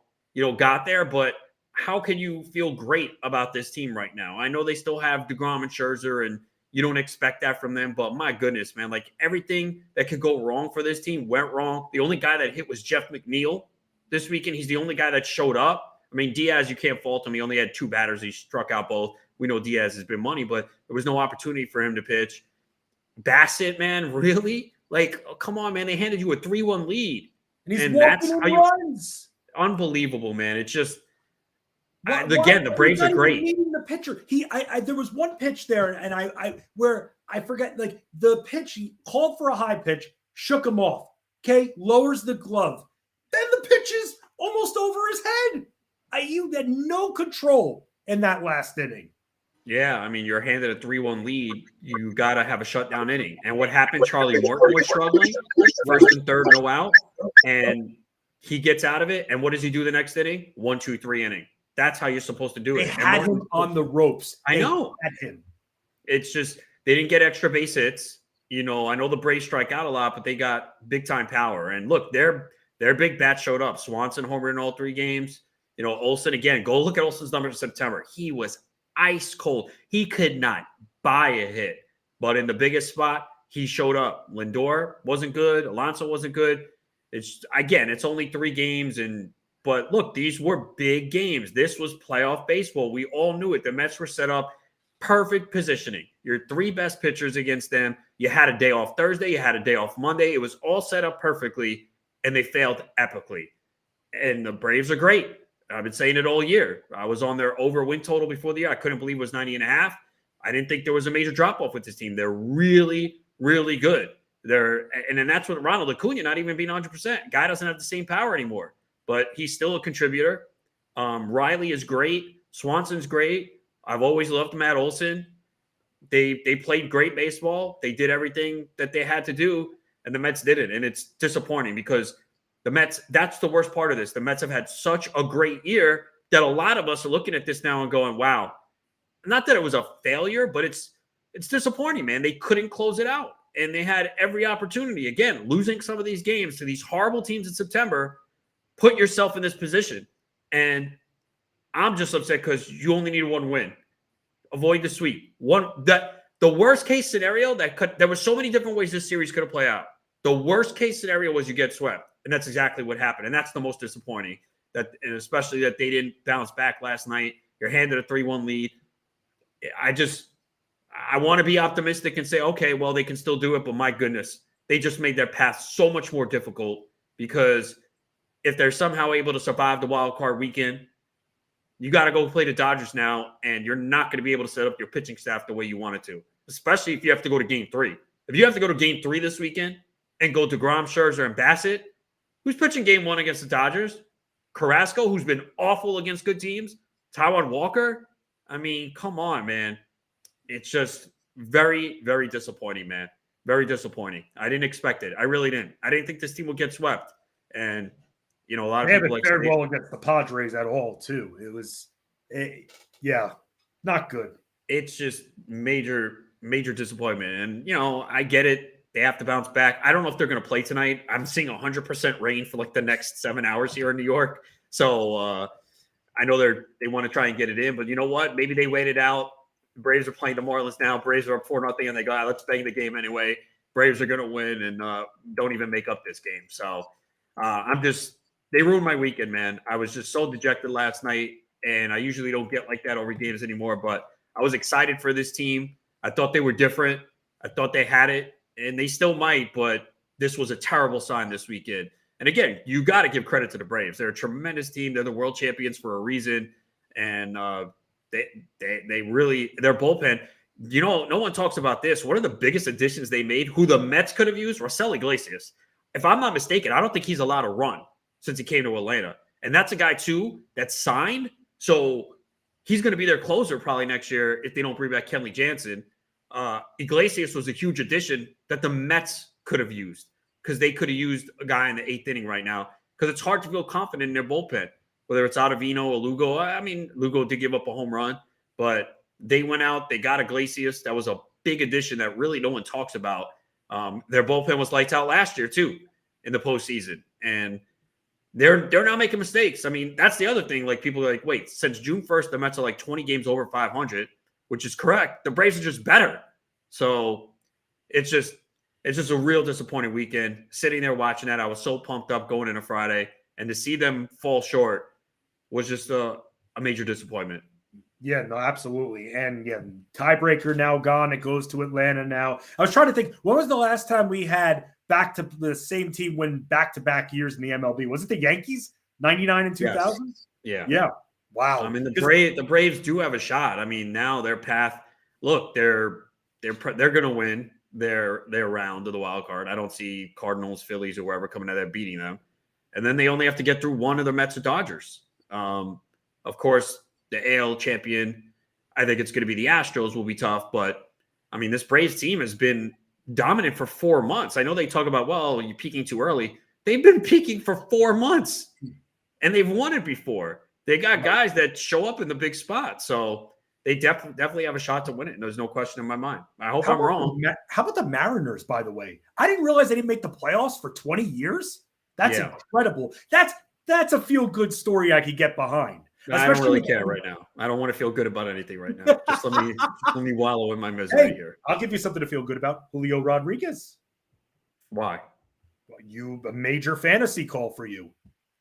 got there. But how can you feel great about this team right now? I know they still have DeGrom and Scherzer, and you don't expect that from them. But my goodness, man, like everything that could go wrong for this team went wrong. The only guy that hit was Jeff McNeil this weekend. He's the only guy that showed up. I mean, Diaz, you can't fault him. He only had 2 batters. He struck out both. We know Diaz has been money, but there was no opportunity for him to pitch. Bassett, man, really? Like, oh, come on, man. They handed you a 3-1 lead. And that's how you runs. Unbelievable, man. It's just again, the Braves are great. Needing the pitcher. There was one pitch there, and I forget, like the pitch, he called for a high pitch, shook him off. Okay, lowers the glove. Then the pitch is almost over his head. You had no control in that last inning. Yeah, I mean, you're handed a 3-1 lead. You got to have a shutdown inning. And what happened? Charlie Morton was struggling. First and third, no out. And he gets out of it. And what does he do the next inning? 1, 2, 3 inning. That's how you're supposed to do it. They had him on the ropes. I know. Had him. It's just they didn't get extra base hits. I know the Braves strike out a lot, but they got big-time power. And look, their big bat showed up. Swanson homered in all 3 games. Olsen, again, go look at Olsen's numbers in September. He was ice cold. He could not buy a hit. But in the biggest spot, he showed up. Lindor wasn't good. Alonso wasn't good. It's only 3 games. But look, these were big games. This was playoff baseball. We all knew it. The Mets were set up. Perfect positioning. Your 3 best pitchers against them. You had a day off Thursday. You had a day off Monday. It was all set up perfectly, and they failed epically. And the Braves are great. I've been saying it all year. I was on their over win total before the year. I couldn't believe it was 90.5. I didn't think there was a major drop-off with this team. They're really, really good. And then that's what Ronald Acuna not even being 100%. Guy doesn't have the same power anymore, but he's still a contributor. Riley is great. Swanson's great. I've always loved Matt Olson. They played great baseball. They did everything that they had to do, and the Mets didn't. And it's disappointing because the Mets, that's the worst part of this. The Mets have had such a great year that a lot of us are looking at this now and going, wow. Not that it was a failure, but it's disappointing, man. They couldn't close it out, and they had every opportunity. Again, losing some of these games to these horrible teams in September, put yourself in this position. And I'm just upset because you only need 1 win. Avoid the sweep. The worst case scenario there were so many different ways this series could have played out. The worst case scenario was you get swept. And that's exactly what happened. And that's the most disappointing, and especially that they didn't bounce back last night. You're handed a 3-1 lead. I I want to be optimistic and say, okay, well, they can still do it. But my goodness, they just made their path so much more difficult because if they're somehow able to survive the wild card weekend, you got to go play the Dodgers now, and you're not going to be able to set up your pitching staff the way you wanted to, especially if you have to go to Game 3. If you have to go to Game 3 this weekend and go to DeGrom, Scherzer, and Bassett, who's pitching Game 1 against the Dodgers? Carrasco, who's been awful against good teams? Taijuan Walker? I mean, come on, man. It's just very, very disappointing, man. Very disappointing. I didn't expect it. I really didn't. I didn't think this team would get swept. And, a lot of people haven't fared well against the Padres at all, too. It was, not good. It's just major, major disappointment. And, I get it. They have to bounce back. I don't know if they're going to play tonight. I'm seeing 100% rain for like the next 7 hours here in New York. So I know they want to try and get it in. But you know what? Maybe they wait it out. The Braves are playing the Marlins now. Braves are up 4-0, and they go, let's bang the game anyway. Braves are going to win and don't even make up this game. So they ruined my weekend, man. I was just so dejected last night, and I usually don't get like that over games anymore, but I was excited for this team. I thought they were different. I thought they had it, and they still might, but this was a terrible sign this weekend. And again, you got to give credit to the Braves. They're a tremendous team. They're the world champions for a reason, and they really – their bullpen – no one talks about this. One of the biggest additions they made, who the Mets could have used, Raisel Iglesias. If I'm not mistaken, I don't think he's allowed to run since he came to Atlanta. And that's a guy, too, that's signed. So he's going to be their closer probably next year if they don't bring back Kenley Jansen. Iglesias was a huge addition that the Mets could have used because they could have used a guy in the 8th inning right now because it's hard to feel confident in their bullpen, whether it's Ottavino or Lugo. I mean, Lugo did give up a home run, but they went out. They got Iglesias. That was a big addition that really no one talks about. Their bullpen was lights out last year, too, in the postseason. And they're now making mistakes. I mean, that's the other thing. Like, people are like, wait, since June 1st, the Mets are like 20 games over 500, which is correct. The Braves are just better. So it's just a real disappointing weekend. Sitting there watching that, I was so pumped up going into Friday. And to see them fall short was just a major disappointment. Yeah, no, absolutely. And tiebreaker now gone. It goes to Atlanta now. I was trying to think, when was the last time we had back to the same team win back-to-back years in the MLB? Was it the Yankees, 99 and 2000? Yes. Yeah. Wow. I mean, the Braves do have a shot. I mean, now their path. Look, they're going to win their round of the wild card. I don't see Cardinals, Phillies, or wherever coming out there beating them. And then they only have to get through one of the Mets or Dodgers. Of course, the AL champion, I think it's going to be the Astros, will be tough. But, I mean, this Braves team has been dominant for 4 months. I know they talk about, well, you're peaking too early. They've been peaking for 4 months, and they've won it before. They got guys that show up in the big spot. So they definitely have a shot to win it. And there's no question in my mind. I hope I'm wrong. How about the Mariners, by the way? I didn't realize they didn't make the playoffs for 20 years. That's incredible. That's a feel-good story I could get behind. I don't really care right now. I don't want to feel good about anything right now. Just let me wallow in my misery here. I'll give you something to feel good about. Julio Rodriguez. Why? Well, a major fantasy call for you.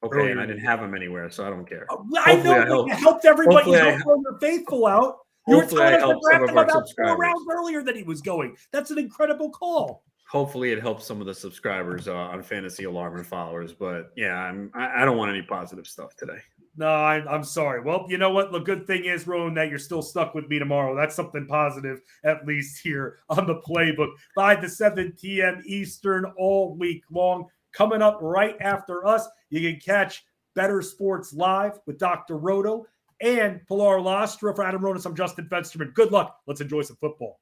Okay, earlier. And I didn't have him anywhere, so I don't care. I know. You helped everybody. You helped your faithful out. You were telling us to draft him about 4 rounds earlier that he was going. That's an incredible call. Hopefully it helps some of the subscribers on Fantasy Alarm and followers. But, yeah, I don't want any positive stuff today. No, I'm sorry. Well, you know what? The good thing is, Rowan, that you're still stuck with me tomorrow. That's something positive, at least here on the playbook. 5 to 7 p.m. Eastern all week long. Coming up right after us, you can catch Bettor Sports Live with Dr. Roto and Pilar Lastra. For Adam Ronas, I'm Justin Fensterman. Good luck. Let's enjoy some football.